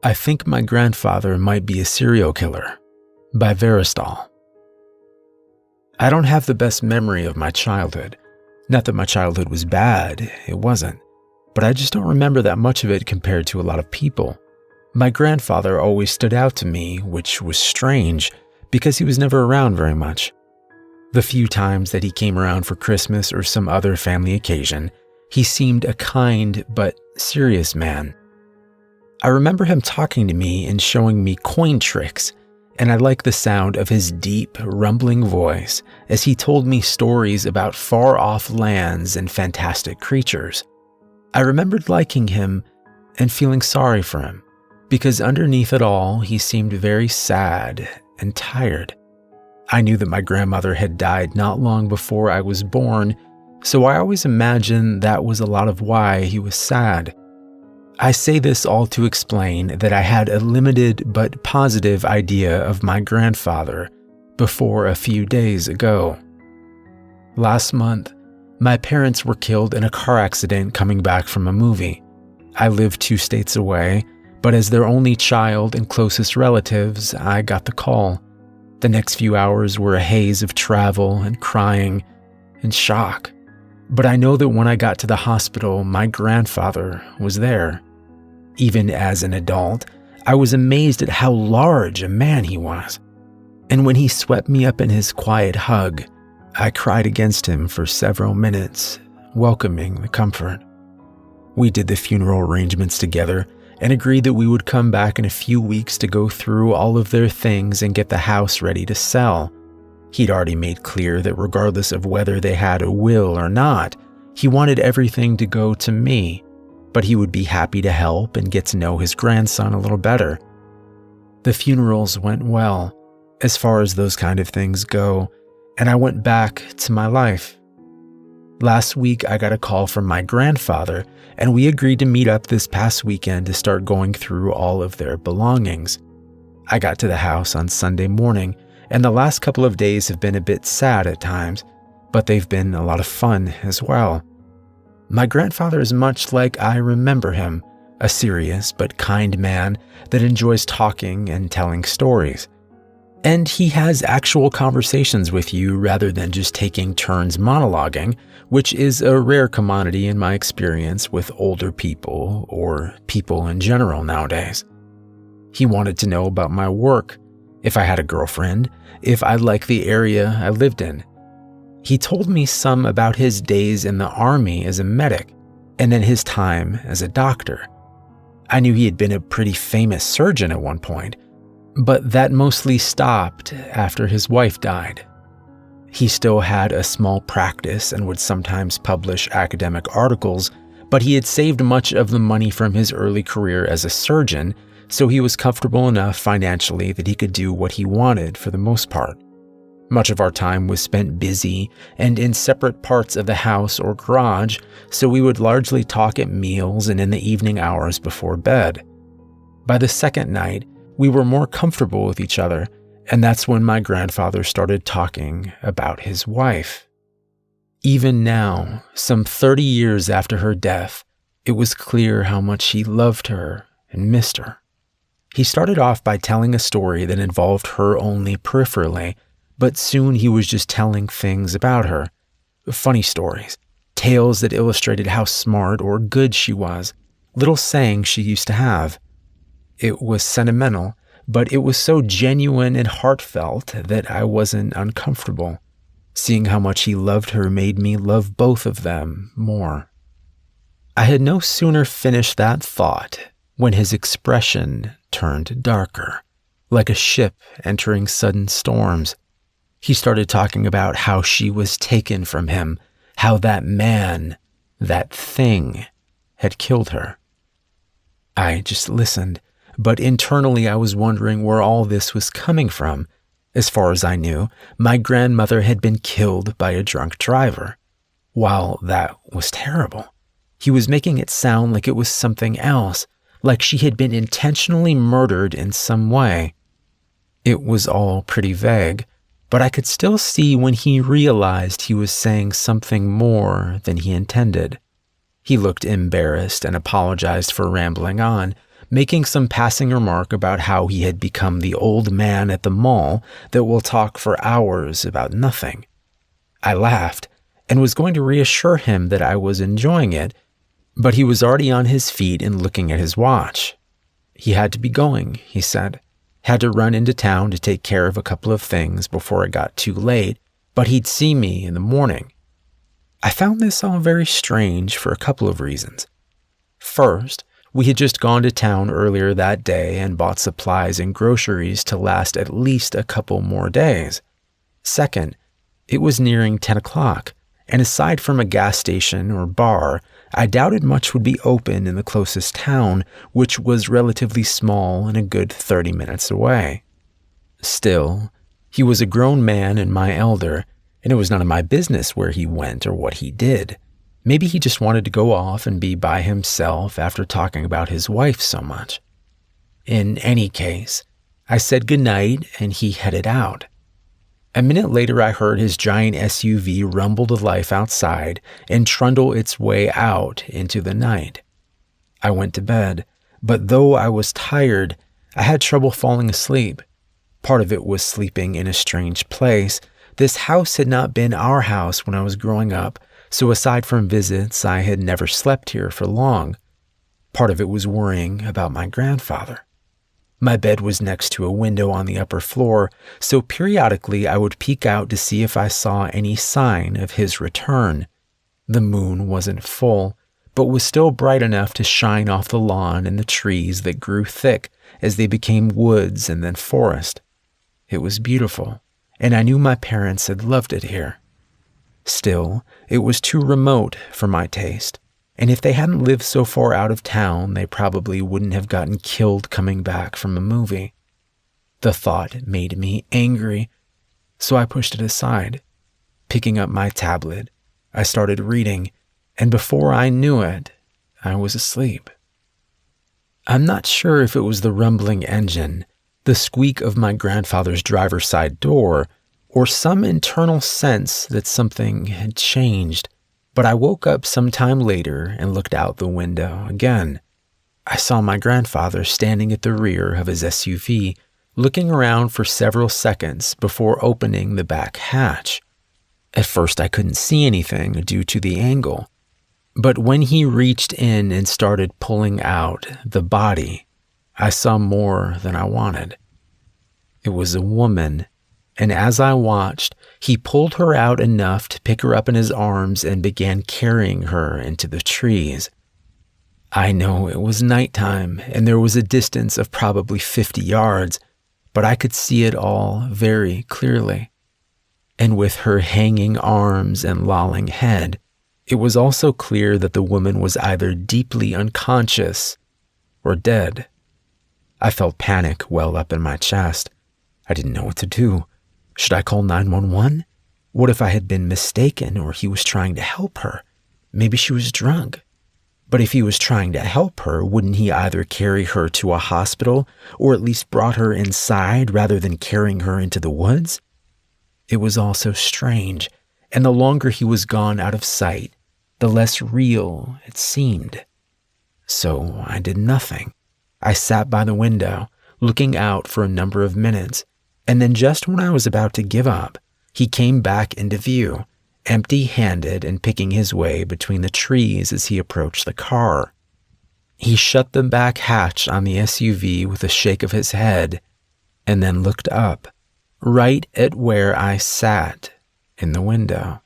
I Think My Grandfather Might Be a Serial Killer by Veristol. I don't have the best memory of my childhood. Not that my childhood was bad, it wasn't. But I just don't remember that much of it compared to a lot of people. My grandfather always stood out to me, which was strange, because he was never around very much. The few times that he came around for Christmas or some other family occasion, he seemed a kind but serious man. I remember him talking to me and showing me coin tricks, and I liked the sound of his deep, rumbling voice as he told me stories about far-off lands and fantastic creatures. I remembered liking him and feeling sorry for him, because underneath it all, he seemed very sad and tired. I knew that my grandmother had died not long before I was born, so I always imagined that was a lot of why he was sad. I say this all to explain that I had a limited but positive idea of my grandfather before a few days ago. Last month, my parents were killed in a car accident coming back from a movie. I live 2 states away, but as their only child and closest relatives, I got the call. The next few hours were a haze of travel and crying and shock. But I know that when I got to the hospital, my grandfather was there. Even as an adult, I was amazed at how large a man he was. And when he swept me up in his quiet hug, I cried against him for several minutes, welcoming the comfort. We did the funeral arrangements together and agreed that we would come back in a few weeks to go through all of their things and get the house ready to sell. He'd already made clear that regardless of whether they had a will or not, he wanted everything to go to me, but he would be happy to help and get to know his grandson a little better. The funerals went well, as far as those kind of things go, and I went back to my life. Last week, I got a call from my grandfather, and we agreed to meet up this past weekend to start going through all of their belongings. I got to the house on Sunday morning, and the last couple of days have been a bit sad at times, but they've been a lot of fun as well. My grandfather is much like I remember him, a serious but kind man that enjoys talking and telling stories. And he has actual conversations with you rather than just taking turns monologuing, which is a rare commodity in my experience with older people or people in general nowadays. He wanted to know about my work, if I had a girlfriend, if I liked the area I lived in. He told me some about his days in the army as a medic, and then his time as a doctor. I knew he had been a pretty famous surgeon at one point, but that mostly stopped after his wife died. He still had a small practice and would sometimes publish academic articles, but he had saved much of the money from his early career as a surgeon, so he was comfortable enough financially that he could do what he wanted for the most part. Much of our time was spent busy and in separate parts of the house or garage, so we would largely talk at meals and in the evening hours before bed. By the second night, we were more comfortable with each other, and that's when my grandfather started talking about his wife. Even now, some 30 years after her death, it was clear how much he loved her and missed her. He started off by telling a story that involved her only peripherally, but soon he was just telling things about her. Funny stories, tales that illustrated how smart or good she was, little sayings she used to have. It was sentimental, but it was so genuine and heartfelt that I wasn't uncomfortable. Seeing how much he loved her made me love both of them more. I had no sooner finished that thought when his expression turned darker, like a ship entering sudden storms. He started talking about how she was taken from him, how that man, that thing, had killed her. I just listened, but internally I was wondering where all this was coming from. As far as I knew, my grandmother had been killed by a drunk driver. While that was terrible, he was making it sound like it was something else, like she had been intentionally murdered in some way. It was all pretty vague, but I could still see when he realized he was saying something more than he intended. He looked embarrassed and apologized for rambling on, making some passing remark about how he had become the old man at the mall that will talk for hours about nothing. I laughed and was going to reassure him that I was enjoying it, but he was already on his feet and looking at his watch. He had to be going, he said. Had to run into town to take care of a couple of things before it got too late, but he'd see me in the morning. I found this all very strange for a couple of reasons. First, we had just gone to town earlier that day and bought supplies and groceries to last at least a couple more days. Second, it was nearing 10 o'clock, and aside from a gas station or bar, I doubted much would be open in the closest town, which was relatively small and a good 30 minutes away. Still, he was a grown man and my elder, and it was none of my business where he went or what he did. Maybe he just wanted to go off and be by himself after talking about his wife so much. In any case, I said goodnight and he headed out. A minute later, I heard his giant SUV rumble to life outside and trundle its way out into the night. I went to bed, but though I was tired, I had trouble falling asleep. Part of it was sleeping in a strange place. This house had not been our house when I was growing up, so aside from visits, I had never slept here for long. Part of it was worrying about my grandfather. My bed was next to a window on the upper floor, so periodically I would peek out to see if I saw any sign of his return. The moon wasn't full, but was still bright enough to shine off the lawn and the trees that grew thick as they became woods and then forest. It was beautiful, and I knew my parents had loved it here. Still, it was too remote for my taste, and if they hadn't lived so far out of town, they probably wouldn't have gotten killed coming back from a movie. The thought made me angry, so I pushed it aside. Picking up my tablet, I started reading, and before I knew it, I was asleep. I'm not sure if it was the rumbling engine, the squeak of my grandfather's driver's side door, or some internal sense that something had changed, but I woke up some time later and looked out the window again. I saw my grandfather standing at the rear of his SUV, looking around for several seconds before opening the back hatch. At first I couldn't see anything due to the angle, but when he reached in and started pulling out the body, I saw more than I wanted. It was a woman, and as I watched, he pulled her out enough to pick her up in his arms and began carrying her into the trees. I know it was nighttime, and there was a distance of probably 50 yards, but I could see it all very clearly. And with her hanging arms and lolling head, it was also clear that the woman was either deeply unconscious or dead. I felt panic well up in my chest. I didn't know what to do. Should I call 911? What if I had been mistaken or he was trying to help her? Maybe she was drunk. But if he was trying to help her, wouldn't he either carry her to a hospital or at least brought her inside rather than carrying her into the woods? It was all so strange, and the longer he was gone out of sight, the less real it seemed. So I did nothing. I sat by the window, looking out for a number of minutes, and then just when I was about to give up, he came back into view, empty-handed and picking his way between the trees as he approached the car. He shut the back hatch on the SUV with a shake of his head, and then looked up, right at where I sat in the window.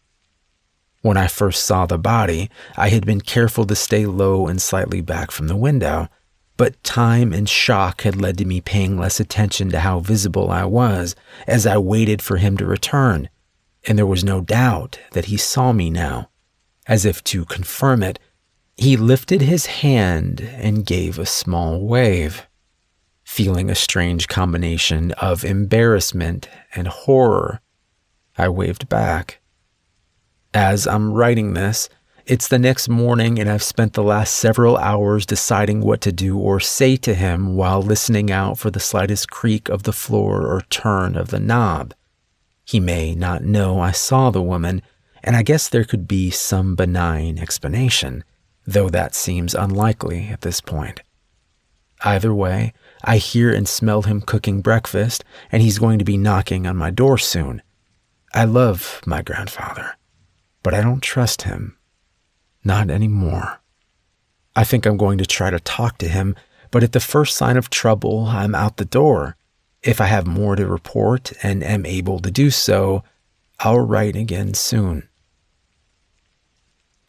When I first saw the body, I had been careful to stay low and slightly back from the window, but time and shock had led to me paying less attention to how visible I was as I waited for him to return, and there was no doubt that he saw me now. As if to confirm it, he lifted his hand and gave a small wave. Feeling a strange combination of embarrassment and horror, I waved back. As I'm writing this, it's the next morning and I've spent the last several hours deciding what to do or say to him while listening out for the slightest creak of the floor or turn of the knob. He may not know I saw the woman, and I guess there could be some benign explanation, though that seems unlikely at this point. Either way, I hear and smell him cooking breakfast, and he's going to be knocking on my door soon. I love my grandfather, but I don't trust him. Not anymore. I think I'm going to try to talk to him, but at the first sign of trouble, I'm out the door. If I have more to report and am able to do so, I'll write again soon.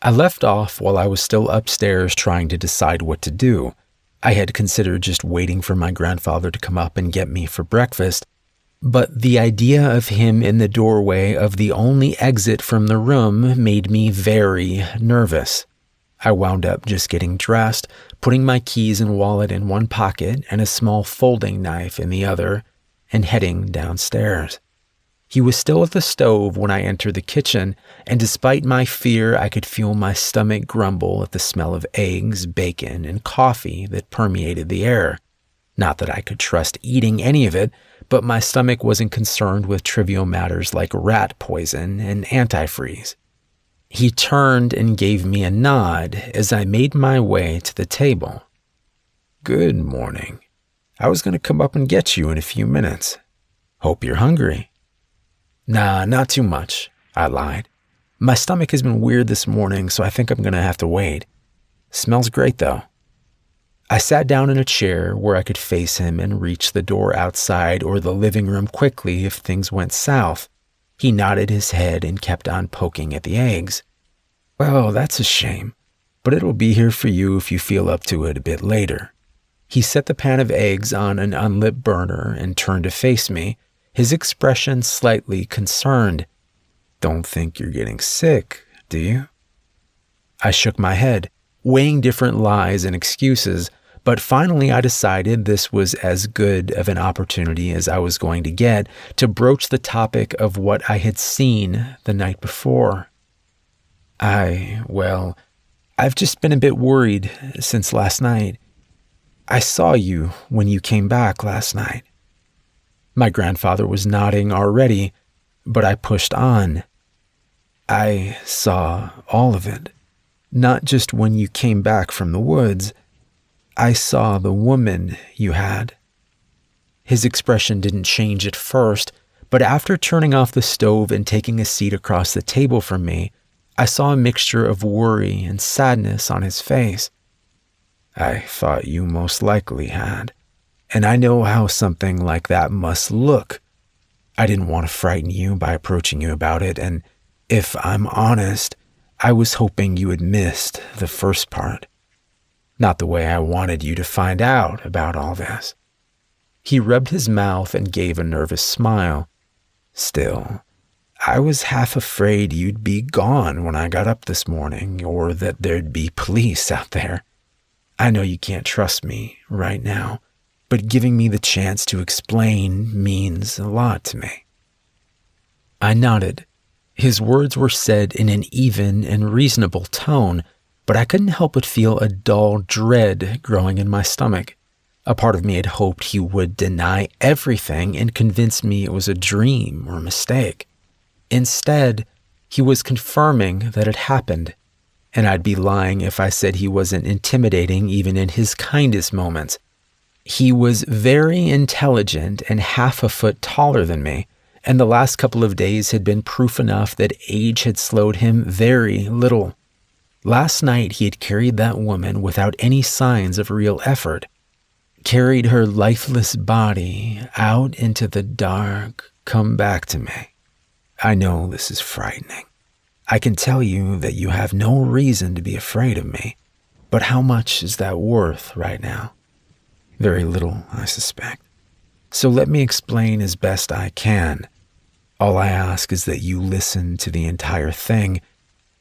I left off while I was still upstairs trying to decide what to do. I had considered just waiting for my grandfather to come up and get me for breakfast, but the idea of him in the doorway of the only exit from the room made me very nervous. I wound up just getting dressed, putting my keys and wallet in one pocket and a small folding knife in the other, and heading downstairs. He was still at the stove when I entered the kitchen, and despite my fear, I could feel my stomach grumble at the smell of eggs, bacon, and coffee that permeated the air. Not that I could trust eating any of it, but my stomach wasn't concerned with trivial matters like rat poison and antifreeze. He turned and gave me a nod as I made my way to the table. "Good morning. I was going to come up and get you in a few minutes. Hope you're hungry." "Nah, not too much," I lied. "My stomach has been weird this morning, so I think I'm going to have to wait. Smells great, though." I sat down in a chair where I could face him and reach the door outside or the living room quickly if things went south. He nodded his head and kept on poking at the eggs. "Well, that's a shame, but it'll be here for you if you feel up to it a bit later." He set the pan of eggs on an unlit burner and turned to face me, his expression slightly concerned. "Don't think you're getting sick, do you?" I shook my head, weighing different lies and excuses, but finally I decided this was as good of an opportunity as I was going to get to broach the topic of what I had seen the night before. I've just been a bit worried since last night. I saw you when you came back last night." My grandfather was nodding already, but I pushed on. "I saw all of it, not just when you came back from the woods. I saw the woman you had." His expression didn't change at first, but after turning off the stove and taking a seat across the table from me, I saw a mixture of worry and sadness on his face. "I thought you most likely had, and I know how something like that must look. I didn't want to frighten you by approaching you about it, and if I'm honest, I was hoping you had missed the first part. Not the way I wanted you to find out about all this." He rubbed his mouth and gave a nervous smile. "Still, I was half afraid you'd be gone when I got up this morning, or that there'd be police out there. I know you can't trust me right now, but giving me the chance to explain means a lot to me." I nodded. His words were said in an even and reasonable tone, but I couldn't help but feel a dull dread growing in my stomach. A part of me had hoped he would deny everything and convince me it was a dream or a mistake. Instead, he was confirming that it happened, and I'd be lying if I said he wasn't intimidating even in his kindest moments. He was very intelligent and half a foot taller than me, and the last couple of days had been proof enough that age had slowed him very little. Last night he had carried that woman without any signs of real effort, carried her lifeless body out into the dark, come back to me. I know this is frightening. I can tell you that you have no reason to be afraid of me, but how much is that worth right now? Very little, I suspect. So let me explain as best I can. All I ask is that you listen to the entire thing,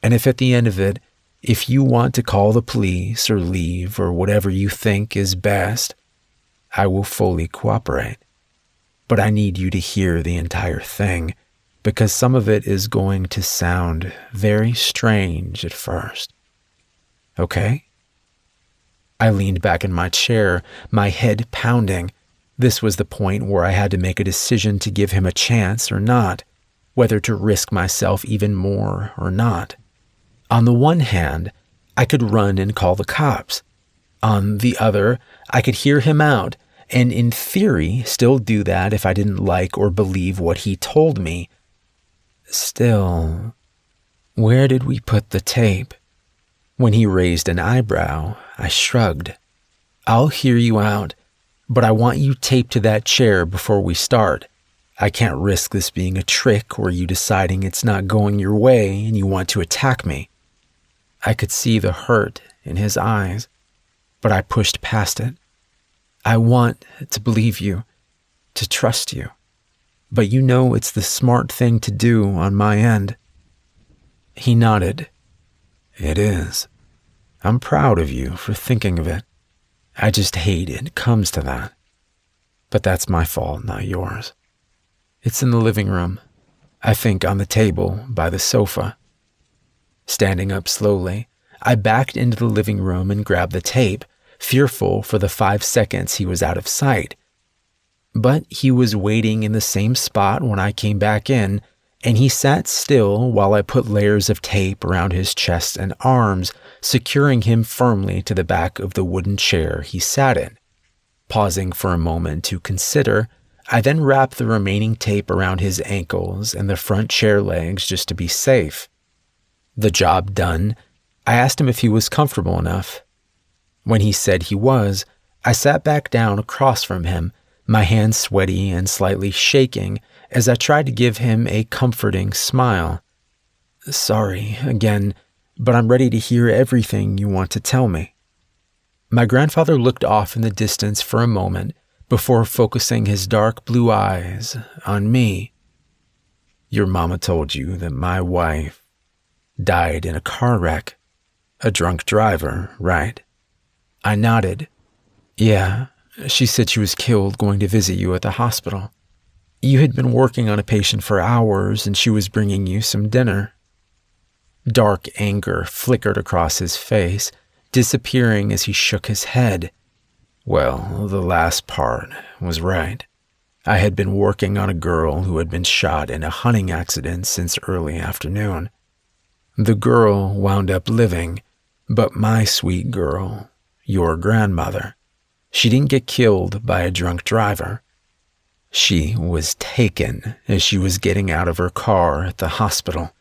and if at the end of it, if you want to call the police or leave or whatever you think is best, I will fully cooperate. But I need you to hear the entire thing, because some of it is going to sound very strange at first. Okay? I leaned back in my chair, my head pounding. This was the point where I had to make a decision to give him a chance or not, whether to risk myself even more or not. On the one hand, I could run and call the cops. On the other, I could hear him out, and in theory, still do that if I didn't like or believe what he told me. Still, where did we put the tape? When he raised an eyebrow, I shrugged. I'll hear you out, but I want you taped to that chair before we start. I can't risk this being a trick or you deciding it's not going your way and you want to attack me. I could see the hurt in his eyes, but I pushed past it. I want to believe you, to trust you, but you know it's the smart thing to do on my end. He nodded. It is. I'm proud of you for thinking of it. I just hate it comes to that. But that's my fault, not yours. It's in the living room, I think on the table by the sofa. Standing up slowly, I backed into the living room and grabbed the tape, fearful for the 5 seconds he was out of sight. But he was waiting in the same spot when I came back in, and he sat still while I put layers of tape around his chest and arms, securing him firmly to the back of the wooden chair he sat in. Pausing for a moment to consider, I then wrapped the remaining tape around his ankles and the front chair legs just to be safe. The job done, I asked him if he was comfortable enough. When he said he was, I sat back down across from him, my hands sweaty and slightly shaking as I tried to give him a comforting smile. Sorry, again, but I'm ready to hear everything you want to tell me. My grandfather looked off in the distance for a moment before focusing his dark blue eyes on me. Your mama told you that my wife died in a car wreck. A drunk driver, right? I nodded. Yeah, she said she was killed going to visit you at the hospital. You had been working on a patient for hours and she was bringing you some dinner. Dark anger flickered across his face, disappearing as he shook his head. Well, the last part was right. I had been working on a girl who had been shot in a hunting accident since early afternoon. The girl wound up living, but my sweet girl, your grandmother, she didn't get killed by a drunk driver. She was taken as she was getting out of her car at the hospital,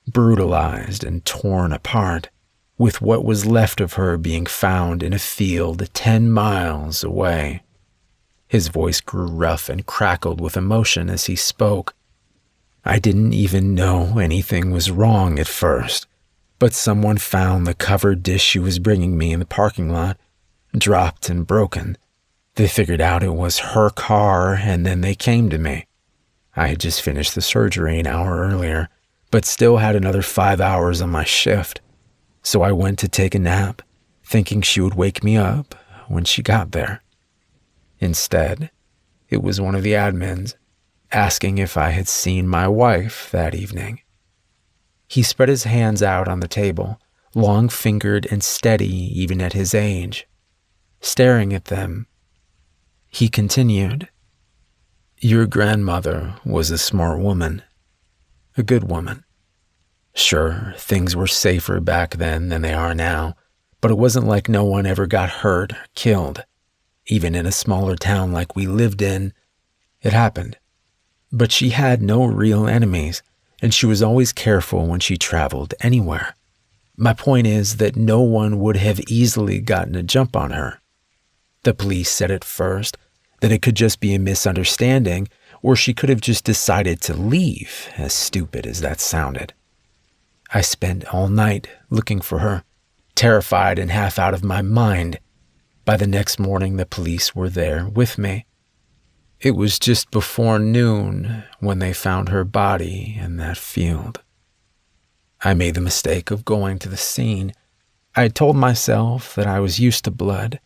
brutalized and torn apart, with what was left of her being found in a field 10 miles away. His voice grew rough and crackled with emotion as he spoke. I didn't even know anything was wrong at first, but someone found the covered dish she was bringing me in the parking lot, dropped and broken. They figured out it was her car, and then they came to me. I had just finished the surgery an hour earlier, but still had another 5 hours on my shift. So I went to take a nap, thinking she would wake me up when she got there. Instead, it was one of the admins, asking if I had seen my wife that evening. He spread his hands out on the table, long-fingered and steady even at his age. Staring at them, he continued, Your grandmother was a smart woman, a good woman. Sure, things were safer back then than they are now, but it wasn't like no one ever got hurt or killed. Even in a smaller town like we lived in, it happened. But she had no real enemies, and she was always careful when she traveled anywhere. My point is that no one would have easily gotten a jump on her. The police said at first that it could just be a misunderstanding, or she could have just decided to leave, as stupid as that sounded. I spent all night looking for her, terrified and half out of my mind. By the next morning, the police were there with me. It was just before noon when they found her body in that field. I made the mistake of going to the scene. I had told myself that I was used to blood,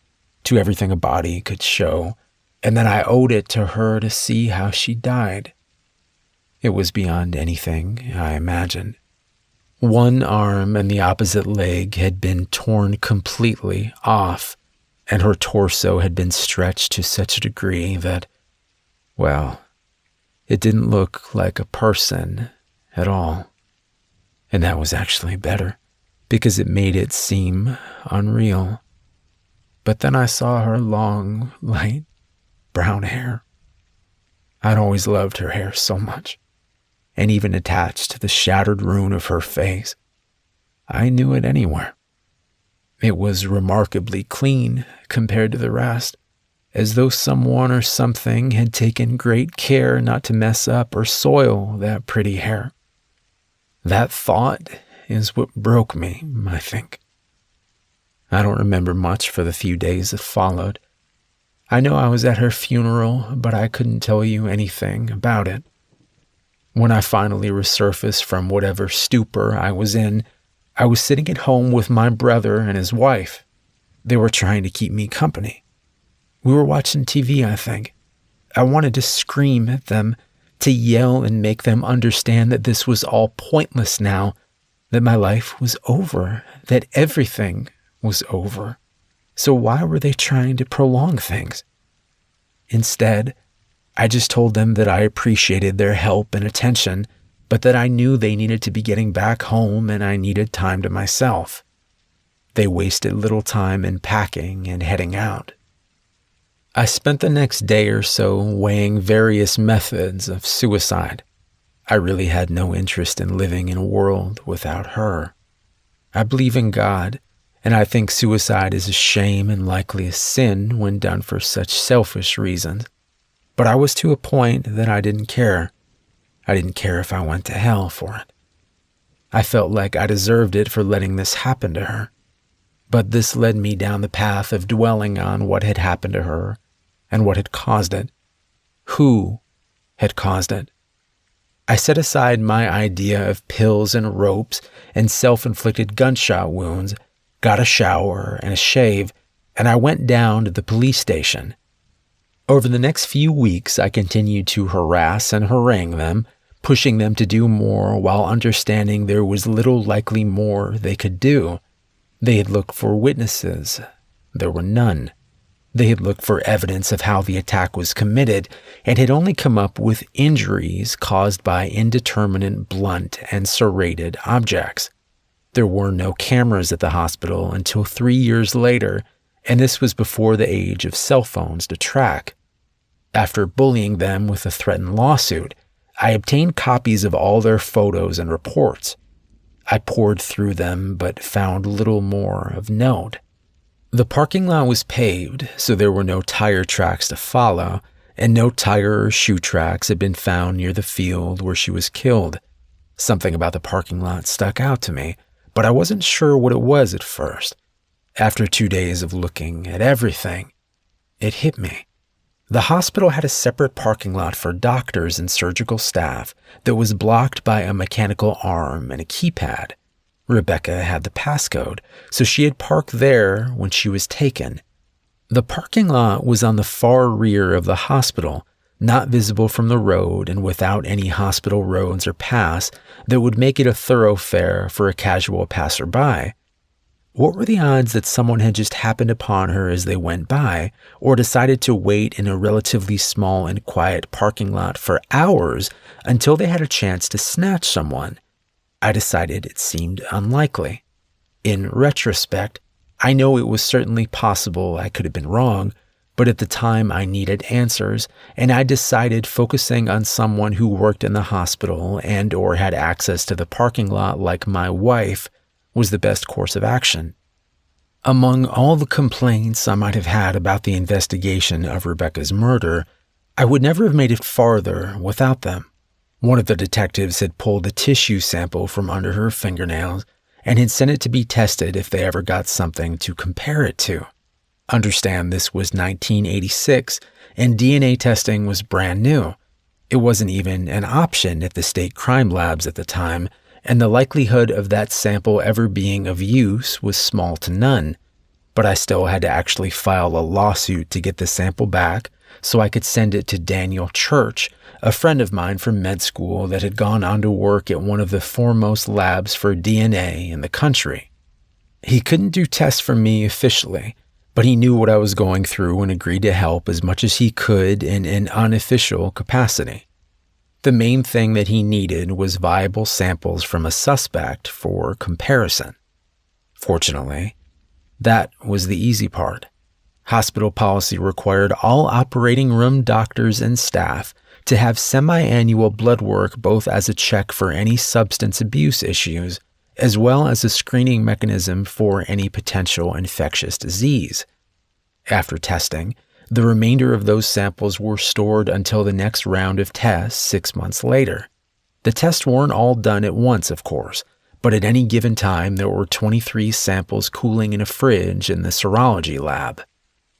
to everything a body could show, and that I owed it to her to see how she died. It was beyond anything I imagined. One arm and the opposite leg had been torn completely off, and her torso had been stretched to such a degree that, well, it didn't look like a person at all. And that was actually better, because it made it seem unreal. But then I saw her long, light brown hair. I'd always loved her hair so much, and even attached to the shattered ruin of her face, I knew it anywhere. It was remarkably clean compared to the rest, as though someone or something had taken great care not to mess up or soil that pretty hair. That thought is what broke me, I think. I don't remember much for the few days that followed. I know I was at her funeral, but I couldn't tell you anything about it. When I finally resurfaced from whatever stupor I was in, I was sitting at home with my brother and his wife. They were trying to keep me company. We were watching TV, I think. I wanted to scream at them, to yell and make them understand that this was all pointless now, that my life was over, that everything was over. So why were they trying to prolong things? Instead, I just told them that I appreciated their help and attention, but that I knew they needed to be getting back home and I needed time to myself. They wasted little time in packing and heading out. I spent the next day or so weighing various methods of suicide. I really had no interest in living in a world without her. I believe in God, and I think suicide is a shame and likely a sin when done for such selfish reasons. But I was to a point that I didn't care. I didn't care if I went to hell for it. I felt like I deserved it for letting this happen to her. But this led me down the path of dwelling on what had happened to her and what had caused it. Who had caused it? I set aside my idea of pills and ropes and self-inflicted gunshot wounds, got a shower and a shave, and I went down to the police station. Over the next few weeks, I continued to harass and harangue them, pushing them to do more while understanding there was little likely more they could do. They had looked for witnesses. There were none. They had looked for evidence of how the attack was committed and had only come up with injuries caused by indeterminate blunt and serrated objects. There were no cameras at the hospital until 3 years later, and this was before the age of cell phones to track. After bullying them with a threatened lawsuit, I obtained copies of all their photos and reports. I pored through them but found little more of note. The parking lot was paved, so there were no tire tracks to follow, and no tire or shoe tracks had been found near the field where she was killed. Something about the parking lot stuck out to me, but I wasn't sure what it was at first. After 2 days of looking at everything, it hit me. The hospital had a separate parking lot for doctors and surgical staff that was blocked by a mechanical arm and a keypad. Rebecca had the passcode, so she had parked there when she was taken. The parking lot was on the far rear of the hospital, not visible from the road and without any hospital roads or paths that would make it a thoroughfare for a casual passerby. What were the odds that someone had just happened upon her as they went by, or decided to wait in a relatively small and quiet parking lot for hours until they had a chance to snatch someone? I decided it seemed unlikely. In retrospect, I know it was certainly possible I could have been wrong, but at the time I needed answers, and I decided focusing on someone who worked in the hospital and or had access to the parking lot like my wife was the best course of action. Among all the complaints I might have had about the investigation of Rebecca's murder, I would never have made it farther without them. One of the detectives had pulled a tissue sample from under her fingernails and had sent it to be tested if they ever got something to compare it to. Understand this was 1986 and DNA testing was brand new. It wasn't even an option at the state crime labs at the time, and the likelihood of that sample ever being of use was small to none. But I still had to actually file a lawsuit to get the sample back so I could send it to Daniel Church, a friend of mine from med school that had gone on to work at one of the foremost labs for DNA in the country. He couldn't do tests for me officially, but he knew what I was going through and agreed to help as much as he could in an unofficial capacity. The main thing that he needed was viable samples from a suspect for comparison. Fortunately, that was the easy part. Hospital policy required all operating room doctors and staff to have semi-annual blood work both as a check for any substance abuse issues, as well as a screening mechanism for any potential infectious disease. After testing, the remainder of those samples were stored until the next round of tests 6 months later. The tests weren't all done at once, of course, but at any given time there were 23 samples cooling in a fridge in the serology lab.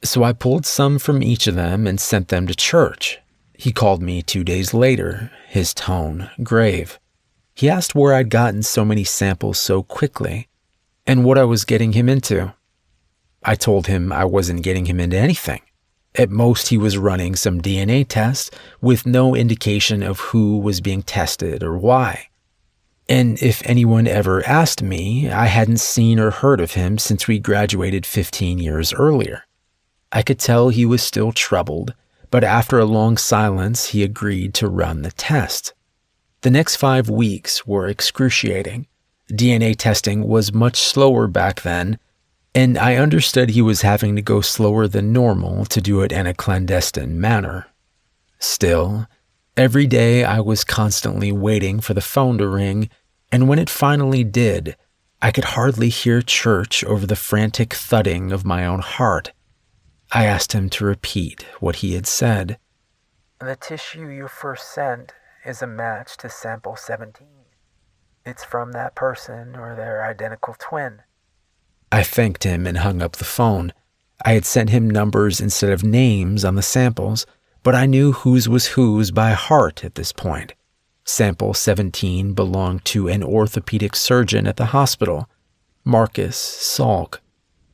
So I pulled some from each of them and sent them to church. He called me 2 days later, his tone grave. He asked where I'd gotten so many samples so quickly, and what I was getting him into. I told him I wasn't getting him into anything. At most, he was running some DNA tests with no indication of who was being tested or why. And if anyone ever asked me, I hadn't seen or heard of him since we graduated 15 years earlier. I could tell he was still troubled, but after a long silence, he agreed to run the test. The next 5 weeks were excruciating. DNA testing was much slower back then, and I understood he was having to go slower than normal to do it in a clandestine manner. Still, every day I was constantly waiting for the phone to ring, and when it finally did, I could hardly hear church over the frantic thudding of my own heart. I asked him to repeat what he had said. The tissue you first sent is a match to sample 17. It's from that person or their identical twin. I thanked him and hung up the phone. I had sent him numbers instead of names on the samples, but I knew whose was whose by heart at this point. Sample 17 belonged to an orthopedic surgeon at the hospital, Marcus Salk.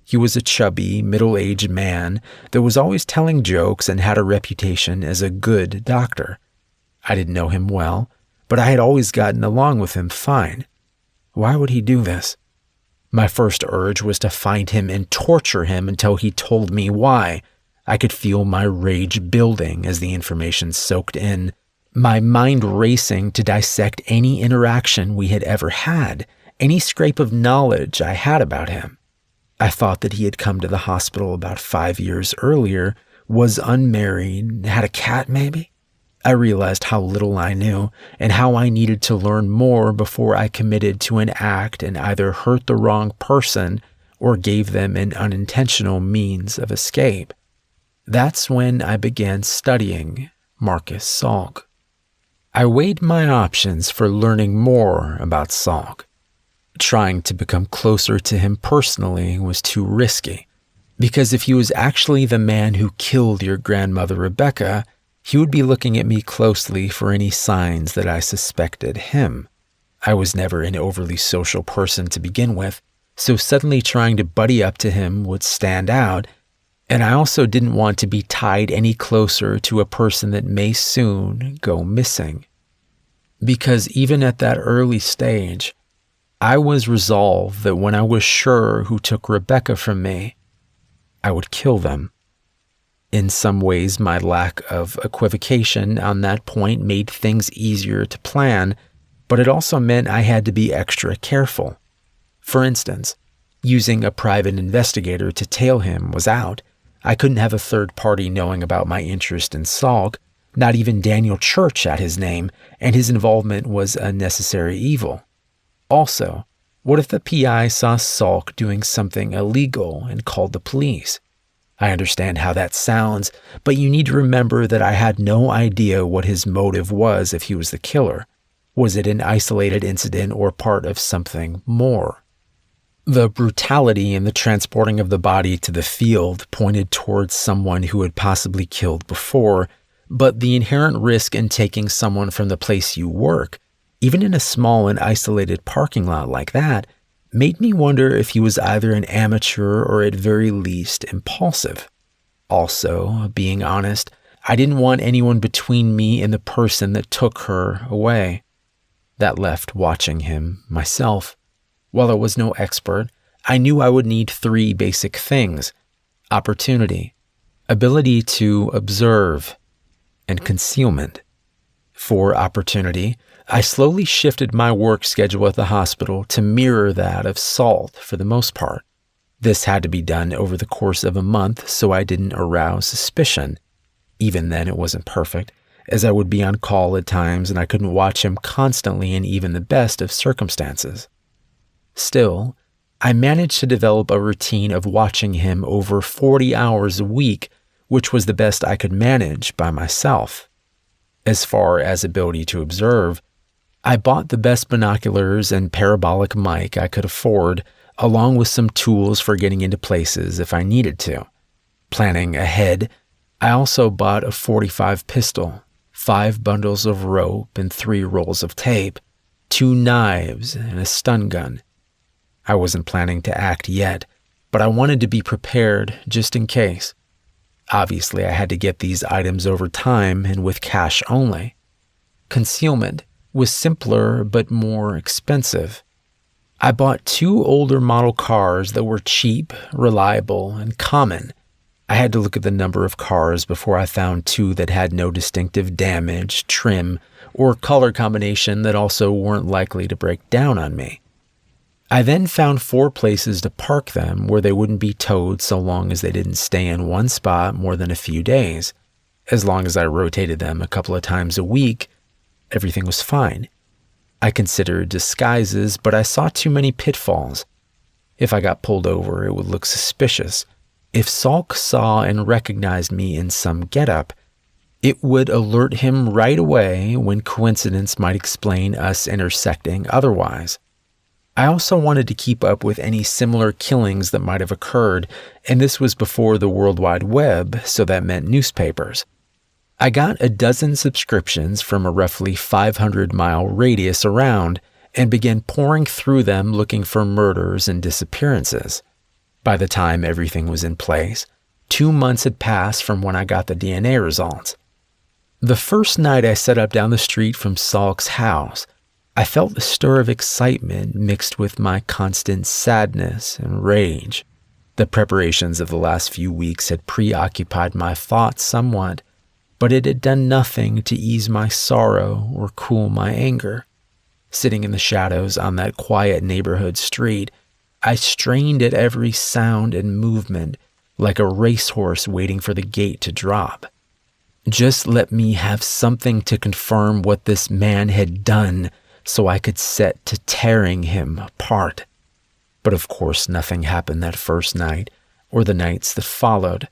He was a chubby, middle-aged man that was always telling jokes and had a reputation as a good doctor. I didn't know him well, but I had always gotten along with him fine. Why would he do this? My first urge was to find him and torture him until he told me why. I could feel my rage building as the information soaked in, my mind racing to dissect any interaction we had ever had, any scrap of knowledge I had about him. I thought that he had come to the hospital about 5 years earlier, was unmarried, had a cat maybe. I realized how little I knew and how I needed to learn more before I committed to an act and either hurt the wrong person or gave them an unintentional means of escape. That's when I began studying Marcus Salk. I weighed my options for learning more about Salk. Trying to become closer to him personally was too risky, because if he was actually the man who killed your grandmother Rebecca, he would be looking at me closely for any signs that I suspected him. I was never an overly social person to begin with, so suddenly trying to buddy up to him would stand out, and I also didn't want to be tied any closer to a person that may soon go missing. Because even at that early stage, I was resolved that when I was sure who took Rebecca from me, I would kill them. In some ways, my lack of equivocation on that point made things easier to plan, but it also meant I had to be extra careful. For instance, using a private investigator to tail him was out. I couldn't have a third party knowing about my interest in Salk, not even Daniel Church at his name, and his involvement was a necessary evil. Also, what if the PI saw Salk doing something illegal and called the police? I understand how that sounds, but you need to remember that I had no idea what his motive was if he was the killer. Was it an isolated incident or part of something more? The brutality in the transporting of the body to the field pointed towards someone who had possibly killed before, but the inherent risk in taking someone from the place you work, even in a small and isolated parking lot like that, made me wonder if he was either an amateur or at very least impulsive. Also, being honest, I didn't want anyone between me and the person that took her away. That left watching him myself. While I was no expert, I knew I would need 3 basic things: opportunity, ability to observe, and concealment. For opportunity, I slowly shifted my work schedule at the hospital to mirror that of Salt for the most part. This had to be done over the course of a month so I didn't arouse suspicion. Even then, it wasn't perfect, as I would be on call at times and I couldn't watch him constantly in even the best of circumstances. Still, I managed to develop a routine of watching him over 40 hours a week, which was the best I could manage by myself. As far as ability to observe, I bought the best binoculars and parabolic mic I could afford, along with some tools for getting into places if I needed to. Planning ahead, I also bought a .45 pistol, 5 bundles of rope and 3 rolls of tape, 2 knives, and a stun gun. I wasn't planning to act yet, but I wanted to be prepared just in case. Obviously, I had to get these items over time and with cash only. Concealment was simpler but more expensive. I bought 2 older model cars that were cheap, reliable, and common. I had to look at the number of cars before I found 2 that had no distinctive damage, trim, or color combination that also weren't likely to break down on me. I then found 4 places to park them where they wouldn't be towed so long as they didn't stay in one spot more than a few days. As long as I rotated them a couple of times a week, everything was fine. I considered disguises, but I saw too many pitfalls. If I got pulled over, it would look suspicious. If Salk saw and recognized me in some getup, it would alert him right away when coincidence might explain us intersecting otherwise. I also wanted to keep up with any similar killings that might have occurred, and this was before the World Wide Web, so that meant newspapers. I got a dozen subscriptions from a roughly 500-mile radius around and began pouring through them looking for murders and disappearances. By the time everything was in place, 2 months had passed from when I got the DNA results. The first night I set up down the street from Salk's house, I felt a stir of excitement mixed with my constant sadness and rage. The preparations of the last few weeks had preoccupied my thoughts somewhat, but it had done nothing to ease my sorrow or cool my anger. Sitting in the shadows on that quiet neighborhood street, I strained at every sound and movement like a racehorse waiting for the gate to drop. Just let me have something to confirm what this man had done so I could set to tearing him apart. But of course nothing happened that first night or the nights that followed.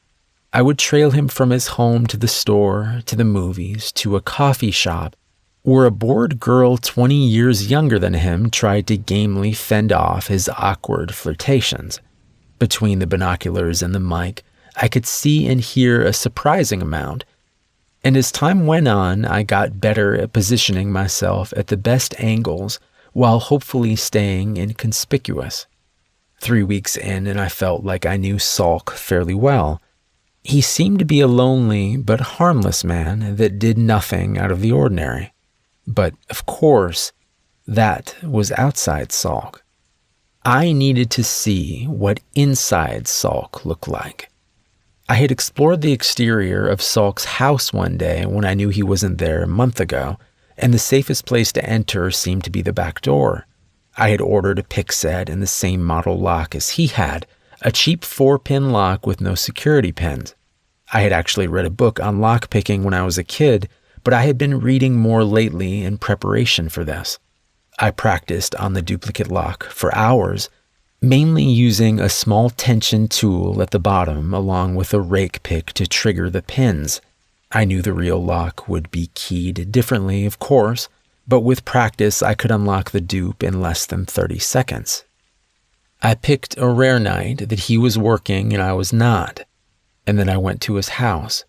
I would trail him from his home to the store, to the movies, to a coffee shop, where a bored girl 20 years younger than him tried to gamely fend off his awkward flirtations. Between the binoculars and the mic, I could see and hear a surprising amount, and as time went on, I got better at positioning myself at the best angles while hopefully staying inconspicuous. 3 weeks in, and I felt like I knew Salk fairly well. He seemed to be a lonely but harmless man that did nothing out of the ordinary. But, of course, that was outside Salk. I needed to see what inside Salk looked like. I had explored the exterior of Salk's house one day when I knew he wasn't there a month ago, and the safest place to enter seemed to be the back door. I had ordered a pick set and the same model lock as he had, a cheap 4-pin lock with no security pins. I had actually read a book on lockpicking when I was a kid, but I had been reading more lately in preparation for this. I practiced on the duplicate lock for hours, mainly using a small tension tool at the bottom along with a rake pick to trigger the pins. I knew the real lock would be keyed differently, of course, but with practice I could unlock the dupe in less than 30 seconds. I picked a rare night that he was working and I was not, and then I went to his house.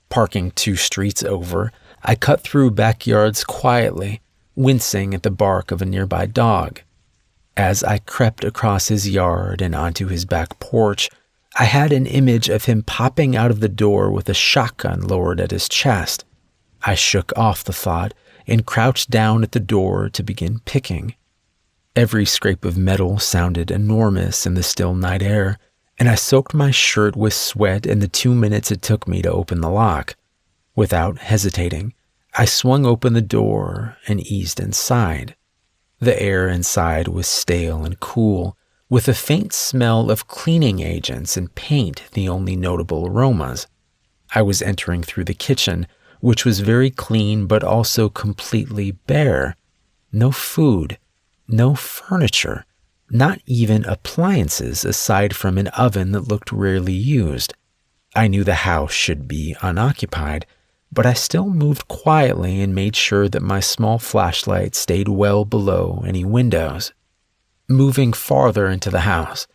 Parking 2 streets over, I cut through backyards quietly, wincing at the bark of a nearby dog. As I crept across his yard and onto his back porch, I had an image of him popping out of the door with a shotgun lowered at his chest. I shook off the thought and crouched down at the door to begin picking. Every scrape of metal sounded enormous in the still night air, and I soaked my shirt with sweat in the 2 minutes it took me to open the lock. Without hesitating, I swung open the door and eased inside. The air inside was stale and cool, with a faint smell of cleaning agents and paint the only notable aromas. I was entering through the kitchen, which was very clean but also completely bare. No food, no furniture, not even appliances aside from an oven that looked rarely used. I knew the house should be unoccupied, but I still moved quietly and made sure that my small flashlight stayed well below any windows. Moving farther into the house,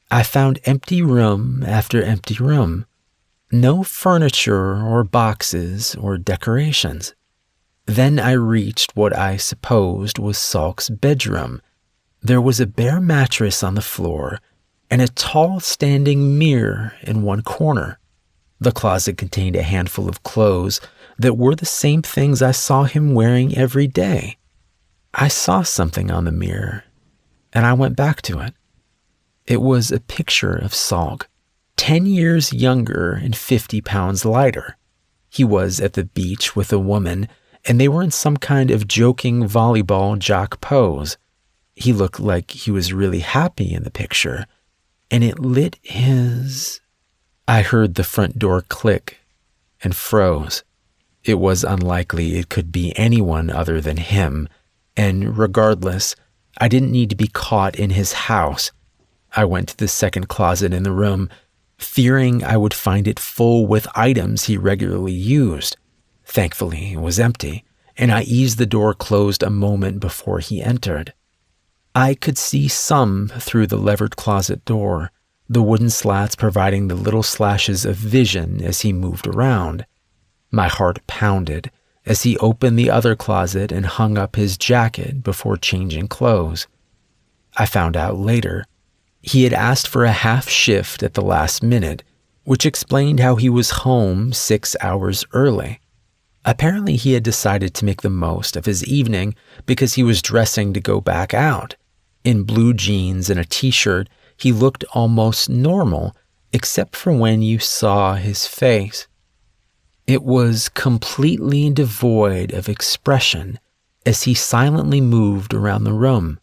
I found empty room after empty room. No furniture or boxes or decorations. Then I reached what I supposed was Salk's bedroom. There was a bare mattress on the floor and a tall standing mirror in one corner. The closet contained a handful of clothes that were the same things I saw him wearing every day. I saw something on the mirror, and I went back to it. It was a picture of Salk, 10 years younger and 50 pounds lighter. He was at the beach with a woman, and they were in some kind of joking volleyball jock pose. He looked like he was really happy in the picture, and it lit his... I heard the front door click and froze. It was unlikely it could be anyone other than him, and regardless, I didn't need to be caught in his house. I went to the second closet in the room, fearing I would find it full with items he regularly used. Thankfully, it was empty, and I eased the door closed a moment before he entered. I could see some through the levered closet door, the wooden slats providing the little slashes of vision as he moved around. My heart pounded as he opened the other closet and hung up his jacket before changing clothes. I found out later he had asked for a half shift at the last minute, which explained how he was home 6 hours early. Apparently he had decided to make the most of his evening because he was dressing to go back out. In blue jeans and a t-shirt, he looked almost normal, except for when you saw his face. It was completely devoid of expression as he silently moved around the room.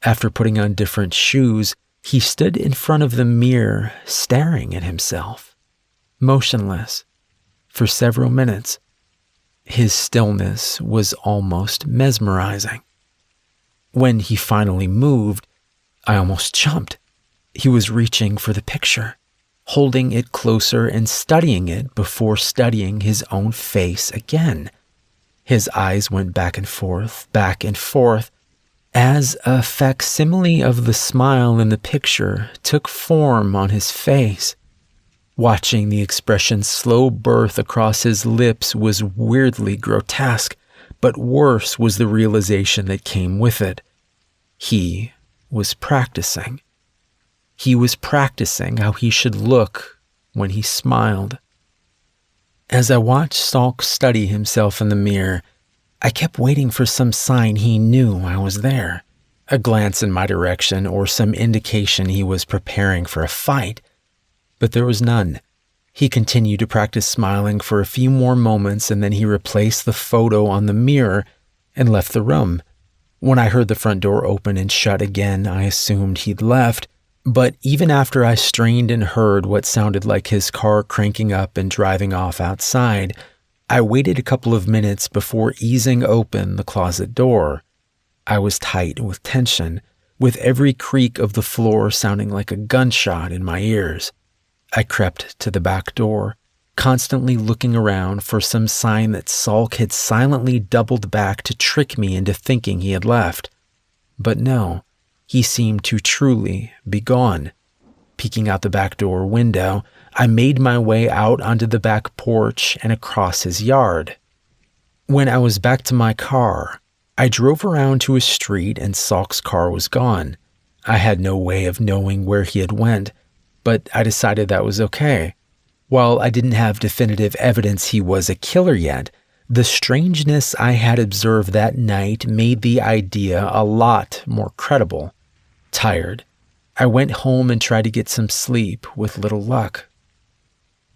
After putting on different shoes, he stood in front of the mirror, staring at himself, motionless, for several minutes. His stillness was almost mesmerizing. When he finally moved, I almost jumped. He was reaching for the picture, holding it closer and studying it before studying his own face again. His eyes went back and forth, as a facsimile of the smile in the picture took form on his face. Watching the expression slow birth across his lips was weirdly grotesque, but worse was the realization that came with it. He was practicing. He was practicing how he should look when he smiled. As I watched Salk study himself in the mirror, I kept waiting for some sign he knew I was there, a glance in my direction or some indication he was preparing for a fight. But there was none. He continued to practice smiling for a few more moments, and then he replaced the photo on the mirror and left the room. When I heard the front door open and shut again, I assumed he'd left. But even after I strained and heard what sounded like his car cranking up and driving off outside, I waited a couple of minutes before easing open the closet door. I was tight with tension, with every creak of the floor sounding like a gunshot in my ears. I crept to the back door, constantly looking around for some sign that Salk had silently doubled back to trick me into thinking he had left. But no. He seemed to truly be gone. Peeking out the back door window, I made my way out onto the back porch and across his yard. When I was back to my car, I drove around to a street and Salk's car was gone. I had no way of knowing where he had went, but I decided that was okay. While I didn't have definitive evidence he was a killer yet, the strangeness I had observed that night made the idea a lot more credible. Tired, I went home and tried to get some sleep with little luck.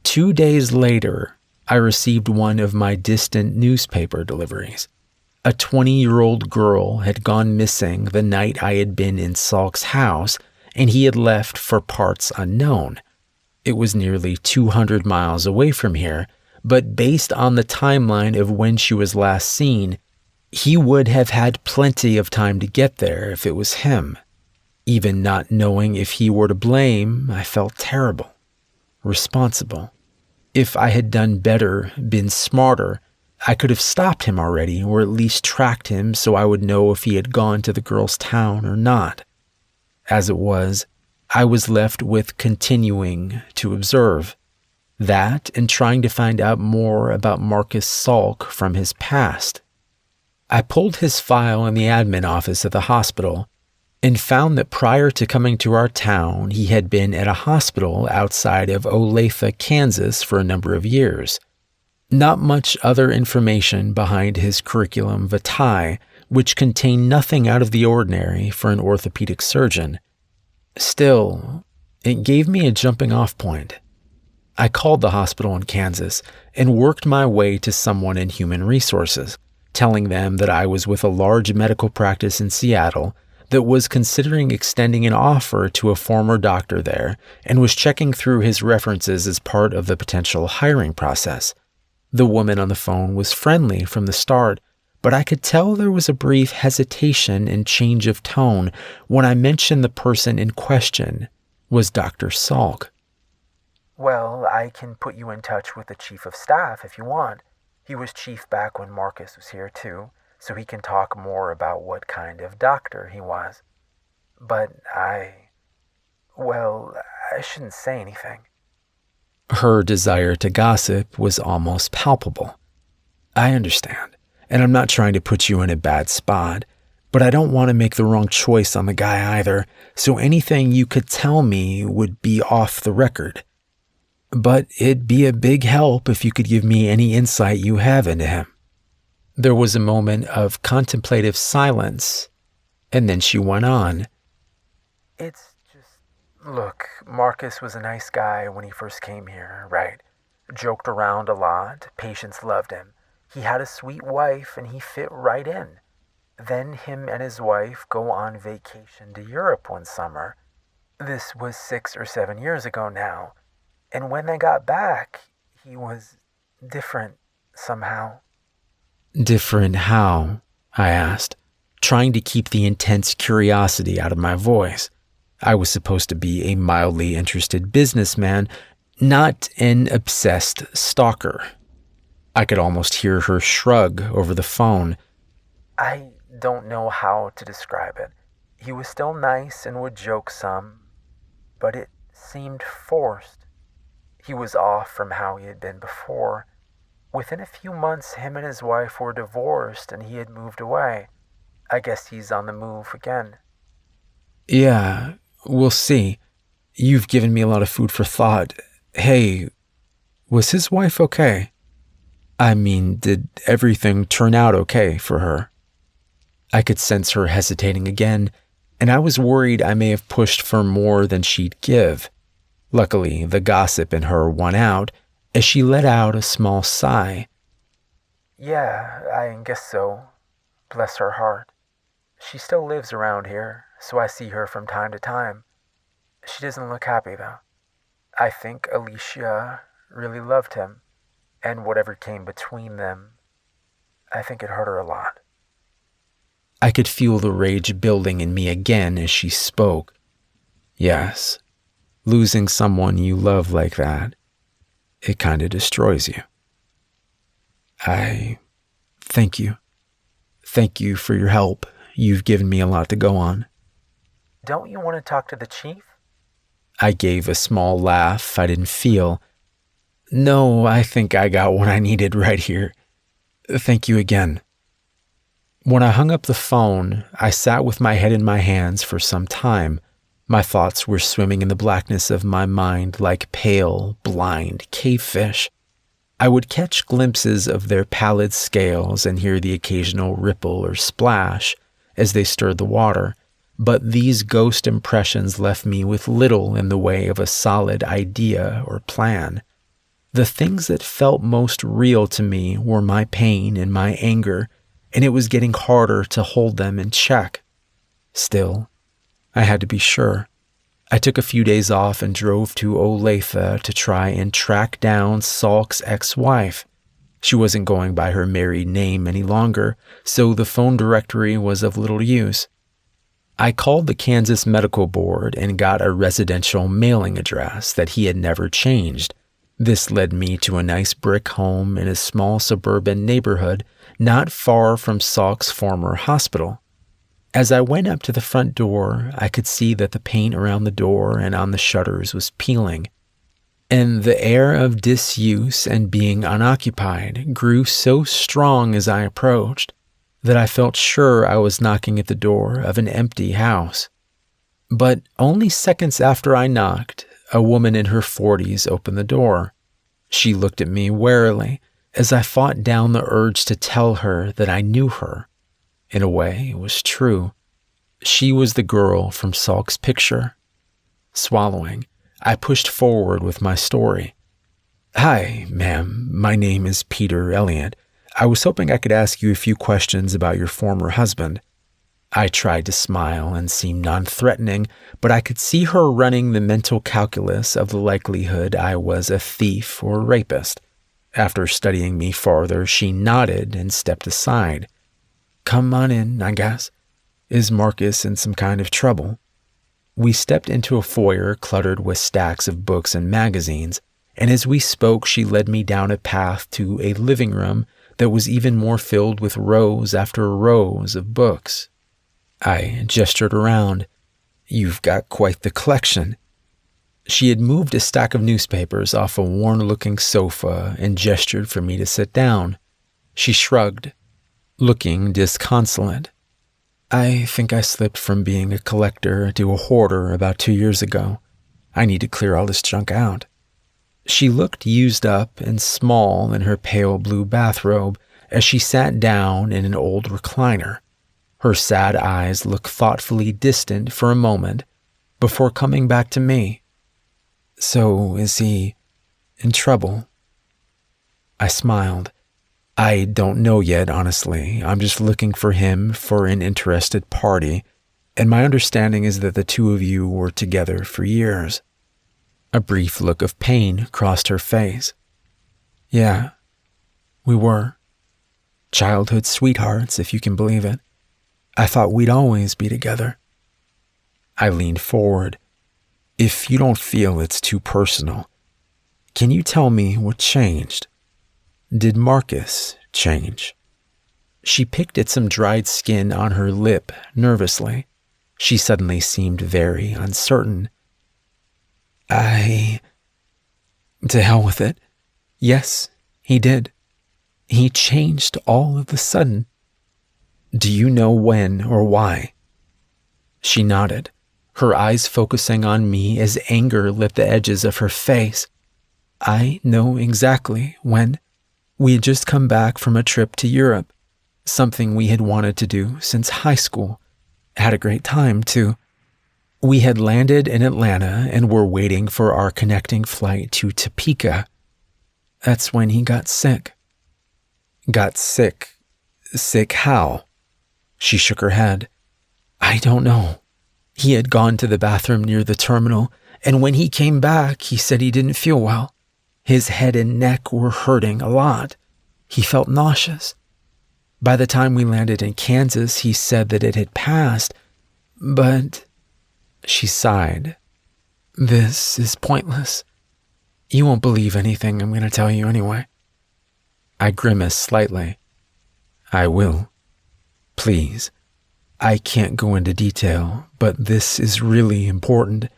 2 days later, I received one of my distant newspaper deliveries. A 20-year-old girl had gone missing the night I had been in Salk's house, and he had left for parts unknown. It was nearly 200 miles away from here, but based on the timeline of when she was last seen, he would have had plenty of time to get there if it was him. Even not knowing if he were to blame, I felt terrible, responsible. If I had done better, been smarter, I could have stopped him already, or at least tracked him so I would know if he had gone to the girl's town or not. As it was, I was left with continuing to observe. That and trying to find out more about Marcus Salk from his past. I pulled his file in the admin office at the hospital and found that prior to coming to our town, he had been at a hospital outside of Olathe, Kansas for a number of years. Not much other information behind his curriculum vitae, which contained nothing out of the ordinary for an orthopedic surgeon. Still, it gave me a jumping-off point. I called the hospital in Kansas and worked my way to someone in human resources, telling them that I was with a large medical practice in Seattle that was considering extending an offer to a former doctor there and was checking through his references as part of the potential hiring process. The woman on the phone was friendly from the start, but I could tell there was a brief hesitation and change of tone when I mentioned the person in question was Dr. Salk. Well, I can put you in touch with the chief of staff if you want. He was chief back when Marcus was here too, so he can talk more about what kind of doctor he was. But I shouldn't say anything. Her desire to gossip was almost palpable. I understand, and I'm not trying to put you in a bad spot, but I don't want to make the wrong choice on the guy either, so anything you could tell me would be off the record. But it'd be a big help if you could give me any insight you have into him. There was a moment of contemplative silence, and then she went on. Look, Marcus was a nice guy when he first came here, right? Joked around a lot, patients loved him. He had a sweet wife and he fit right in. Then him and his wife go on vacation to Europe one summer. This was 6 or 7 years ago now. And when they got back, he was different somehow. Different how? I asked, trying to keep the intense curiosity out of my voice. I was supposed to be a mildly interested businessman, not an obsessed stalker. I could almost hear her shrug over the phone. I don't know how to describe it. He was still nice and would joke some, but it seemed forced. He was off from how he had been before. Within a few months, him and his wife were divorced and he had moved away. I guess he's on the move again. Yeah, we'll see. You've given me a lot of food for thought. Hey, was his wife okay? I mean, did everything turn out okay for her? I could sense her hesitating again, and I was worried I may have pushed for more than she'd give. Luckily, the gossip in her won out as she let out a small sigh. Yeah, I guess so. Bless her heart. She still lives around here, so I see her from time to time. She doesn't look happy, though. I think Alicia really loved him, and whatever came between them, I think it hurt her a lot. I could feel the rage building in me again as she spoke. Yes, losing someone you love like that, it kind of destroys you. I thank you. Thank you for your help. You've given me a lot to go on. Don't you want to talk to the chief? I gave a small laugh I didn't feel. No, I think I got what I needed right here. Thank you again. When I hung up the phone, I sat with my head in my hands for some time. My thoughts were swimming in the blackness of my mind like pale, blind cavefish. I would catch glimpses of their pallid scales and hear the occasional ripple or splash as they stirred the water, but these ghost impressions left me with little in the way of a solid idea or plan. The things that felt most real to me were my pain and my anger, and it was getting harder to hold them in check. Still, I had to be sure. I took a few days off and drove to Olathe to try and track down Salk's ex-wife. She wasn't going by her married name any longer, so the phone directory was of little use. I called the Kansas Medical Board and got a residential mailing address that he had never changed. This led me to a nice brick home in a small suburban neighborhood not far from Salk's former hospital. As I went up to the front door, I could see that the paint around the door and on the shutters was peeling, and the air of disuse and being unoccupied grew so strong as I approached that I felt sure I was knocking at the door of an empty house. But only seconds after I knocked, a woman in her 40s opened the door. She looked at me warily as I fought down the urge to tell her that I knew her. In a way, it was true. She was the girl from Salk's picture. Swallowing, I pushed forward with my story. "Hi, ma'am. My name is Peter Elliott. I was hoping I could ask you a few questions about your former husband." I tried to smile and seem non-threatening, but I could see her running the mental calculus of the likelihood I was a thief or rapist. After studying me farther, she nodded and stepped aside. "Come on in, I guess. Is Marcus in some kind of trouble?" We stepped into a foyer cluttered with stacks of books and magazines, and as we spoke, she led me down a path to a living room that was even more filled with rows after rows of books. I gestured around. "You've got quite the collection." She had moved a stack of newspapers off a worn-looking sofa and gestured for me to sit down. She shrugged, looking disconsolate. "I think I slipped from being a collector to a hoarder about 2 years ago. I need to clear all this junk out." She looked used up and small in her pale blue bathrobe as she sat down in an old recliner. Her sad eyes looked thoughtfully distant for a moment before coming back to me. "So is he in trouble?" I smiled. "I don't know yet, honestly. I'm just looking for him for an interested party, and my understanding is that the two of you were together for years." A brief look of pain crossed her face. "Yeah, we were. Childhood sweethearts, if you can believe it. I thought we'd always be together." I leaned forward. "If you don't feel it's too personal, can you tell me what changed? Did Marcus change?" She picked at some dried skin on her lip nervously. She suddenly seemed very uncertain. To hell with it. Yes, he did. He changed all of a sudden." "Do you know when or why?" She nodded, her eyes focusing on me as anger lit the edges of her face. "I know exactly when. We had just come back from a trip to Europe, something we had wanted to do since high school. Had a great time, too. We had landed in Atlanta and were waiting for our connecting flight to Topeka. That's when he got sick." "Got sick? Sick how?" She shook her head. "I don't know. He had gone to the bathroom near the terminal, and when he came back, he said he didn't feel well. His head and neck were hurting a lot. He felt nauseous. By the time we landed in Kansas, he said that it had passed, but..." She sighed. "This is pointless. You won't believe anything I'm going to tell you anyway." I grimaced slightly. "I will. Please. I can't go into detail, but this is really important,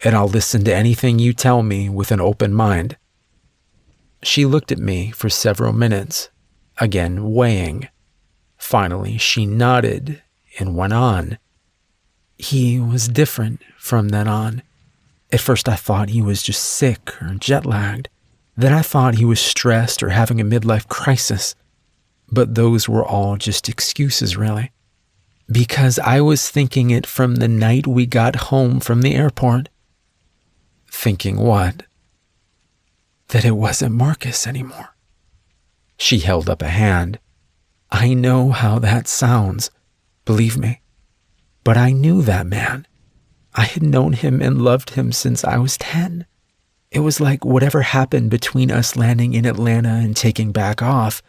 and I'll listen to anything you tell me with an open mind." She looked at me for several minutes, again weighing. Finally, she nodded and went on. "He was different from then on. At first I thought he was just sick or jet-lagged. Then I thought he was stressed or having a midlife crisis. But those were all just excuses, really. Because I was thinking it from the night we got home from the airport." "Thinking what?" "That it wasn't Marcus anymore." She held up a hand. "I know how that sounds, believe me. But I knew that man. I had known him and loved him since I was 10. It was like whatever happened between us landing in Atlanta and taking back off,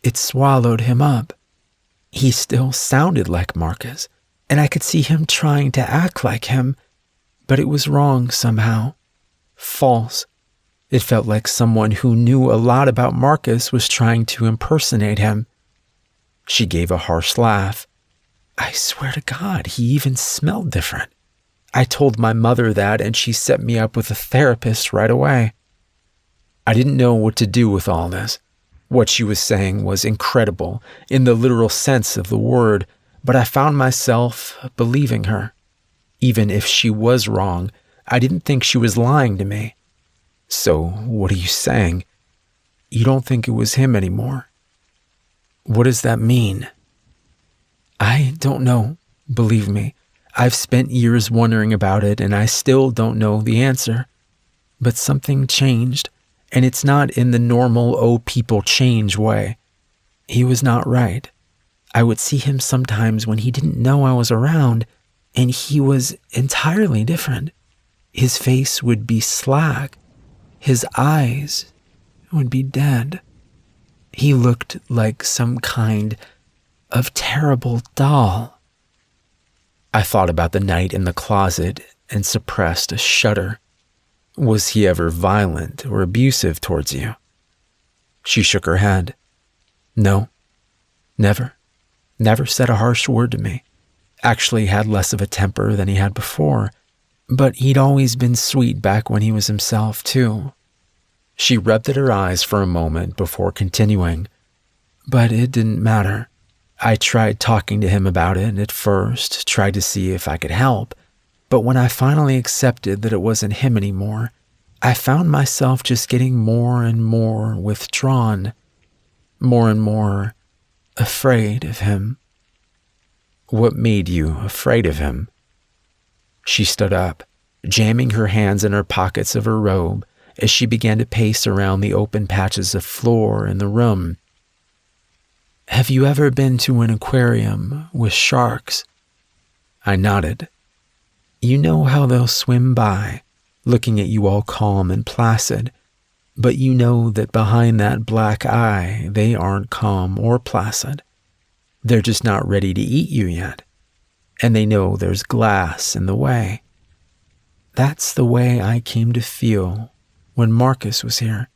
it swallowed him up. He still sounded like Marcus, and I could see him trying to act like him, but it was wrong somehow. False. It felt like someone who knew a lot about Marcus was trying to impersonate him. She gave a harsh laugh. I swear to God, he even smelled different. I told my mother that, and she set me up with a therapist right away. I didn't know what to do with all this. What she was saying was incredible, in the literal sense of the word, but I found myself believing her. Even if she was wrong, I didn't think she was lying to me. So, what are you saying? You don't think it was him anymore? What does that mean? I don't know, believe me. I've spent years wondering about it, and I still don't know the answer. But something changed, and it's not in the normal, oh, people change way. He was not right. I would see him sometimes when he didn't know I was around, and he was entirely different. His face would be slack. His eyes would be dead. He looked like some kind of terrible doll. I thought about the night in the closet and suppressed a shudder. Was he ever violent or abusive towards you? She shook her head. No, never. Never said a harsh word to me. Actually had less of a temper than he had before, but he'd always been sweet back when he was himself, too. She rubbed at her eyes for a moment before continuing. But it didn't matter. I tried talking to him about it at first, tried to see if I could help, but when I finally accepted that it wasn't him anymore, I found myself just getting more and more withdrawn, more and more afraid of him. What made you afraid of him? She stood up, jamming her hands in her pockets of her robe as she began to pace around the open patches of floor in the room. Have you ever been to an aquarium with sharks? I nodded. You know how they'll swim by, looking at you all calm and placid, but you know that behind that black eye, they aren't calm or placid. They're just not ready to eat you yet, and they know there's glass in the way. That's the way I came to feel when Marcus was here.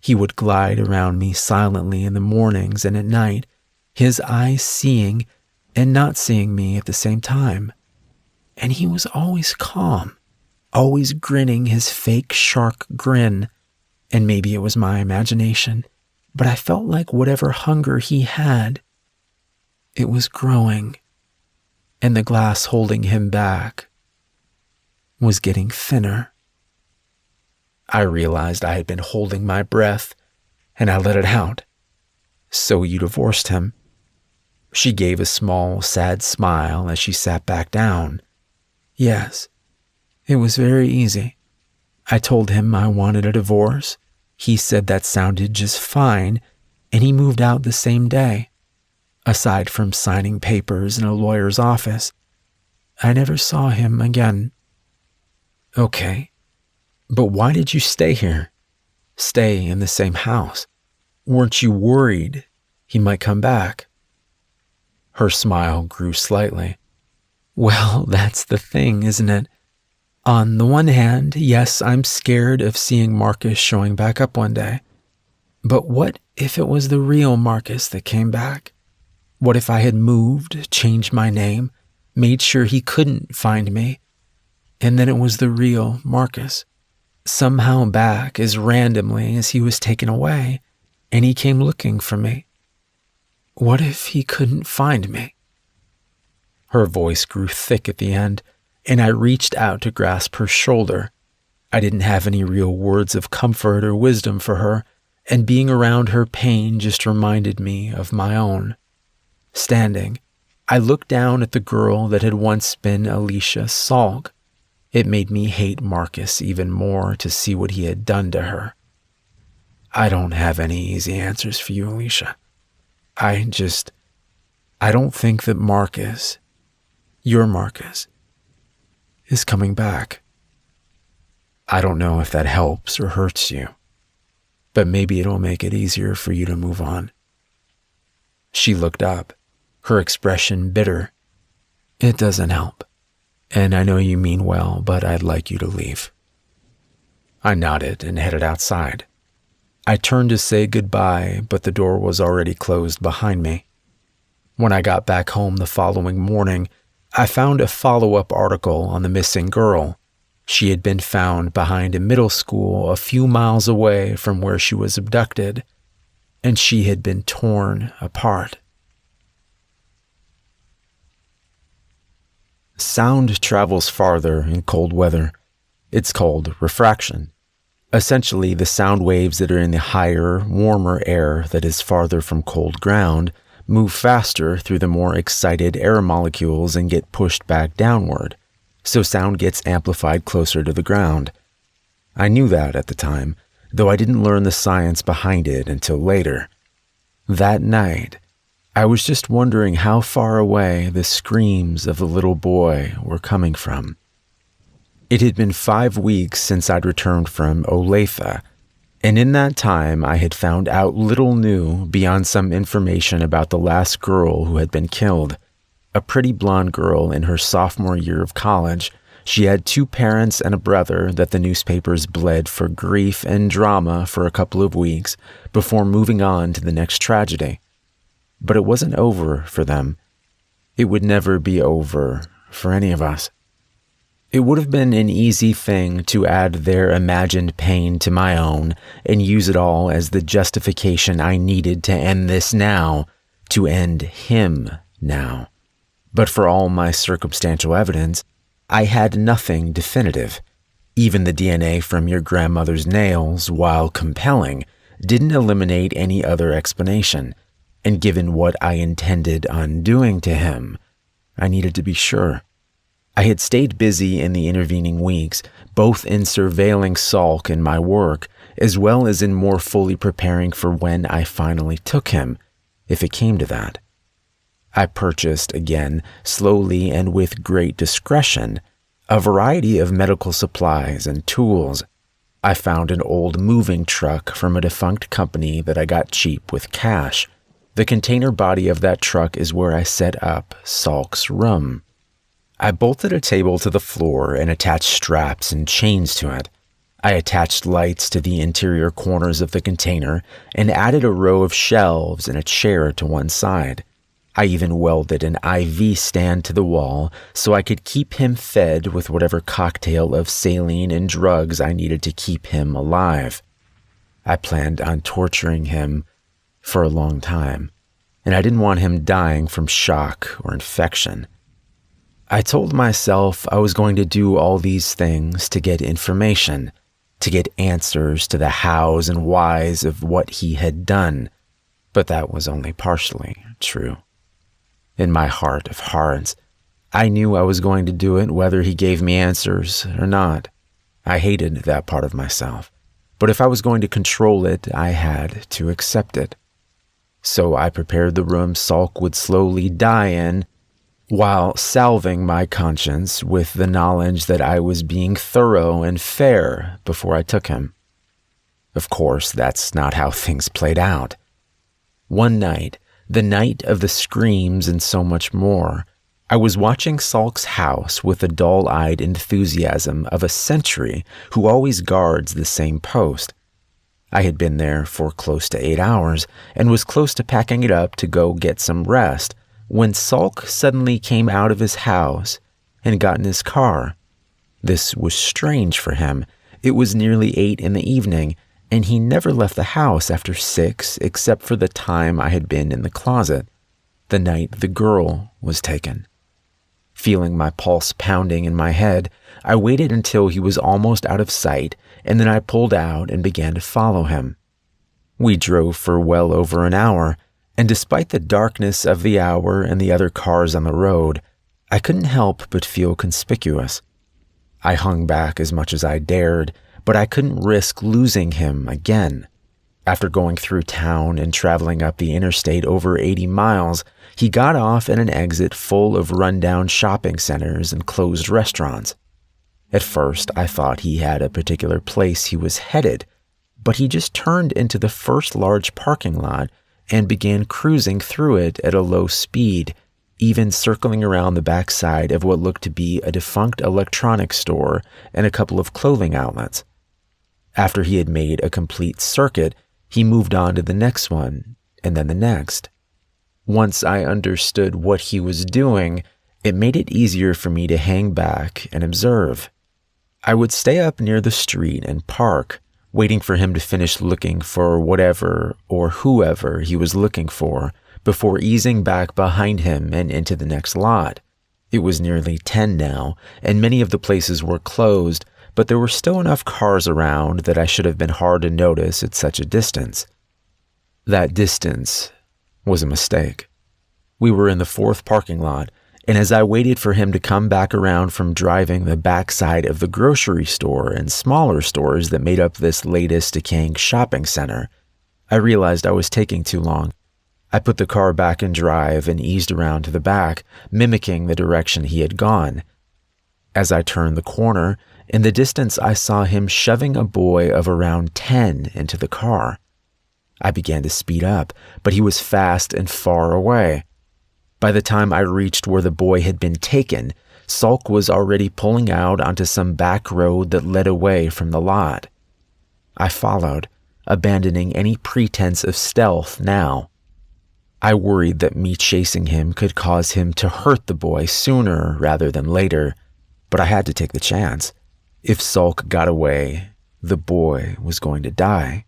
He would glide around me silently in the mornings and at night, his eyes seeing and not seeing me at the same time. And he was always calm, always grinning his fake shark grin. And maybe it was my imagination, but I felt like whatever hunger he had, it was growing, and the glass holding him back was getting thinner. I realized I had been holding my breath, and I let it out. So you divorced him? She gave a small, sad smile as she sat back down. Yes, it was very easy. I told him I wanted a divorce. He said that sounded just fine, and he moved out the same day. Aside from signing papers in a lawyer's office, I never saw him again. Okay, but why did you stay here? Stay in the same house? Weren't you worried he might come back? Her smile grew slightly. Well, that's the thing, isn't it? On the one hand, yes, I'm scared of seeing Marcus showing back up one day. But what if it was the real Marcus that came back? What if I had moved, changed my name, made sure he couldn't find me, and then it was the real Marcus, somehow back as randomly as he was taken away, and he came looking for me? What if he couldn't find me? Her voice grew thick at the end, and I reached out to grasp her shoulder. I didn't have any real words of comfort or wisdom for her, and being around her pain just reminded me of my own. Standing, I looked down at the girl that had once been Alicia Salk. It made me hate Marcus even more to see what he had done to her. I don't have any easy answers for you, Alicia. I don't think that Marcus, your Marcus, is coming back. I don't know if that helps or hurts you, but maybe it'll make it easier for you to move on." She looked up, her expression bitter. "It doesn't help, and I know you mean well, but I'd like you to leave." I nodded and headed outside. I turned to say goodbye, but the door was already closed behind me. When I got back home the following morning, I found a follow-up article on the missing girl. She had been found behind a middle school a few miles away from where she was abducted, and she had been torn apart. Sound travels farther in cold weather. It's called refraction. Essentially, the sound waves that are in the higher, warmer air that is farther from cold ground move faster through the more excited air molecules and get pushed back downward, so sound gets amplified closer to the ground. I knew that at the time, though I didn't learn the science behind it until later. That night, I was just wondering how far away the screams of the little boy were coming from. It had been 5 weeks since I'd returned from Olathe, and in that time I had found out little new beyond some information about the last girl who had been killed. A pretty blonde girl in her sophomore year of college. She had 2 parents and a brother that the newspapers bled for grief and drama for a couple of weeks before moving on to the next tragedy. But it wasn't over for them. It would never be over for any of us. It would have been an easy thing to add their imagined pain to my own and use it all as the justification I needed to end this now, to end him now. But for all my circumstantial evidence, I had nothing definitive. Even the DNA from your grandmother's nails, while compelling, didn't eliminate any other explanation. And given what I intended on doing to him, I needed to be sure. I had stayed busy in the intervening weeks, both in surveilling Salk and my work, as well as in more fully preparing for when I finally took him, if it came to that. I purchased, again, slowly and with great discretion, a variety of medical supplies and tools. I found an old moving truck from a defunct company that I got cheap with cash. The container body of that truck is where I set up Salk's room. I bolted a table to the floor and attached straps and chains to it. I attached lights to the interior corners of the container and added a row of shelves and a chair to one side. I even welded an IV stand to the wall so I could keep him fed with whatever cocktail of saline and drugs I needed to keep him alive. I planned on torturing him for a long time, and I didn't want him dying from shock or infection. I told myself I was going to do all these things to get information, to get answers to the hows and whys of what he had done, but that was only partially true. In my heart of hearts, I knew I was going to do it whether he gave me answers or not. I hated that part of myself, but if I was going to control it, I had to accept it. So I prepared the room Salk would slowly die in, while salving my conscience with the knowledge that I was being thorough and fair before I took him. Of course, that's not how things played out. One night, the night of the screams and so much more, I was watching Salk's house with the dull-eyed enthusiasm of a sentry who always guards the same post. I had been there for close to 8 hours and was close to packing it up to go get some rest when Salk suddenly came out of his house and got in his car. This was strange for him. It was nearly 8 in the evening, and he never left the house after 6 except for the time I had been in the closet, the night the girl was taken. Feeling my pulse pounding in my head, I waited until he was almost out of sight, and then I pulled out and began to follow him. We drove for well over an hour, and despite the darkness of the hour and the other cars on the road, I couldn't help but feel conspicuous. I hung back as much as I dared, but I couldn't risk losing him again. After going through town and traveling up the interstate over 80 miles, he got off at an exit full of rundown shopping centers and closed restaurants. At first, I thought he had a particular place he was headed, but he just turned into the first large parking lot and began cruising through it at a low speed, even circling around the backside of what looked to be a defunct electronics store and a couple of clothing outlets. After he had made a complete circuit, he moved on to the next one, and then the next. Once I understood what he was doing, it made it easier for me to hang back and observe. I would stay up near the street and park, waiting for him to finish looking for whatever or whoever he was looking for before easing back behind him and into the next lot. It was nearly 10 now, and many of the places were closed, but there were still enough cars around that I should have been hard to notice at such a distance. That distance was a mistake. We were in the fourth parking lot, and as I waited for him to come back around from driving the backside of the grocery store and smaller stores that made up this latest decaying shopping center, I realized I was taking too long. I put the car back in drive and eased around to the back, mimicking the direction he had gone. As I turned the corner, in the distance I saw him shoving a boy of around 10 into the car. I began to speed up, but he was fast and far away. By the time I reached where the boy had been taken, Salk was already pulling out onto some back road that led away from the lot. I followed, abandoning any pretense of stealth now. I worried that me chasing him could cause him to hurt the boy sooner rather than later, but I had to take the chance. If Salk got away, the boy was going to die.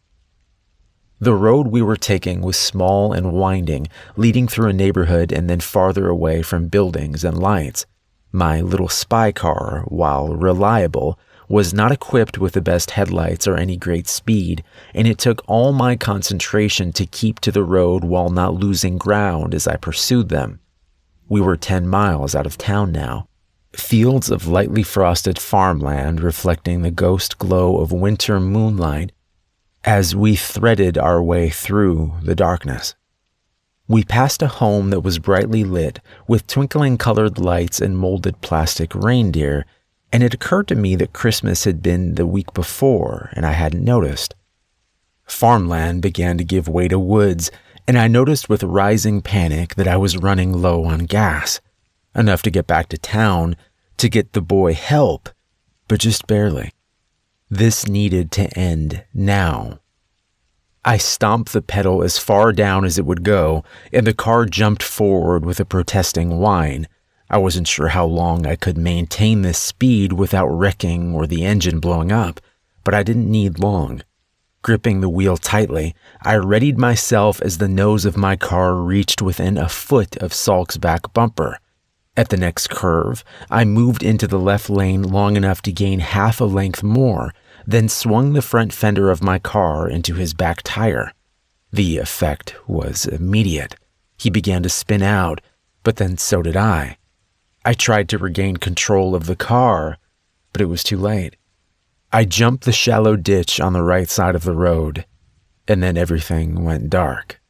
The road we were taking was small and winding, leading through a neighborhood and then farther away from buildings and lights. My little spy car, while reliable, was not equipped with the best headlights or any great speed, and it took all my concentration to keep to the road while not losing ground as I pursued them. We were 10 miles out of town now. Fields of lightly frosted farmland reflecting the ghost glow of winter moonlight as we threaded our way through the darkness. We passed a home that was brightly lit with twinkling colored lights and molded plastic reindeer, and it occurred to me that Christmas had been the week before and I hadn't noticed. Farmland began to give way to woods, and I noticed with rising panic that I was running low on gas. Enough to get back to town, to get the boy help, but just barely. This needed to end now. I stomped the pedal as far down as it would go, and the car jumped forward with a protesting whine. I wasn't sure how long I could maintain this speed without wrecking or the engine blowing up, but I didn't need long. Gripping the wheel tightly, I readied myself as the nose of my car reached within a foot of Salk's back bumper. At the next curve, I moved into the left lane long enough to gain half a length more, then swung the front fender of my car into his back tire. The effect was immediate. He began to spin out, but then so did I. I tried to regain control of the car, but it was too late. I jumped the shallow ditch on the right side of the road, and then everything went dark.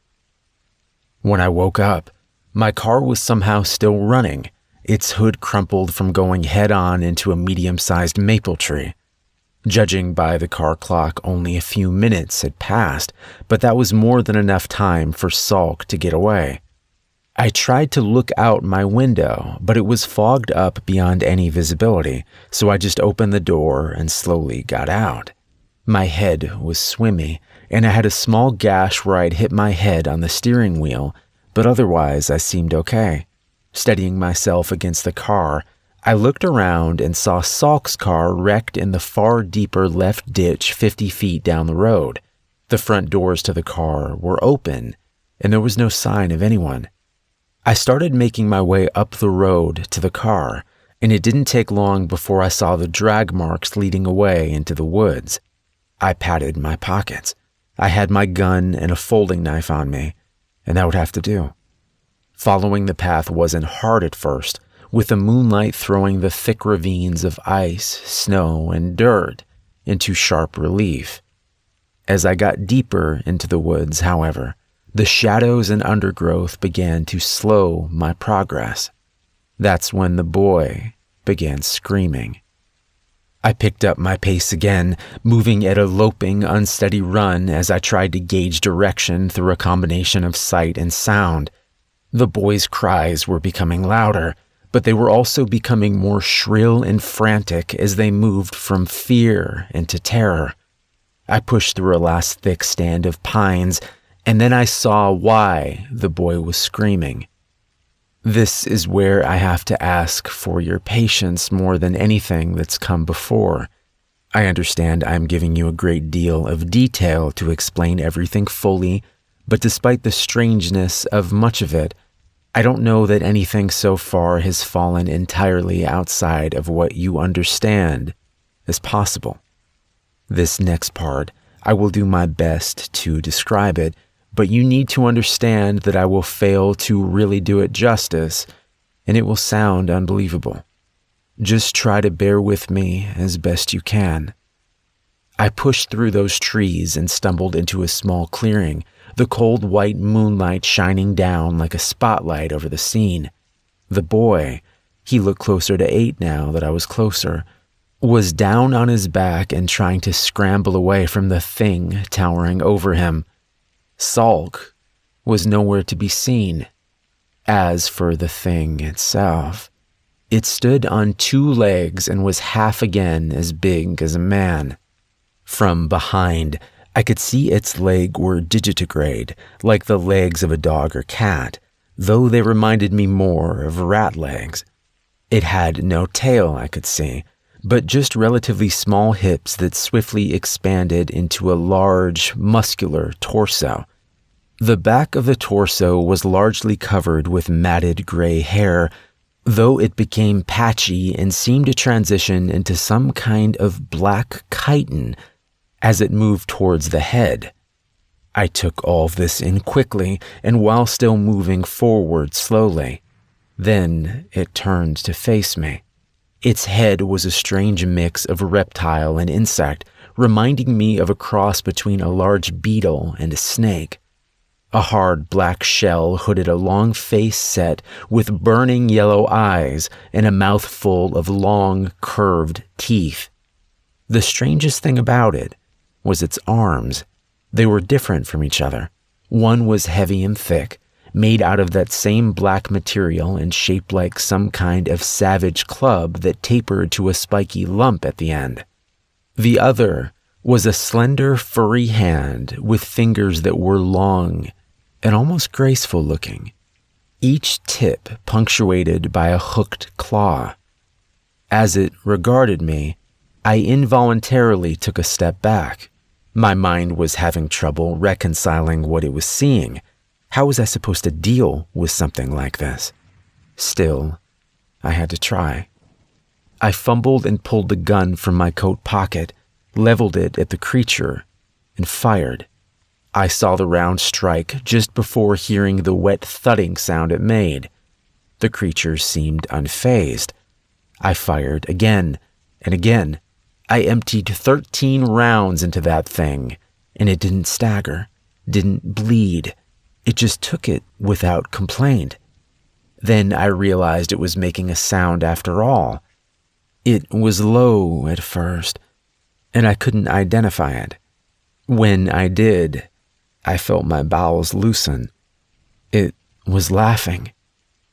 When I woke up, my car was somehow still running, its hood crumpled from going head-on into a medium-sized maple tree. Judging by the car clock, only a few minutes had passed, but that was more than enough time for Salk to get away. I tried to look out my window, but it was fogged up beyond any visibility, so I just opened the door and slowly got out. My head was swimmy, and I had a small gash where I'd hit my head on the steering wheel, but otherwise I seemed okay. Steadying myself against the car, I looked around and saw Salk's car wrecked in the far deeper left ditch 50 feet down the road. The front doors to the car were open, and there was no sign of anyone. I started making my way up the road to the car, and it didn't take long before I saw the drag marks leading away into the woods. I patted my pockets. I had my gun and a folding knife on me, and that would have to do. Following the path wasn't hard at first, with the moonlight throwing the thick ravines of ice, snow, and dirt into sharp relief. As I got deeper into the woods, however, the shadows and undergrowth began to slow my progress. That's when the boy began screaming. I picked up my pace again, moving at a loping, unsteady run as I tried to gauge direction through a combination of sight and sound. The boys' cries were becoming louder, but they were also becoming more shrill and frantic as they moved from fear into terror. I pushed through a last thick stand of pines, and then I saw why the boy was screaming. This is where I have to ask for your patience more than anything that's come before. I understand I'm giving you a great deal of detail to explain everything fully, but despite the strangeness of much of it, I don't know that anything so far has fallen entirely outside of what you understand as possible. This next part, I will do my best to describe it, but you need to understand that I will fail to really do it justice, and it will sound unbelievable. Just try to bear with me as best you can. I pushed through those trees and stumbled into a small clearing, the cold white moonlight shining down like a spotlight over the scene. The boy, he looked closer to 8 now that I was closer, was down on his back and trying to scramble away from the thing towering over him. Sulk was nowhere to be seen. As for the thing itself, it stood on 2 legs and was half again as big as a man. From behind, I could see its legs were digitigrade, like the legs of a dog or cat, though they reminded me more of rat legs. It had no tail, I could see, but just relatively small hips that swiftly expanded into a large, muscular torso. The back of the torso was largely covered with matted gray hair, though it became patchy and seemed to transition into some kind of black chitin as it moved towards the head. I took all this in quickly and while still moving forward slowly. Then it turned to face me. Its head was a strange mix of reptile and insect, reminding me of a cross between a large beetle and a snake. A hard black shell hooded a long face set with burning yellow eyes and a mouth full of long, curved teeth. The strangest thing about it was its arms. They were different from each other. One was heavy and thick, made out of that same black material and shaped like some kind of savage club that tapered to a spiky lump at the end. The other was a slender, furry hand with fingers that were long and almost graceful looking, each tip punctuated by a hooked claw. As it regarded me, I involuntarily took a step back. My mind was having trouble reconciling what it was seeing. How was I supposed to deal with something like this? Still, I had to try. I fumbled and pulled the gun from my coat pocket, leveled it at the creature, and fired. I saw the round strike just before hearing the wet thudding sound it made. The creature seemed unfazed. I fired again and again. I emptied 13 rounds into that thing, and it didn't stagger, didn't bleed. It just took it without complaint. Then I realized it was making a sound after all. It was low at first, and I couldn't identify it. When I did, I felt my bowels loosen. It was laughing.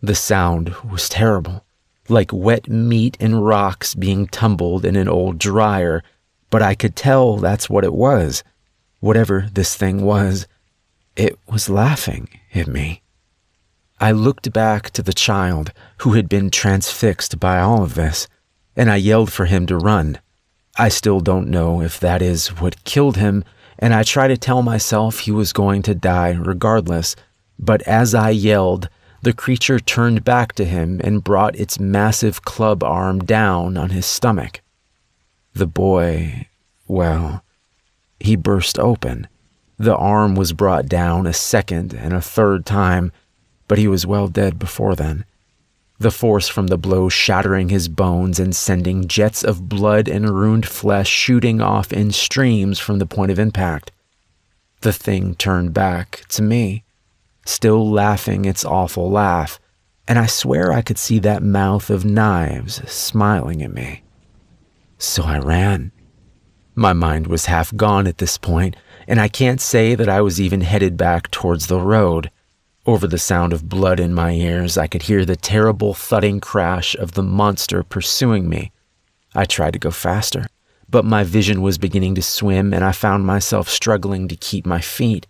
The sound was terrible, like wet meat and rocks being tumbled in an old dryer, but I could tell that's what it was. Whatever this thing was, it was laughing at me. I looked back to the child who had been transfixed by all of this, and I yelled for him to run. I still don't know if that is what killed him, and I try to tell myself he was going to die regardless, but as I yelled, the creature turned back to him and brought its massive club arm down on his stomach. The boy, well, he burst open. The arm was brought down a second and a third time, but he was well dead before then. The force from the blow shattering his bones and sending jets of blood and ruined flesh shooting off in streams from the point of impact. The thing turned back to me, still laughing its awful laugh, and I swear I could see that mouth of knives smiling at me. So I ran. My mind was half gone at this point, and I can't say that I was even headed back towards the road. Over the sound of blood in my ears, I could hear the terrible thudding crash of the monster pursuing me. I tried to go faster, but my vision was beginning to swim, and I found myself struggling to keep my feet.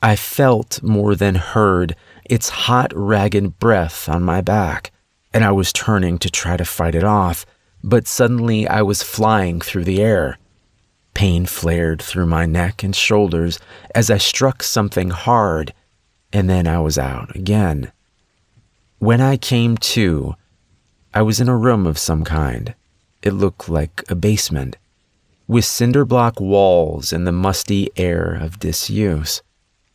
I felt more than heard its hot, ragged breath on my back, and I was turning to try to fight it off, but suddenly I was flying through the air. Pain flared through my neck and shoulders as I struck something hard, and then I was out again. When I came to, I was in a room of some kind. It looked like a basement, with cinder block walls and the musty air of disuse.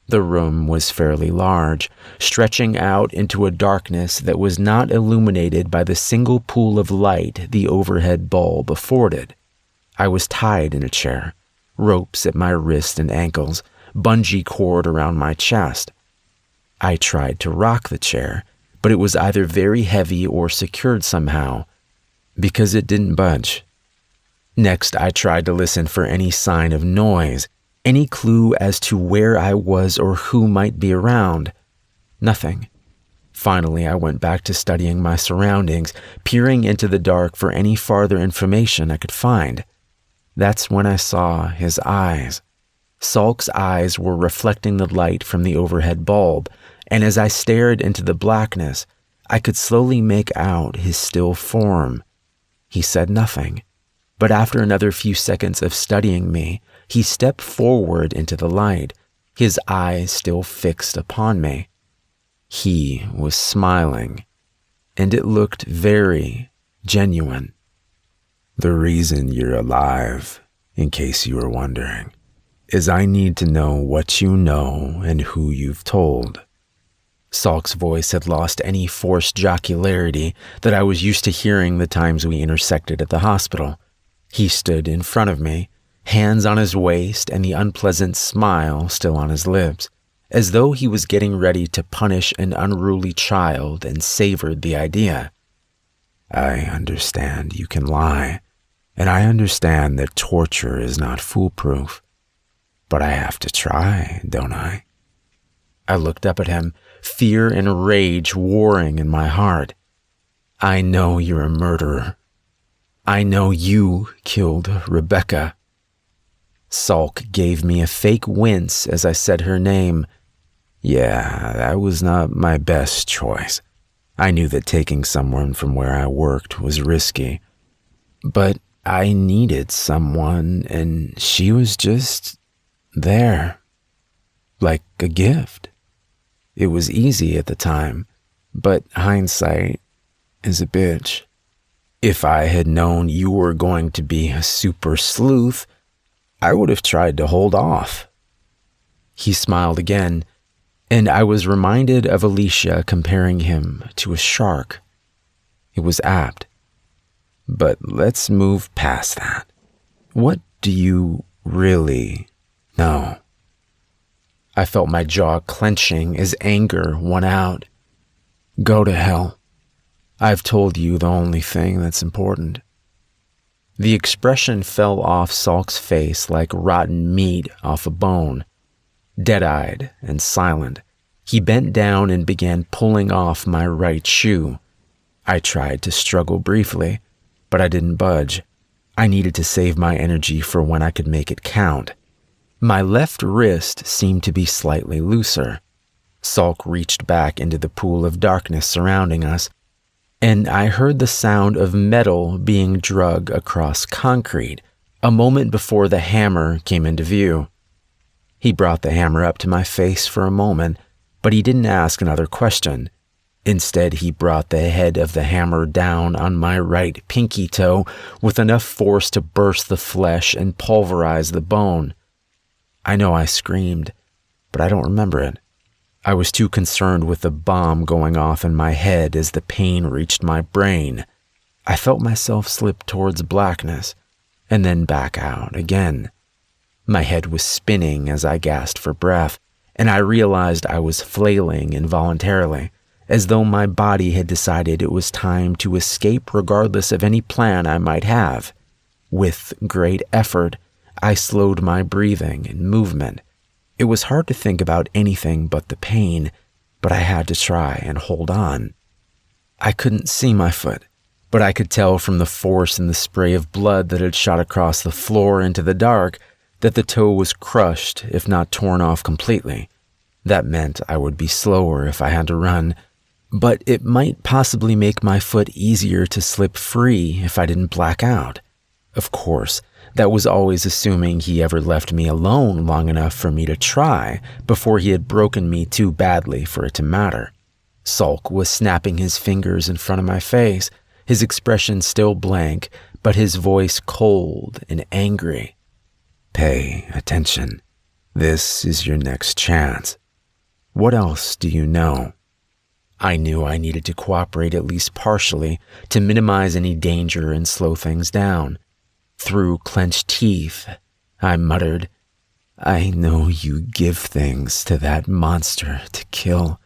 The room was fairly large, stretching out into a darkness that was not illuminated by the single pool of light the overhead bulb afforded. I was tied in a chair, ropes at my wrists and ankles, bungee cord around my chest. I tried to rock the chair, but it was either very heavy or secured somehow, because it didn't budge. Next, I tried to listen for any sign of noise, any clue as to where I was or who might be around. Nothing. Finally, I went back to studying my surroundings, peering into the dark for any farther information I could find. That's when I saw his eyes. Salk's eyes were reflecting the light from the overhead bulb, and as I stared into the blackness, I could slowly make out his still form. He said nothing, but after another few seconds of studying me, he stepped forward into the light, his eyes still fixed upon me. He was smiling, and it looked very genuine. The reason you're alive, in case you were wondering, is I need to know what you know and who you've told. Salk's voice had lost any forced jocularity that I was used to hearing the times we intersected at the hospital. He stood in front of me, hands on his waist and the unpleasant smile still on his lips, as though he was getting ready to punish an unruly child and savored the idea. I understand you can lie, and I understand that torture is not foolproof. But I have to try, don't I? I looked up at him, fear and rage warring in my heart. I know you're a murderer. I know you killed Rebecca. Salk gave me a fake wince as I said her name. Yeah, that was not my best choice. I knew that taking someone from where I worked was risky. But I needed someone, and she was just there, like a gift. It was easy at the time, but hindsight is a bitch. If I had known you were going to be a super sleuth, I would have tried to hold off. He smiled again, and I was reminded of Alicia comparing him to a shark. It was apt. But let's move past that. What do you really know? I felt my jaw clenching as anger won out. Go to hell. I've told you the only thing that's important. The expression fell off Salk's face like rotten meat off a bone. Dead-eyed and silent, he bent down and began pulling off my right shoe. I tried to struggle briefly, but I didn't budge. I needed to save my energy for when I could make it count. My left wrist seemed to be slightly looser. Salk reached back into the pool of darkness surrounding us, and I heard the sound of metal being dragged across concrete a moment before the hammer came into view. He brought the hammer up to my face for a moment, but he didn't ask another question. Instead, he brought the head of the hammer down on my right pinky toe with enough force to burst the flesh and pulverize the bone. I know I screamed, but I don't remember it. I was too concerned with the bomb going off in my head as the pain reached my brain. I felt myself slip towards blackness and then back out again. My head was spinning as I gasped for breath, and I realized I was flailing involuntarily, as though my body had decided it was time to escape regardless of any plan I might have. With great effort, I slowed my breathing and movement. It was hard to think about anything but the pain, but I had to try and hold on. I couldn't see my foot, but I could tell from the force in the spray of blood that had shot across the floor into the dark that the toe was crushed, if not torn off completely. That meant I would be slower if I had to run, but it might possibly make my foot easier to slip free if I didn't black out. Of course, that was always assuming he ever left me alone long enough for me to try before he had broken me too badly for it to matter. Salk was snapping his fingers in front of my face, his expression still blank, but his voice cold and angry. "Pay attention. This is your next chance. What else do you know?" I knew I needed to cooperate at least partially to minimize any danger and slow things down. Through clenched teeth, I muttered, "I know you give things to that monster to kill.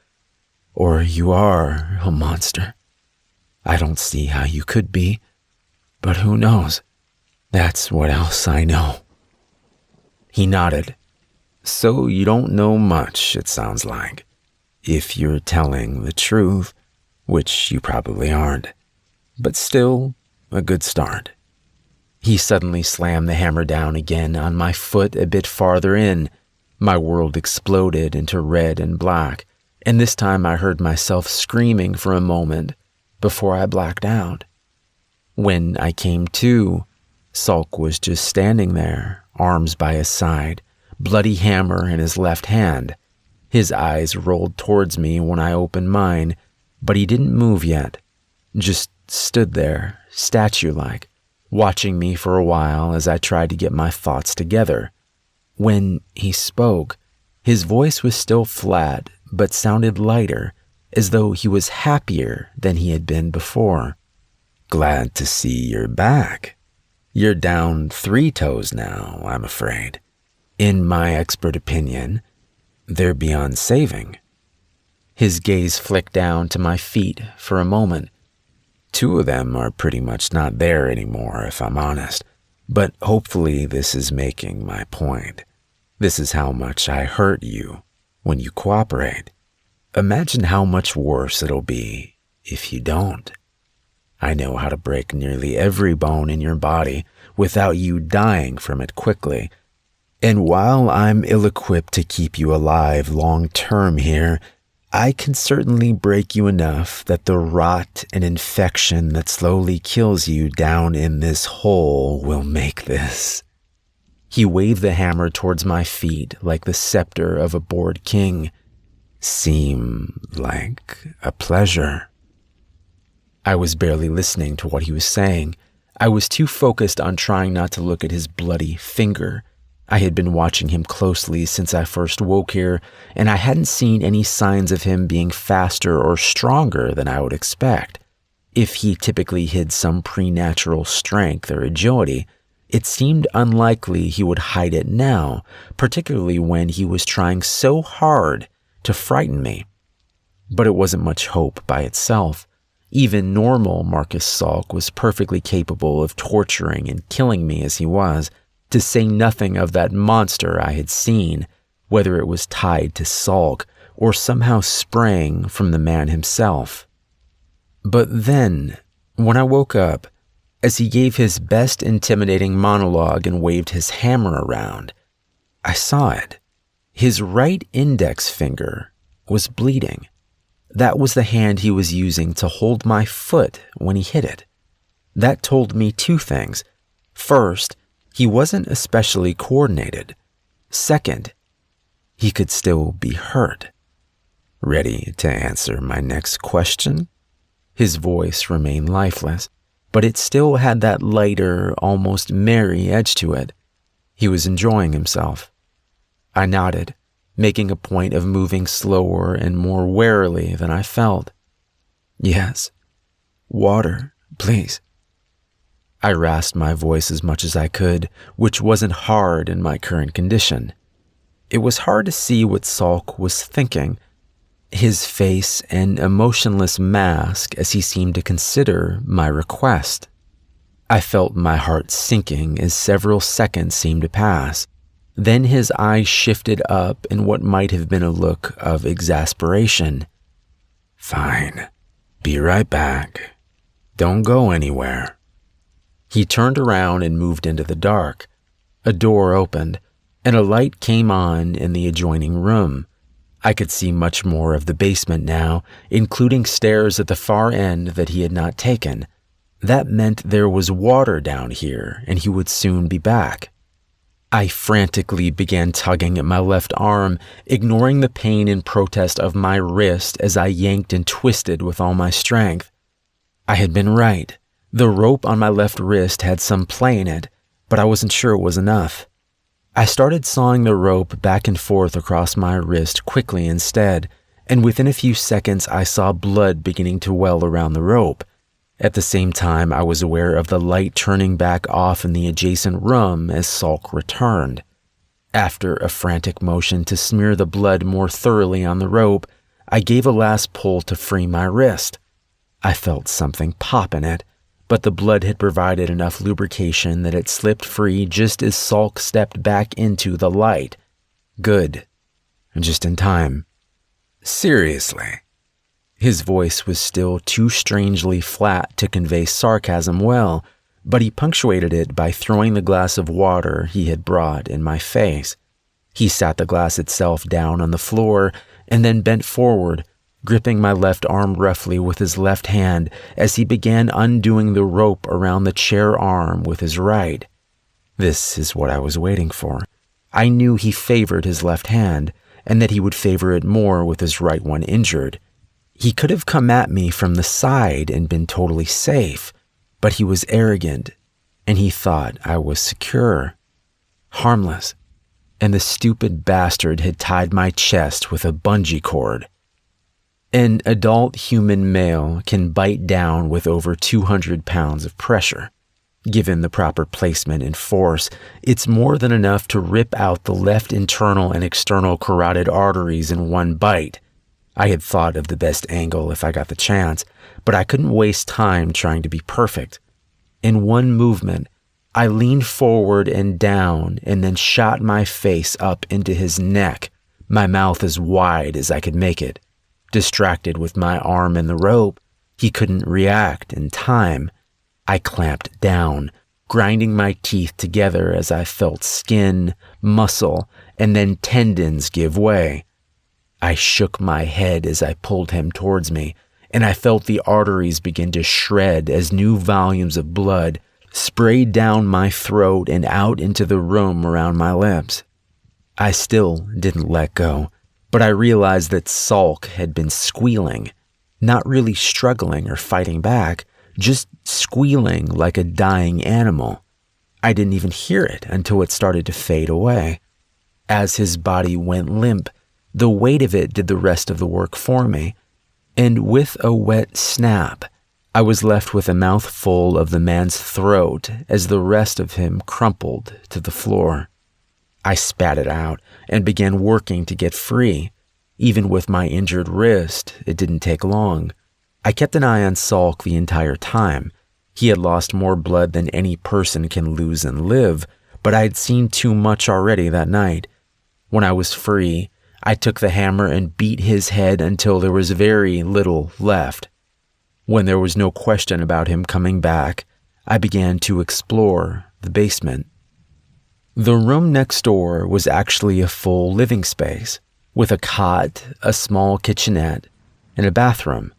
Or you are a monster. I don't see how you could be, but who knows? That's what else I know." He nodded. "So you don't know much, it sounds like. If you're telling the truth, which you probably aren't, but still a good start." He suddenly slammed the hammer down again on my foot a bit farther in. My world exploded into red and black, and this time I heard myself screaming for a moment before I blacked out. When I came to, Salk was just standing there, arms by his side, bloody hammer in his left hand. His eyes rolled towards me when I opened mine, but he didn't move yet, just stood there, statue-like, watching me for a while as I tried to get my thoughts together. When he spoke, his voice was still flat, but sounded lighter, as though he was happier than he had been before. "Glad to see you're back. You're down 3 toes now, I'm afraid. In my expert opinion, they're beyond saving." His gaze flicked down to my feet for a moment. 2 of them are pretty much not there anymore, if I'm honest, but hopefully this is making my point. This is how much I hurt you when you cooperate. Imagine how much worse it'll be if you don't. I know how to break nearly every bone in your body without you dying from it quickly. And while I'm ill-equipped to keep you alive long-term here, I can certainly break you enough that the rot and infection that slowly kills you down in this hole will make this. He waved the hammer towards my feet like the scepter of a bored king. Seem like a pleasure. I was barely listening to what he was saying. I was too focused on trying not to look at his bloody finger. I had been watching him closely since I first woke here, and I hadn't seen any signs of him being faster or stronger than I would expect. If he typically hid some preternatural strength or agility, it seemed unlikely he would hide it now, particularly when he was trying so hard to frighten me. But it wasn't much hope by itself. Even normal Marcus Salk was perfectly capable of torturing and killing me as he was, to say nothing of that monster I had seen, whether it was tied to Salk or somehow sprang from the man himself. But then, when I woke up, as he gave his best intimidating monologue and waved his hammer around, I saw it. His right index finger was bleeding. That was the hand he was using to hold my foot when he hit it. That told me 2 things. First, he wasn't especially coordinated. Second, he could still be hurt. Ready to answer my next question? His voice remained lifeless, but it still had that lighter, almost merry edge to it. He was enjoying himself. I nodded, making a point of moving slower and more warily than I felt. "Yes. Water, please." I rasped my voice as much as I could, which wasn't hard in my current condition. It was hard to see what Salk was thinking, his face an emotionless mask as he seemed to consider my request. I felt my heart sinking as several seconds seemed to pass. Then his eyes shifted up in what might have been a look of exasperation. "Fine. Be right back. Don't go anywhere." He turned around and moved into the dark. A door opened, and a light came on in the adjoining room. I could see much more of the basement now, including stairs at the far end that he had not taken. That meant there was water down here, and he would soon be back. I frantically began tugging at my left arm, ignoring the pain and protest of my wrist as I yanked and twisted with all my strength. I had been right. The rope on my left wrist had some play in it, but I wasn't sure it was enough. I started sawing the rope back and forth across my wrist quickly instead, and within a few seconds I saw blood beginning to well around the rope. At the same time, I was aware of the light turning back off in the adjacent room as Salk returned. After a frantic motion to smear the blood more thoroughly on the rope, I gave a last pull to free my wrist. I felt something pop in it, but the blood had provided enough lubrication that it slipped free just as Salk stepped back into the light. Good. Just in time. "Seriously?" His voice was still too strangely flat to convey sarcasm well, but he punctuated it by throwing the glass of water he had brought in my face. He sat the glass itself down on the floor and then bent forward, gripping my left arm roughly with his left hand as he began undoing the rope around the chair arm with his right. This is what I was waiting for. I knew he favored his left hand, and that he would favor it more with his right one injured. He could have come at me from the side and been totally safe, but he was arrogant, and he thought I was secure, harmless, and the stupid bastard had tied my chest with a bungee cord. An adult human male can bite down with over 200 pounds of pressure. Given the proper placement and force, it's more than enough to rip out the left internal and external carotid arteries in one bite. I had thought of the best angle if I got the chance, but I couldn't waste time trying to be perfect. In one movement, I leaned forward and down and then shot my face up into his neck, my mouth as wide as I could make it. Distracted with my arm and the rope, he couldn't react in time. I clamped down, grinding my teeth together as I felt skin, muscle, and then tendons give way. I shook my head as I pulled him towards me, and I felt the arteries begin to shred as new volumes of blood sprayed down my throat and out into the room around my lips. I still didn't let go, but I realized that Salk had been squealing, not really struggling or fighting back, just squealing like a dying animal. I didn't even hear it until it started to fade away. As his body went limp, the weight of it did the rest of the work for me, and with a wet snap, I was left with a mouthful of the man's throat as the rest of him crumpled to the floor. I spat it out and began working to get free. Even with my injured wrist, it didn't take long. I kept an eye on Salk the entire time. He had lost more blood than any person can lose and live, but I had seen too much already that night. When I was free, I took the hammer and beat his head until there was very little left. When there was no question about him coming back, I began to explore the basement. The room next door was actually a full living space, with a cot, a small kitchenette, and a bathroom.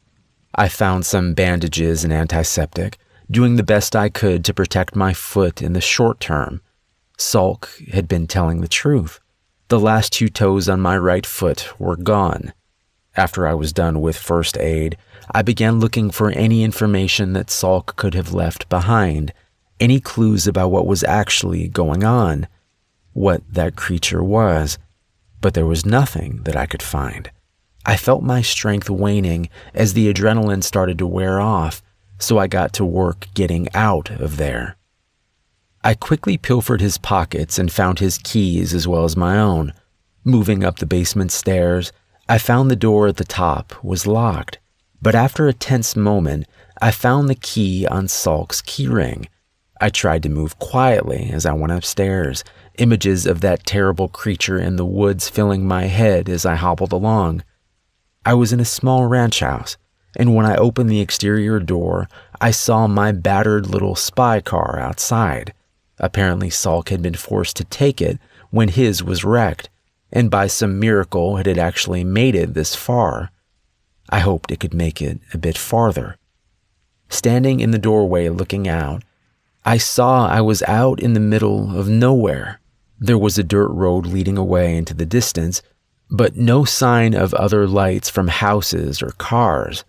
I found some bandages and antiseptic, doing the best I could to protect my foot in the short term. Salk had been telling the truth. The last 2 toes on my right foot were gone. After I was done with first aid, I began looking for any information that Salk could have left behind, any clues about what was actually going on, what that creature was, but there was nothing that I could find. I felt my strength waning as the adrenaline started to wear off, so I got to work getting out of there. I quickly pilfered his pockets and found his keys as well as my own. Moving up the basement stairs, I found the door at the top was locked, but after a tense moment, I found the key on Salk's keyring. I tried to move quietly as I went upstairs, images of that terrible creature in the woods filling my head as I hobbled along. I was in a small ranch house, and when I opened the exterior door, I saw my battered little spy car outside. Apparently, Salk had been forced to take it when his was wrecked, and by some miracle it had actually made it this far. I hoped it could make it a bit farther. Standing in the doorway looking out, I saw I was out in the middle of nowhere. There was a dirt road leading away into the distance, but no sign of other lights from houses or cars.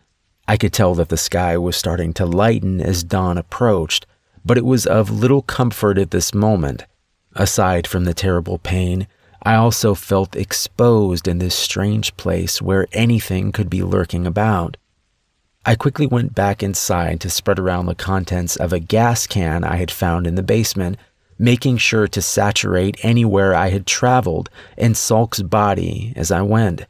I could tell that the sky was starting to lighten as dawn approached, but it was of little comfort at this moment. Aside from the terrible pain, I also felt exposed in this strange place where anything could be lurking about. I quickly went back inside to spread around the contents of a gas can I had found in the basement, making sure to saturate anywhere I had traveled in Salk's body as I went.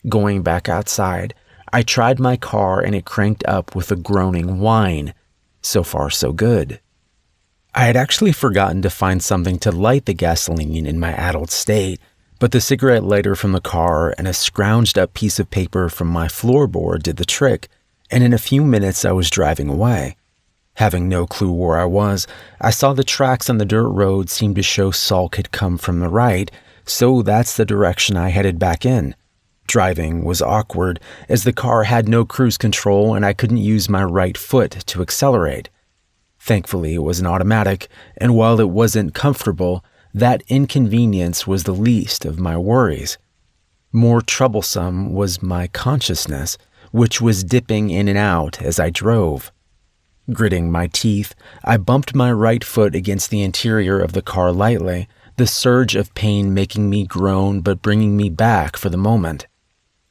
Going back outside, I tried my car and it cranked up with a groaning whine. So far, so good. I had actually forgotten to find something to light the gasoline in my addled state, but the cigarette lighter from the car and a scrounged up piece of paper from my floorboard did the trick, and in a few minutes I was driving away. Having no clue where I was, I saw the tracks on the dirt road seemed to show Salk had come from the right, so that's the direction I headed back in. Driving was awkward, as the car had no cruise control and I couldn't use my right foot to accelerate. Thankfully, it was an automatic, and while it wasn't comfortable, that inconvenience was the least of my worries. More troublesome was my consciousness, which was dipping in and out as I drove. Gritting my teeth, I bumped my right foot against the interior of the car lightly, the surge of pain making me groan but bringing me back for the moment.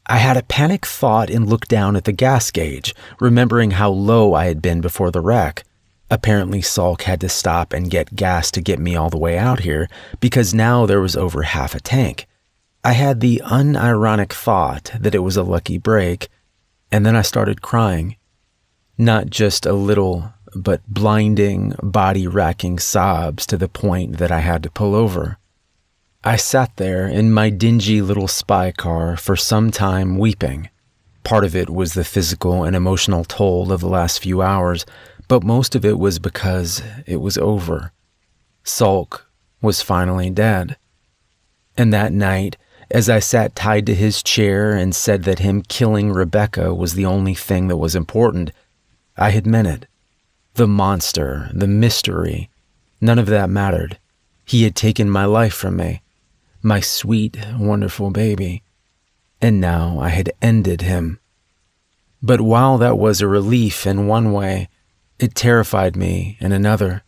I had a panic thought and looked down at the gas gauge, remembering how low I had been before the wreck. Apparently, Salk had to stop and get gas to get me all the way out here, because now there was over half a tank. I had the unironic thought that it was a lucky break, and then I started crying. Not just a little, but blinding, body-racking sobs to the point that I had to pull over. I sat there in my dingy little spy car for some time weeping. Part of it was the physical and emotional toll of the last few hours, but most of it was because it was over. Salk was finally dead. And that night, as I sat tied to his chair and said that him killing Rebecca was the only thing that was important, I had meant it. The monster, the mystery, none of that mattered. He had taken my life from me, my sweet, wonderful baby, and now I had ended him. But while that was a relief in one way, it terrified me in another.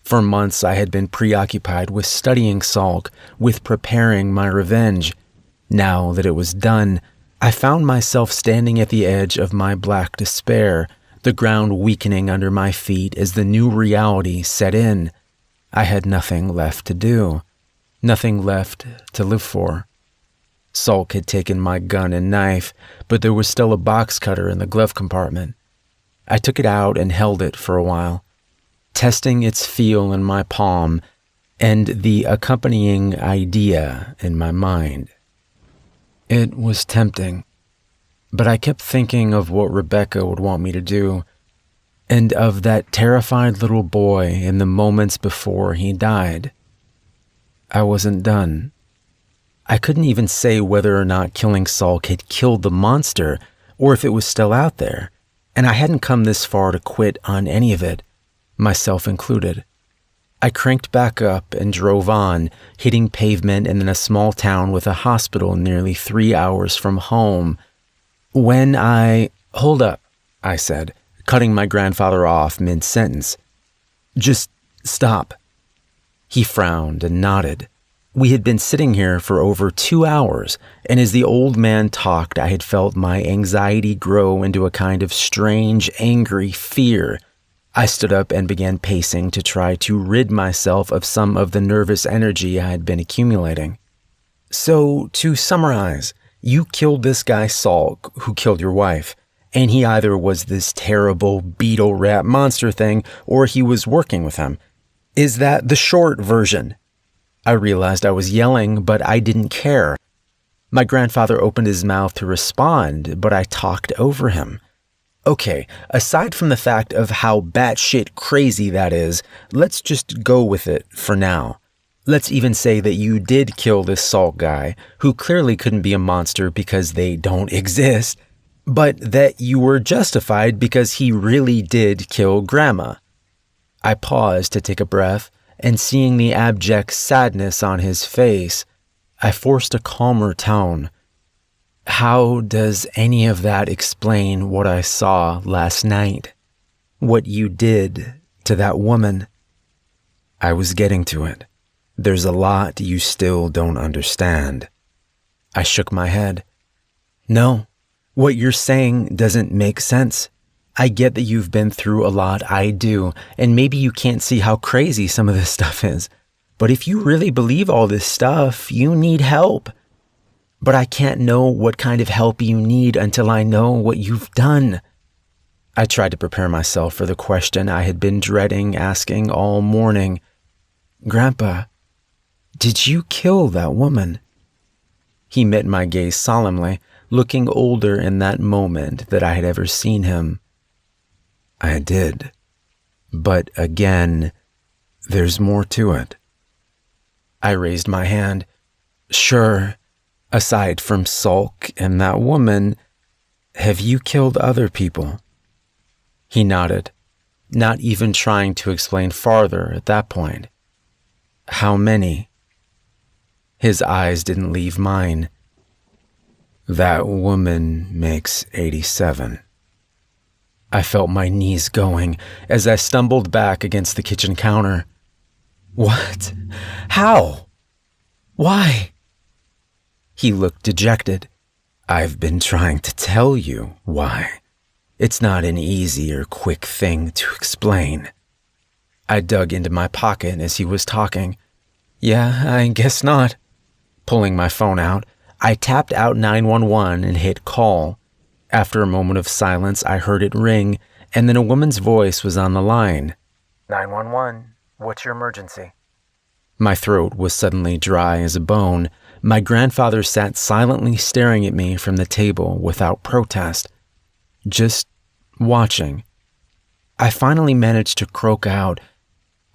For months I had been preoccupied with studying Salk, with preparing my revenge. Now that it was done, I found myself standing at the edge of my black despair, the ground weakening under my feet as the new reality set in. I had nothing left to do, nothing left to live for. Salk had taken my gun and knife, but there was still a box cutter in the glove compartment. I took it out and held it for a while, testing its feel in my palm and the accompanying idea in my mind. It was tempting, but I kept thinking of what Rebecca would want me to do, and of that terrified little boy in the moments before he died. I wasn't done. I couldn't even say whether or not killing Salk had killed the monster, or if it was still out there, and I hadn't come this far to quit on any of it, myself included. I cranked back up and drove on, hitting pavement and in a small town with a hospital nearly 3 hours from home. Hold up, I said, cutting my grandfather off mid-sentence. Just stop. He frowned and nodded. We had been sitting here for over 2 hours, and as the old man talked, I had felt my anxiety grow into a kind of strange, angry fear. I stood up and began pacing to try to rid myself of some of the nervous energy I had been accumulating. So, to summarize, you killed this guy Salk, who killed your wife, and he either was this terrible beetle rat monster thing, or he was working with him, Is that the short version? I realized I was yelling, but I didn't care. My grandfather opened his mouth to respond, but I talked over him. Okay, aside from the fact of how batshit crazy that is, let's just go with it for now. Let's even say that you did kill this Salt guy, who clearly couldn't be a monster because they don't exist, but that you were justified because he really did kill Grandma. I paused to take a breath, and seeing the abject sadness on his face, I forced a calmer tone. How does any of that explain what I saw last night? What you did to that woman? I was getting to it. There's a lot you still don't understand. I shook my head. No, what you're saying doesn't make sense. I get that you've been through a lot, I do, and maybe you can't see how crazy some of this stuff is. But if you really believe all this stuff, you need help. But I can't know what kind of help you need until I know what you've done. I tried to prepare myself for the question I had been dreading asking all morning. Grandpa, did you kill that woman? He met my gaze solemnly, looking older in that moment than I had ever seen him. I did. But again, there's more to it. I raised my hand. Sure, aside from Sulk and that woman, have you killed other people? He nodded, not even trying to explain farther at that point. How many? His eyes didn't leave mine. That woman makes 87. I felt my knees going as I stumbled back against the kitchen counter. What? How? Why? He looked dejected. I've been trying to tell you why. It's not an easy or quick thing to explain. I dug into my pocket as he was talking. Yeah, I guess not. Pulling my phone out, I tapped out 911 and hit call. After a moment of silence, I heard it ring, and then a woman's voice was on the line. 911, what's your emergency? My throat was suddenly dry as a bone. My grandfather sat silently staring at me from the table without protest, just watching. I finally managed to croak out,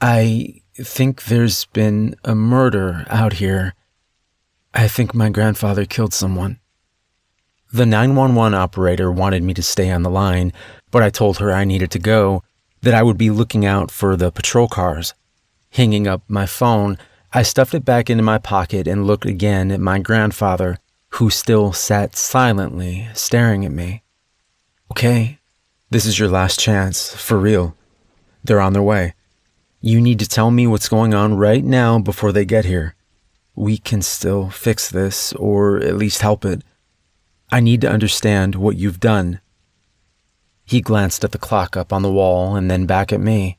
I think there's been a murder out here. I think my grandfather killed someone. The 911 operator wanted me to stay on the line, but I told her I needed to go, that I would be looking out for the patrol cars. Hanging up my phone, I stuffed it back into my pocket and looked again at my grandfather, who still sat silently staring at me. Okay, this is your last chance, for real. They're on their way. You need to tell me what's going on right now before they get here. We can still fix this, or at least help it. I need to understand what you've done. He glanced at the clock up on the wall and then back at me.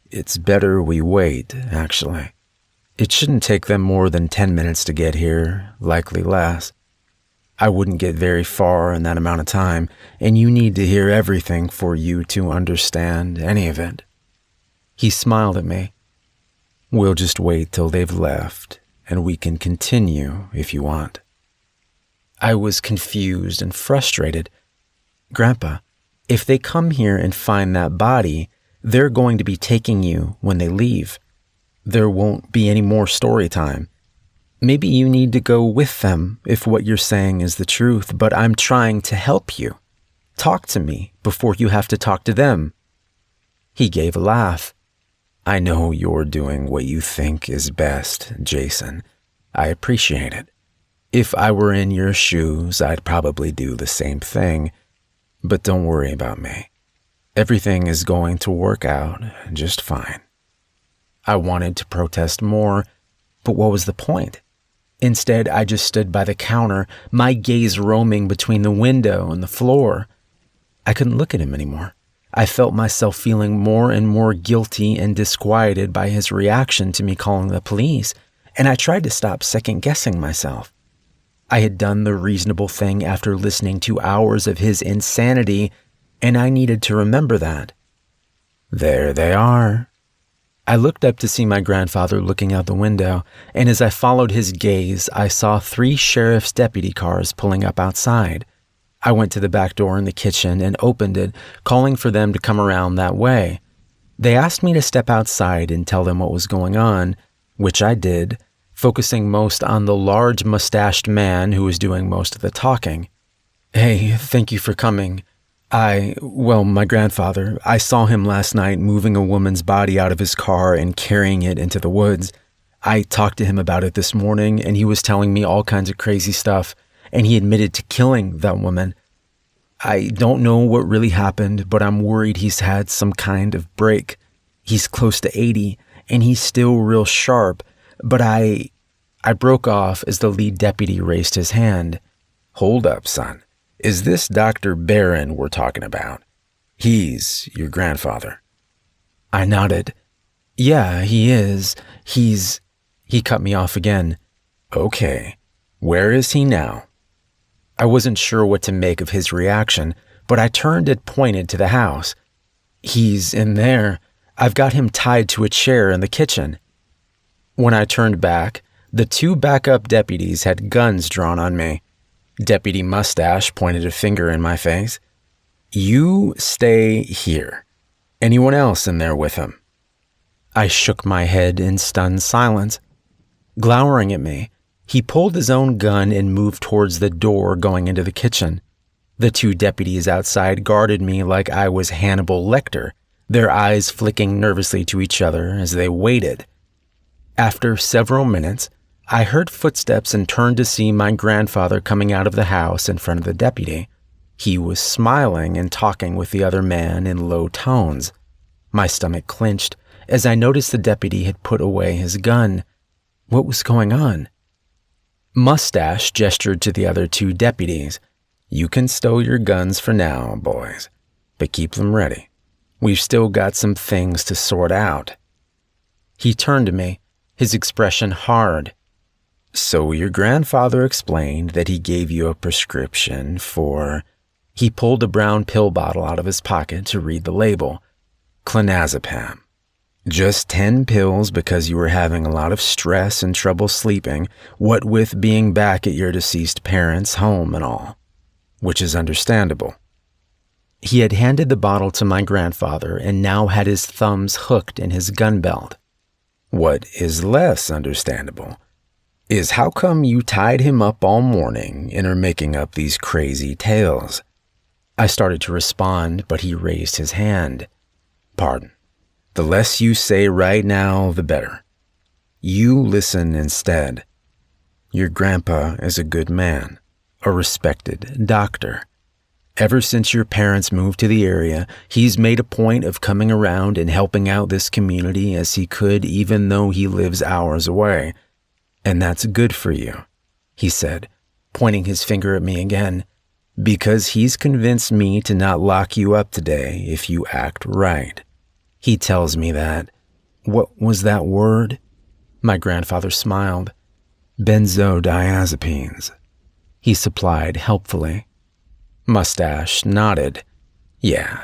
It's better we wait, actually. It shouldn't take them more than 10 minutes to get here, likely less. I wouldn't get very far in that amount of time, and you need to hear everything for you to understand any of it. He smiled at me. We'll just wait till they've left, and we can continue if you want. I was confused and frustrated. Grandpa, if they come here and find that body, they're going to be taking you when they leave. There won't be any more story time. Maybe you need to go with them if what you're saying is the truth, but I'm trying to help you. Talk to me before you have to talk to them. He gave a laugh. I know you're doing what you think is best, Jason. I appreciate it. If I were in your shoes, I'd probably do the same thing. But don't worry about me. Everything is going to work out just fine. I wanted to protest more, but what was the point? Instead, I just stood by the counter, my gaze roaming between the window and the floor. I couldn't look at him anymore. I felt myself feeling more and more guilty and disquieted by his reaction to me calling the police, and I tried to stop second-guessing myself. I had done the reasonable thing after listening to hours of his insanity, and I needed to remember that. There they are. I looked up to see my grandfather looking out the window, and as I followed his gaze, I saw 3 sheriff's deputy cars pulling up outside. I went to the back door in the kitchen and opened it, calling for them to come around that way. They asked me to step outside and tell them what was going on, which I did, focusing most on the large mustached man who was doing most of the talking. "Hey, thank you for coming. My grandfather, I saw him last night moving a woman's body out of his car and carrying it into the woods. I talked to him about it this morning, and he was telling me all kinds of crazy stuff, and he admitted to killing that woman. I don't know what really happened, but I'm worried he's had some kind of break. He's close to 80, and he's still real sharp, but I broke off as the lead deputy raised his hand. "Hold up, son. Is this Dr. Barron we're talking about? He's your grandfather." I nodded. "Yeah, he is. He cut me off again. "Okay. Where is he now?" I wasn't sure what to make of his reaction, but I turned and pointed to the house. "He's in there. I've got him tied to a chair in the kitchen." When I turned back, the 2 backup deputies had guns drawn on me. Deputy Mustache pointed a finger in my face. "You stay here. Anyone else in there with him?" I shook my head in stunned silence. Glowering at me, he pulled his own gun and moved towards the door going into the kitchen. The 2 deputies outside guarded me like I was Hannibal Lecter, their eyes flicking nervously to each other as they waited. After several minutes, I heard footsteps and turned to see my grandfather coming out of the house in front of the deputy. He was smiling and talking with the other man in low tones. My stomach clenched as I noticed the deputy had put away his gun. What was going on? Mustache gestured to the other 2 deputies. "You can stow your guns for now, boys, but keep them ready. We've still got some things to sort out." He turned to me, his expression hard. "So your grandfather explained that he gave you a prescription for..." He pulled a brown pill bottle out of his pocket to read the label. "Clonazepam. Just 10 pills because you were having a lot of stress and trouble sleeping, what with being back at your deceased parents' home and all. Which is understandable." He had handed the bottle to my grandfather and now had his thumbs hooked in his gun belt. "What is less understandable is how come you tied him up all morning and are making up these crazy tales." I started to respond, but he raised his hand. "Pardon. The less you say right now, the better. You listen instead. Your grandpa is a good man, a respected doctor. Ever since your parents moved to the area, he's made a point of coming around and helping out this community as he could, even though he lives hours away. And that's good for you," he said, pointing his finger at me again, "because he's convinced me to not lock you up today if you act right. He tells me that..." "What was that word?" My grandfather smiled. "Benzodiazepines," he supplied helpfully. Mustache nodded. "Yeah,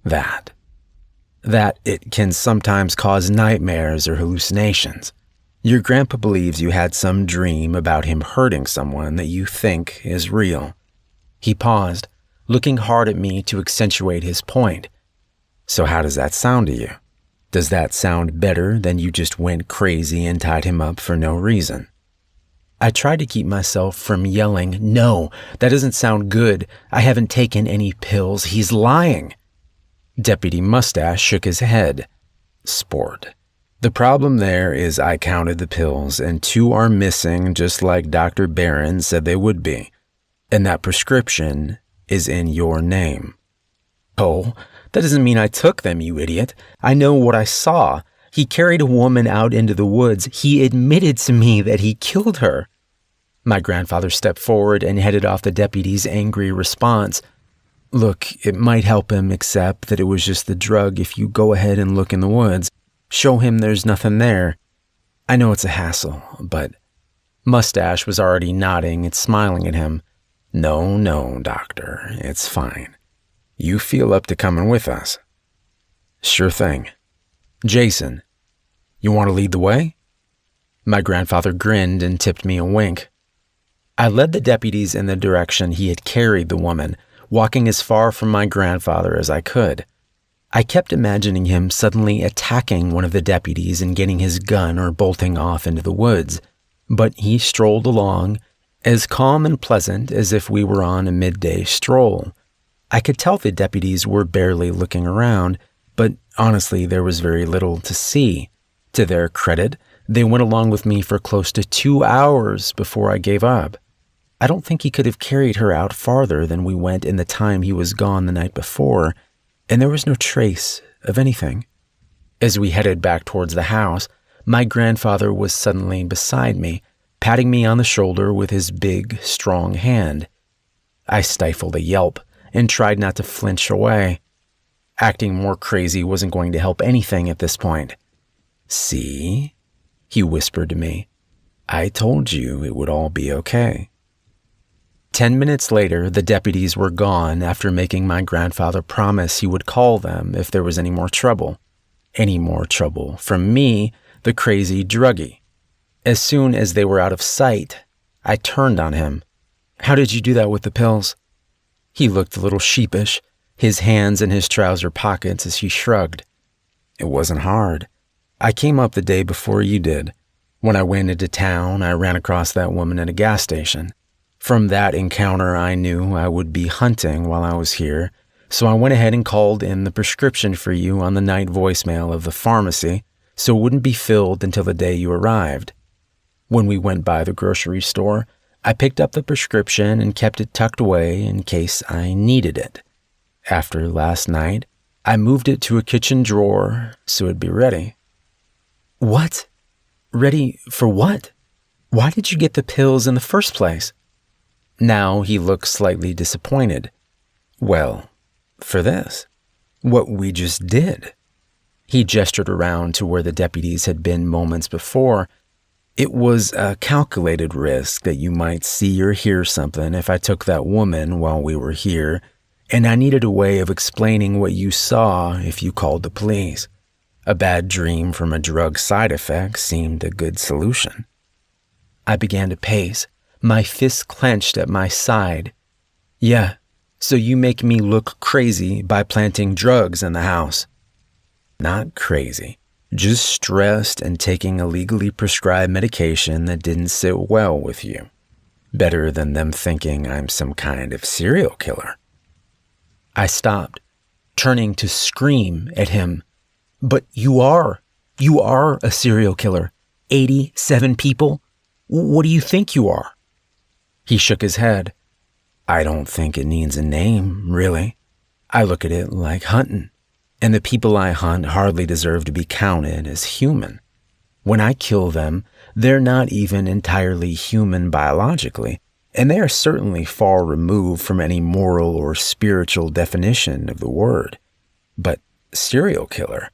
that it can sometimes cause nightmares or hallucinations. Your grandpa believes you had some dream about him hurting someone that you think is real." He paused, looking hard at me to accentuate his point. "So how does that sound to you? Does that sound better than you just went crazy and tied him up for no reason?" I tried to keep myself from yelling, "No, that doesn't sound good. I haven't taken any pills. He's lying." Deputy Mustache shook his head. "Sport. The problem there is I counted the pills and 2 are missing just like Dr. Barron said they would be. And that prescription is in your name." "Oh, that doesn't mean I took them, you idiot. I know what I saw. He carried a woman out into the woods. He admitted to me that he killed her." My grandfather stepped forward and headed off the deputy's angry response. "Look, it might help him accept that it was just the drug if you go ahead and look in the woods. Show him there's nothing there. I know it's a hassle, but..." Mustache was already nodding and smiling at him. No, doctor, it's fine. You feel up to coming with us?" "Sure thing. Jason, You want to lead the way?" My grandfather grinned and tipped me a wink. I led the deputies in the direction he had carried the woman, walking as far from my grandfather as I could. I kept imagining him suddenly attacking one of the deputies and getting his gun or bolting off into the woods, but he strolled along, as calm and pleasant as if we were on a midday stroll. I could tell the deputies were barely looking around, but honestly, there was very little to see. To their credit, they went along with me for close to 2 hours before I gave up. I don't think he could have carried her out farther than we went in the time he was gone the night before, and there was no trace of anything. As we headed back towards the house, my grandfather was suddenly beside me, patting me on the shoulder with his big, strong hand. I stifled a yelp and tried not to flinch away. Acting more crazy wasn't going to help anything at this point. "See?" he whispered to me. "I told you it would all be okay." 10 minutes later, the deputies were gone after making my grandfather promise he would call them if there was any more trouble. Any more trouble from me, the crazy druggie. As soon as they were out of sight, I turned on him. "How did you do that with the pills?" He looked a little sheepish, his hands in his trouser pockets as he shrugged. "It wasn't hard. I came up the day before you did. When I went into town, I ran across that woman at a gas station. From that encounter, I knew I would be hunting while I was here, so I went ahead and called in the prescription for you on the night voicemail of the pharmacy, so it wouldn't be filled until the day you arrived. When we went by the grocery store, I picked up the prescription and kept it tucked away in case I needed it. After last night, I moved it to a kitchen drawer so it'd be ready." "What? Ready for what? Why did you get the pills in the first place?" Now he looked slightly disappointed. "Well, for this. What we just did." He gestured around to where the deputies had been moments before. "It was a calculated risk that you might see or hear something if I took that woman while we were here, and I needed a way of explaining what you saw if you called the police. A bad dream from a drug side effect seemed a good solution." I began to pace, my fists clenched at my side. "Yeah, so you make me look crazy by planting drugs in the house." "Not crazy, just stressed and taking a legally prescribed medication that didn't sit well with you. Better than them thinking I'm some kind of serial killer." I stopped, turning to scream at him. "But you are a serial killer. 87 people? What do you think you are?" He shook his head. "I don't think it needs a name, really. I look at it like hunting, and the people I hunt hardly deserve to be counted as human. When I kill them, they're not even entirely human biologically, and they are certainly far removed from any moral or spiritual definition of the word. But serial killer?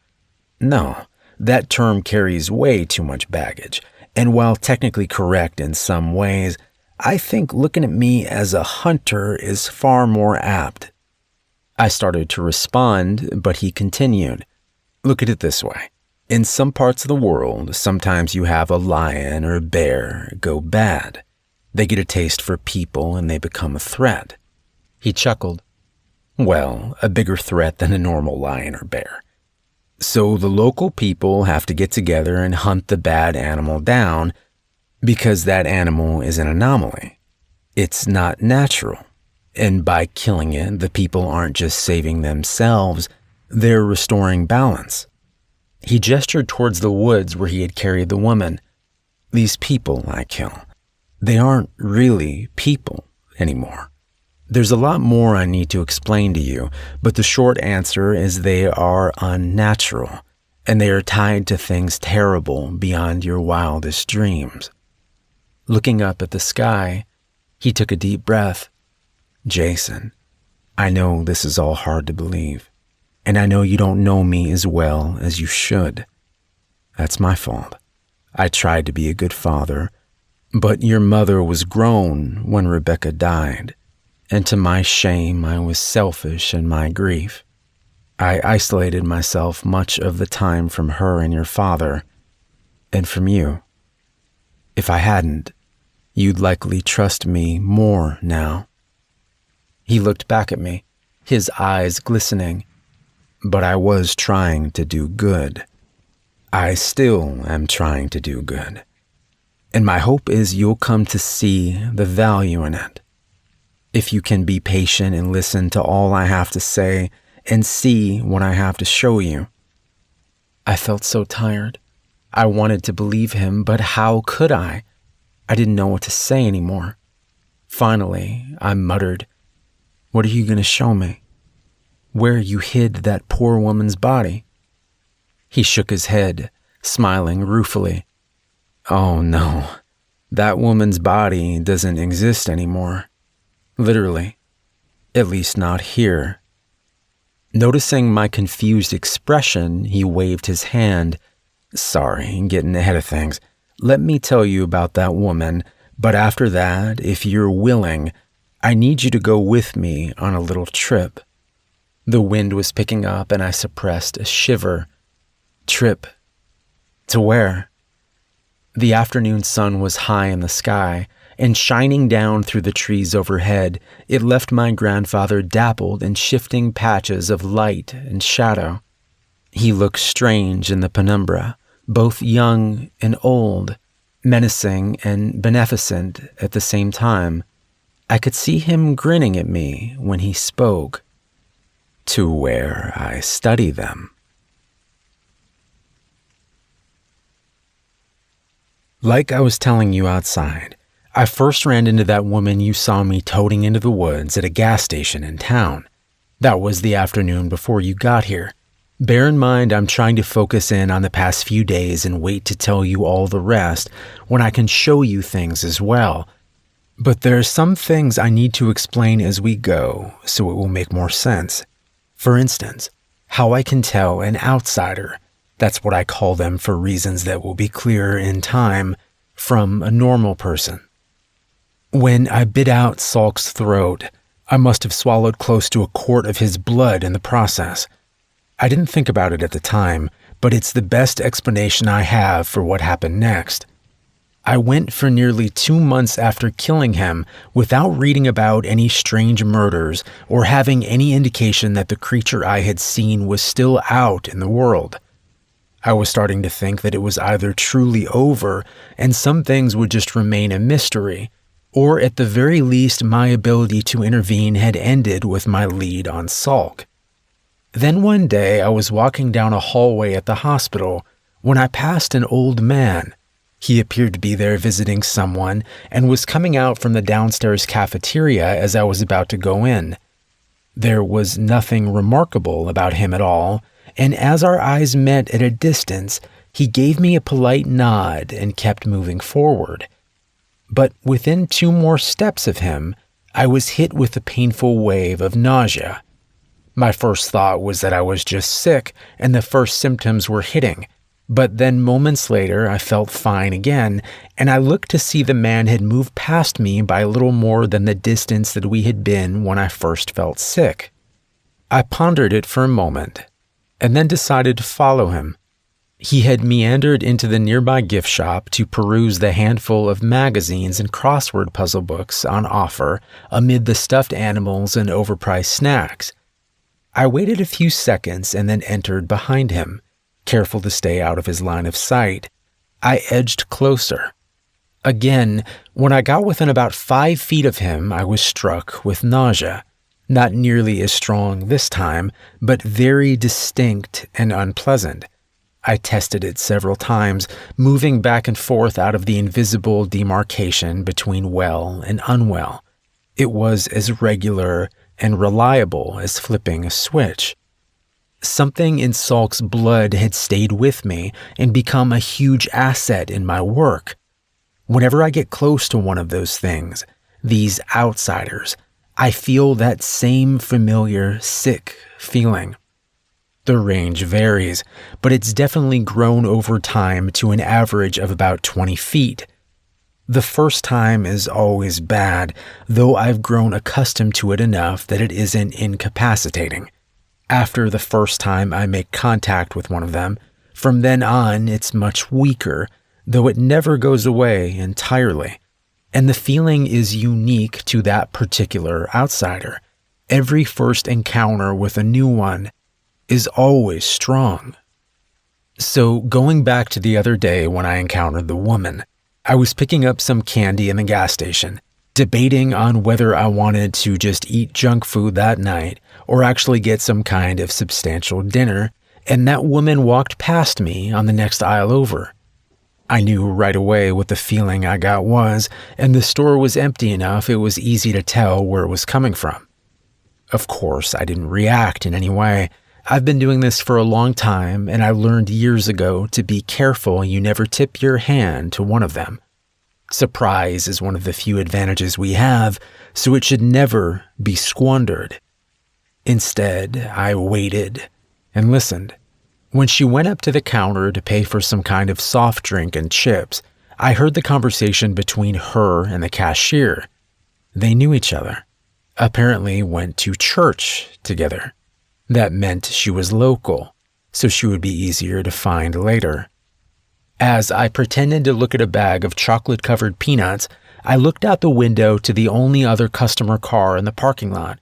No, that term carries way too much baggage, and while technically correct in some ways, I think looking at me as a hunter is far more apt." I started to respond, but he continued. "Look at it this way. In some parts of the world, sometimes you have a lion or a bear go bad. They get a taste for people and they become a threat." He chuckled. "Well, a bigger threat than a normal lion or bear. So the local people have to get together and hunt the bad animal down because that animal is an anomaly. It's not natural. And by killing it, the people aren't just saving themselves, they're restoring balance." He gestured towards the woods where he had carried the woman. "These people I kill, they aren't really people anymore. There's a lot more I need to explain to you, but the short answer is they are unnatural, and they are tied to things terrible beyond your wildest dreams." Looking up at the sky, he took a deep breath. "Jason, I know this is all hard to believe, and I know you don't know me as well as you should. That's my fault. I tried to be a good father, but your mother was grown when Rebecca died, and to my shame, I was selfish in my grief. I isolated myself much of the time from her and your father. and from you. If I hadn't, you'd likely trust me more now." He looked back at me, his eyes glistening. But I was trying to do good. I still am trying to do good. And my hope is you'll come to see the value in it. If you can be patient and listen to all I have to say and see what I have to show you. I felt so tired. I wanted to believe him, but how could I? I didn't know what to say anymore. Finally, I muttered, "What are you going to show me? Where you hid that poor woman's body?" He shook his head, smiling ruefully. "Oh no, that woman's body doesn't exist anymore. Literally. At least not here." Noticing my confused expression, he waved his hand. "Sorry, getting ahead of things. Let me tell you about that woman, but after that, if you're willing, I need you to go with me on a little trip." The wind was picking up and I suppressed a shiver. Trip. To where? The afternoon sun was high in the sky, and shining down through the trees overhead, it left my grandfather dappled in shifting patches of light and shadow. He looked strange in the penumbra, both young and old, menacing and beneficent at the same time. I could see him grinning at me when he spoke. "To where I study them." Like I was telling you outside, I first ran into that woman you saw me toting into the woods at a gas station in town. That was the afternoon before you got here. Bear in mind I'm trying to focus in on the past few days and wait to tell you all the rest when I can show you things as well. But there are some things I need to explain as we go so it will make more sense. For instance, how I can tell an outsider, that's what I call them for reasons that will be clearer in time, from a normal person. When I bit out Salk's throat, I must have swallowed close to a quart of his blood in the process. I didn't think about it at the time, but it's the best explanation I have for what happened next. I went for nearly 2 months after killing him without reading about any strange murders or having any indication that the creature I had seen was still out in the world. I was starting to think that it was either truly over and some things would just remain a mystery, or at the very least my ability to intervene had ended with my lead on Salk. Then one day I was walking down a hallway at the hospital when I passed an old man. He appeared to be there visiting someone and was coming out from the downstairs cafeteria as I was about to go in. There was nothing remarkable about him at all, and as our eyes met at a distance, he gave me a polite nod and kept moving forward. But within 2 more steps of him, I was hit with a painful wave of nausea. My first thought was that I was just sick and the first symptoms were hitting, but then moments later I felt fine again, and I looked to see the man had moved past me by a little more than the distance that we had been when I first felt sick. I pondered it for a moment, and then decided to follow him. He had meandered into the nearby gift shop to peruse the handful of magazines and crossword puzzle books on offer amid the stuffed animals and overpriced snacks. I waited a few seconds and then entered behind him, careful to stay out of his line of sight. I edged closer. Again, when I got within about 5 feet of him, I was struck with nausea. Not nearly as strong this time, but very distinct and unpleasant. I tested it several times, moving back and forth out of the invisible demarcation between well and unwell. It was as regular and reliable as flipping a switch. Something in Salk's blood had stayed with me and become a huge asset in my work. Whenever I get close to one of those things, these outsiders, I feel that same familiar, sick feeling. The range varies, but it's definitely grown over time to an average of about 20 feet. The first time is always bad, though I've grown accustomed to it enough that it isn't incapacitating. After the first time I make contact with one of them, from then on it's much weaker, though it never goes away entirely. And the feeling is unique to that particular outsider. Every first encounter with a new one is always strong. So going back to the other day when I encountered the woman, I was picking up some candy in the gas station, debating on whether I wanted to just eat junk food that night or actually get some kind of substantial dinner, and that woman walked past me on the next aisle over. I knew right away what the feeling I got was, and the store was empty enough it was easy to tell where it was coming from. Of course, I didn't react in any way. I've been doing this for a long time, and I learned years ago to be careful you never tip your hand to one of them. Surprise is one of the few advantages we have, so it should never be squandered. Instead, I waited and listened. When she went up to the counter to pay for some kind of soft drink and chips, I heard the conversation between her and the cashier. They knew each other. Apparently went to church together. That meant she was local, so she would be easier to find later. As I pretended to look at a bag of chocolate-covered peanuts, I looked out the window to the only other customer car in the parking lot.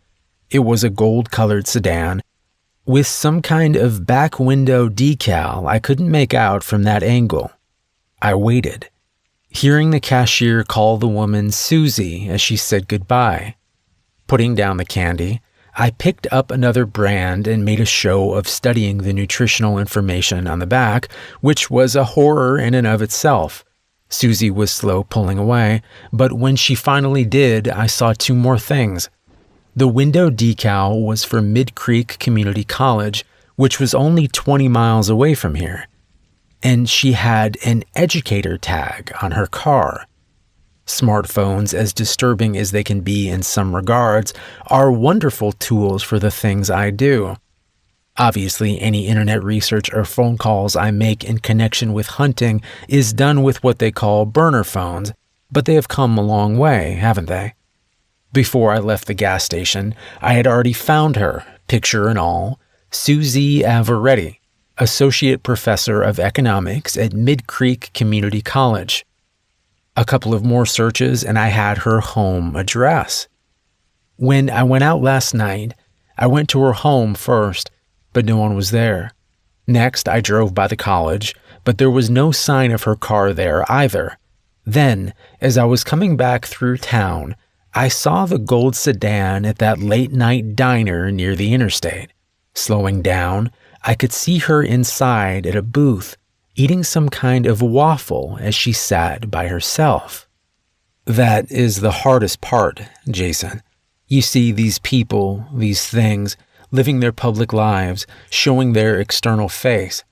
It was a gold-colored sedan with some kind of back window decal I couldn't make out from that angle. I waited, hearing the cashier call the woman Susie as she said goodbye. Putting down the candy, I picked up another brand and made a show of studying the nutritional information on the back, which was a horror in and of itself. Susie was slow pulling away, but when she finally did, I saw two more things. The window decal was for Mid Creek Community College, which was only 20 miles away from here. And she had an educator tag on her car. Smartphones, as disturbing as they can be in some regards, are wonderful tools for the things I do. Obviously, any internet research or phone calls I make in connection with hunting is done with what they call burner phones, but they have come a long way, haven't they? Before I left the gas station, I had already found her, picture and all, Susie Avaretti, Associate Professor of Economics at Mid Creek Community College. A couple of more searches and I had her home address. When I went out last night, I went to her home first, but no one was there. Next, I drove by the college, but there was no sign of her car there either. Then, as I was coming back through town, I saw the gold sedan at that late-night diner near the interstate. Slowing down, I could see her inside at a booth, eating some kind of waffle as she sat by herself. That is the hardest part, Jason. You see these people, these things, living their public lives, showing their external face.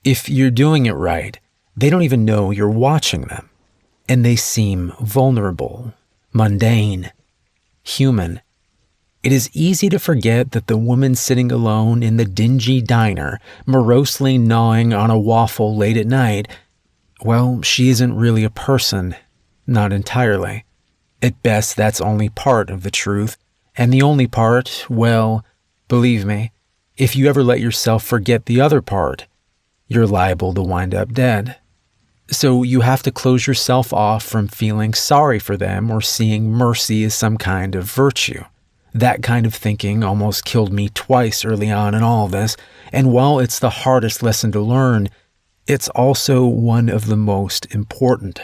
If you're doing it right, they don't even know you're watching them. And they seem vulnerable, mundane, human. It is easy to forget that the woman sitting alone in the dingy diner, morosely gnawing on a waffle late at night, well, she isn't really a person, not entirely. At best, that's only part of the truth, and the only part, well, believe me, if you ever let yourself forget the other part, you're liable to wind up dead. So you have to close yourself off from feeling sorry for them or seeing mercy as some kind of virtue. That kind of thinking almost killed me twice early on in all this, and while it's the hardest lesson to learn, it's also one of the most important.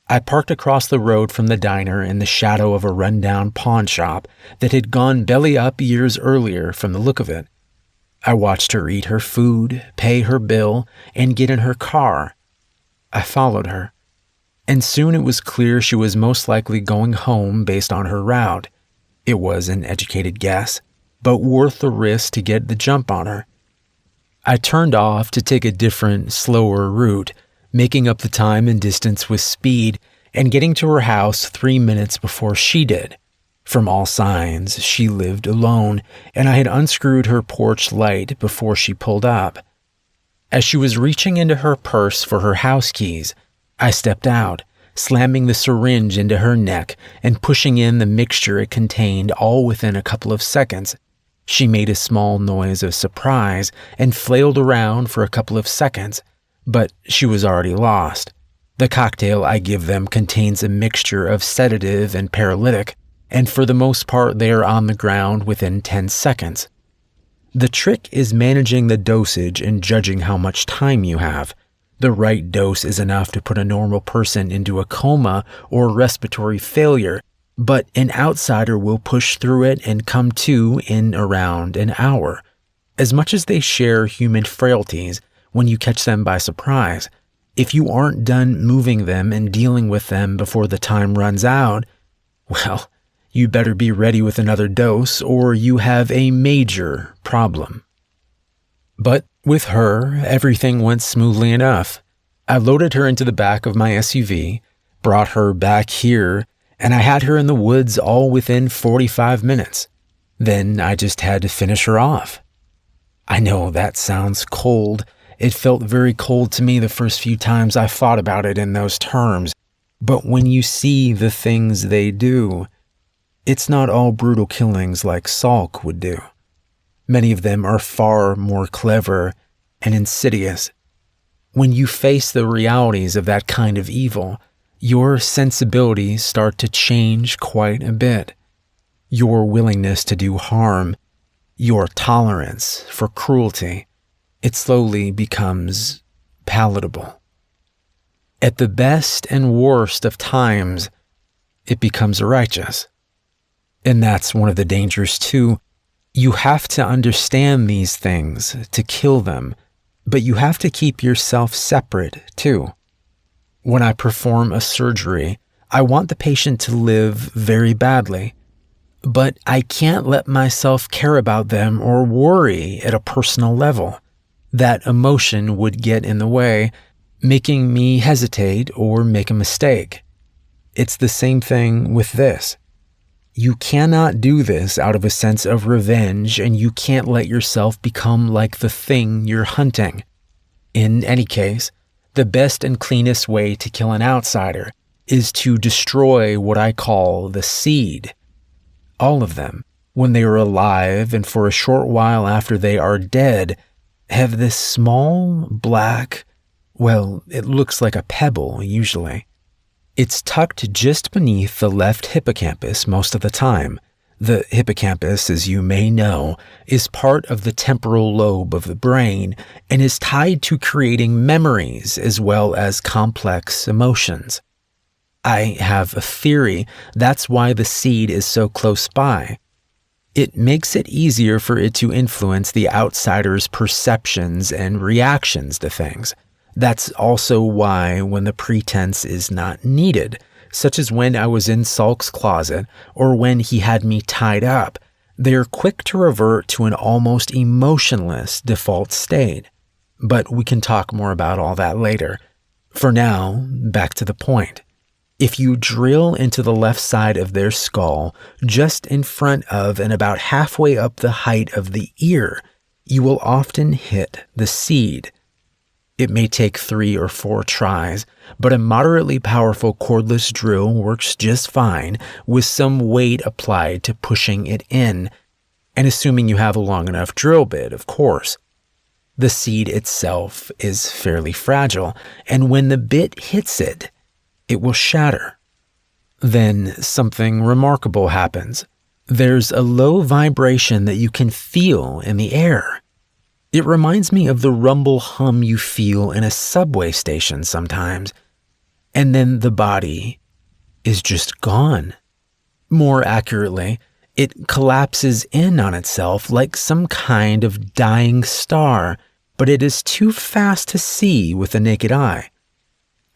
I parked across the road from the diner in the shadow of a rundown pawn shop that had gone belly up years earlier from the look of it. I watched her eat her food, pay her bill, and get in her car. I followed her, and soon it was clear she was most likely going home based on her route. It was an educated guess, but worth the risk to get the jump on her. I turned off to take a different, slower route, making up the time and distance with speed and getting to her house 3 minutes before she did. From all signs, she lived alone, and I had unscrewed her porch light before she pulled up. As she was reaching into her purse for her house keys, I stepped out, slamming the syringe into her neck and pushing in the mixture it contained all within a couple of seconds. She made a small noise of surprise and flailed around for a couple of seconds, But she was already lost. The cocktail I give them contains a mixture of sedative and paralytic, and for the most part they are on the ground within 10 seconds. The trick is managing the dosage and judging how much time you have. The right dose is enough to put a normal person into a coma or respiratory failure, but an outsider will push through it and come to in around an hour. As much as they share human frailties, when you catch them by surprise, if you aren't done moving them and dealing with them before the time runs out, well, you better be ready with another dose or you have a major problem. But with her, everything went smoothly enough. I loaded her into the back of my SUV, brought her back here, and I had her in the woods all within 45 minutes. Then I just had to finish her off. I know that sounds cold. It felt very cold to me the first few times I thought about it in those terms. But when you see the things they do, it's not all brutal killings like Salk would do. Many of them are far more clever and insidious. When you face the realities of that kind of evil, your sensibilities start to change quite a bit. Your willingness to do harm, your tolerance for cruelty, it slowly becomes palatable. At the best and worst of times, it becomes righteous. And that's one of the dangers too. You have to understand these things to kill them, but you have to keep yourself separate too. When I perform a surgery, I want the patient to live very badly, but I can't let myself care about them or worry at a personal level. That emotion would get in the way, making me hesitate or make a mistake. It's the same thing with this. You cannot do this out of a sense of revenge, and you can't let yourself become like the thing you're hunting. In any case, the best and cleanest way to kill an outsider is to destroy what I call the seed. All of them, when they are alive and for a short while after they are dead, have this small, black, well, it looks like a pebble usually. It's tucked just beneath the left hippocampus most of the time. The hippocampus, as you may know, is part of the temporal lobe of the brain and is tied to creating memories as well as complex emotions. I have a theory that's why the seed is so close by. It makes it easier for it to influence the outsider's perceptions and reactions to things. That's also why when the pretense is not needed, such as when I was in Salk's closet or when he had me tied up, they're quick to revert to an almost emotionless default state. But we can talk more about all that later. For now, back to the point. If you drill into the left side of their skull, just in front of and about halfway up the height of the ear, you will often hit the seed. It may take 3 or 4 tries, but a moderately powerful cordless drill works just fine with some weight applied to pushing it in, and assuming you have a long enough drill bit, of course. The seed itself is fairly fragile, and when the bit hits it, it will shatter. Then something remarkable happens. There's a low vibration that you can feel in the air. It reminds me of the rumble hum you feel in a subway station sometimes. And then the body is just gone. More accurately, it collapses in on itself like some kind of dying star, but it is too fast to see with the naked eye.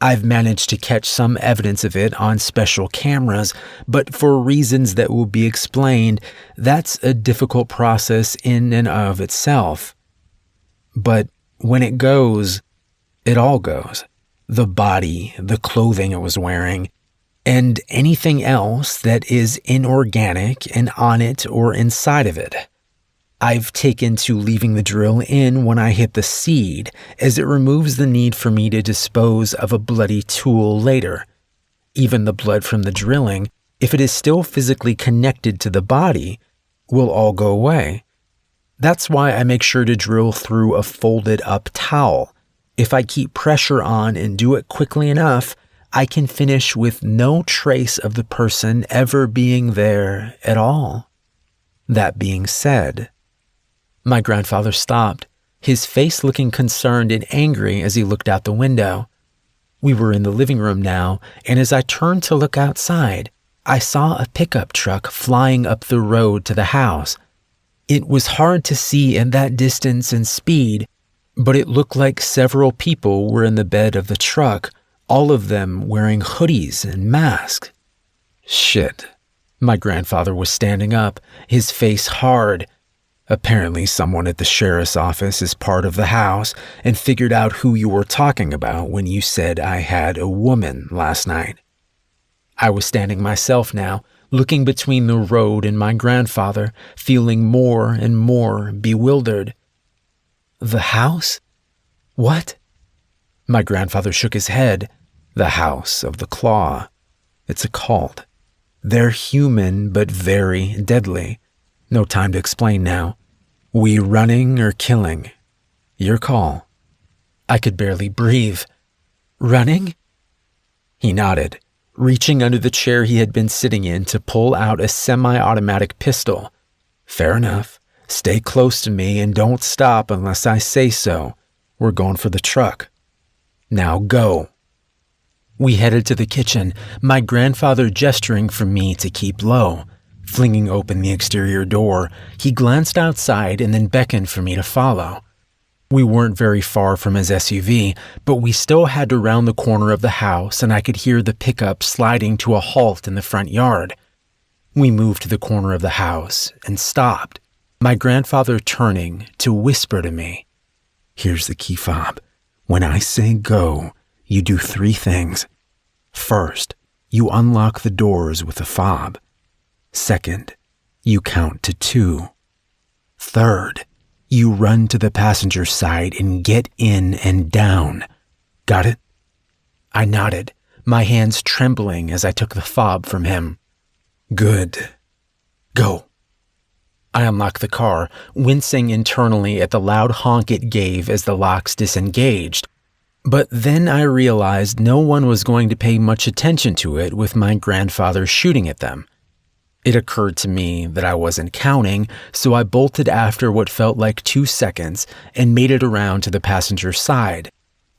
I've managed to catch some evidence of it on special cameras, but for reasons that will be explained, that's a difficult process in and of itself. But when it goes, it all goes. The body, the clothing it was wearing, and anything else that is inorganic and on it or inside of it. I've taken to leaving the drill in when I hit the seed, as it removes the need for me to dispose of a bloody tool later. Even the blood from the drilling, if it is still physically connected to the body, will all go away. That's why I make sure to drill through a folded up towel. If I keep pressure on and do it quickly enough, I can finish with no trace of the person ever being there at all. That being said, my grandfather stopped, his face looking concerned and angry as he looked out the window. We were in the living room now, and as I turned to look outside, I saw a pickup truck flying up the road to the house. It was hard to see at that distance and speed, but it looked like several people were in the bed of the truck, all of them wearing hoodies and masks. Shit. My grandfather was standing up, his face hard. Apparently someone at the sheriff's office is part of the house and figured out who you were talking about when you said I had a woman last night. I was standing myself now, looking between the road and my grandfather, feeling more and more bewildered. The house? What? My grandfather shook his head. The House of the Claw. It's a cult. They're human but very deadly. No time to explain now. We running or killing? Your call. I could barely breathe. Running? He nodded, reaching under the chair he had been sitting in to pull out a semi-automatic pistol. Fair enough. Stay close to me and don't stop unless I say so. We're going for the truck. Now go. We headed to the kitchen, my grandfather gesturing for me to keep low. Flinging open the exterior door, he glanced outside and then beckoned for me to follow. We weren't very far from his SUV, but we still had to round the corner of the house and I could hear the pickup sliding to a halt in the front yard. We moved to the corner of the house and stopped, my grandfather turning to whisper to me, "Here's the key fob. When I say go, you do 3 things. First, you unlock the doors with a fob. Second, you count to 2. Third, you run to the passenger side and get in and down. Got it?" I nodded, my hands trembling as I took the fob from him. Good. Go. I unlocked the car, wincing internally at the loud honk it gave as the locks disengaged. But then I realized no one was going to pay much attention to it with my grandfather shooting at them. It occurred to me that I wasn't counting, so I bolted after what felt like 2 seconds and made it around to the passenger side.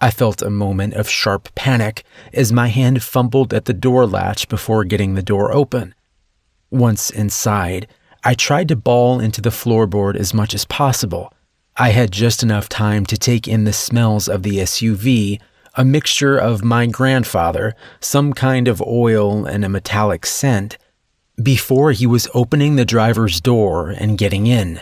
I felt a moment of sharp panic as my hand fumbled at the door latch before getting the door open. Once inside, I tried to bawl into the floorboard as much as possible. I had just enough time to take in the smells of the SUV, a mixture of my grandfather, some kind of oil, and a metallic scent, before he was opening the driver's door and getting in.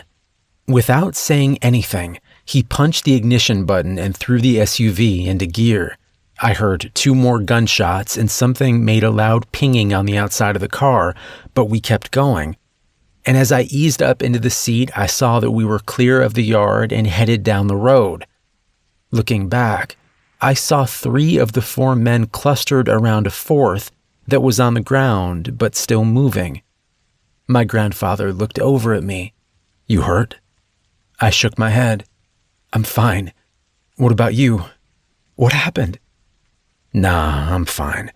Without saying anything, he punched the ignition button and threw the SUV into gear. I heard 2 more gunshots and something made a loud pinging on the outside of the car, but we kept going. And as I eased up into the seat, I saw that we were clear of the yard and headed down the road. Looking back, I saw 3 of the 4 men clustered around a 4th that was on the ground but still moving. My grandfather looked over at me. "You hurt?" I shook my head. "I'm fine. What about you? What happened?" "Nah, I'm fine.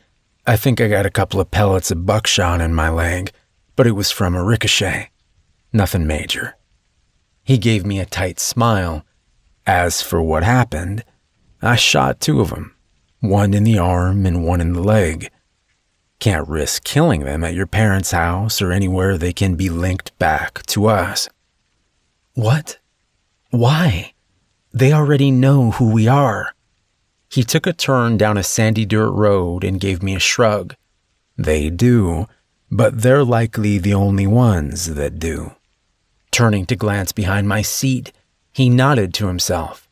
I think I got a couple of pellets of buckshot in my leg, but it was from a ricochet. Nothing major." He gave me a tight smile. "As for what happened, I shot 2 of them, 1 in the arm and 1 in the leg. Can't risk killing them at your parents' house or anywhere they can be linked back to us." "What? Why? They already know who we are." He took a turn down a sandy dirt road and gave me a shrug. "They do, but they're likely the only ones that do." Turning to glance behind my seat, he nodded to himself.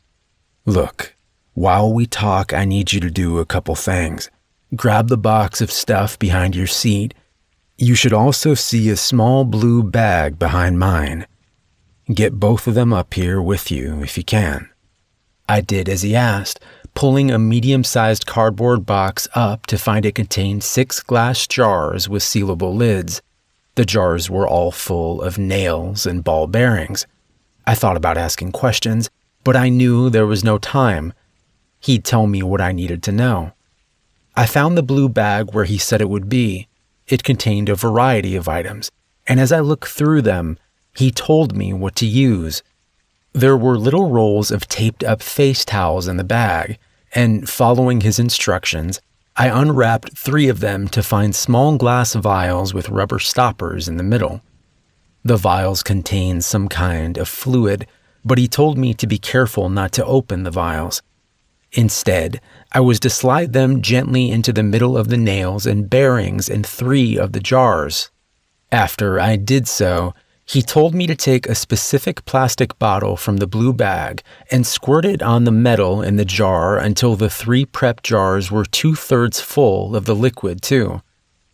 "Look, while we talk, I need you to do a couple things. Grab the box of stuff behind your seat. You should also see a small blue bag behind mine. Get both of them up here with you if you can." I did as he asked, pulling a medium-sized cardboard box up to find it contained 6 glass jars with sealable lids. The jars were all full of nails and ball bearings. I thought about asking questions, but I knew there was no time. He'd tell me what I needed to know. I found the blue bag where he said it would be. It contained a variety of items, and as I looked through them, he told me what to use. There were little rolls of taped-up face towels in the bag, and following his instructions, I unwrapped 3 of them to find small glass vials with rubber stoppers in the middle. The vials contained some kind of fluid, but he told me to be careful not to open the vials. Instead, I was to slide them gently into the middle of the nails and bearings in 3 of the jars. After I did so, he told me to take a specific plastic bottle from the blue bag and squirt it on the metal in the jar until the 3 prep jars were 2/3 full of the liquid too.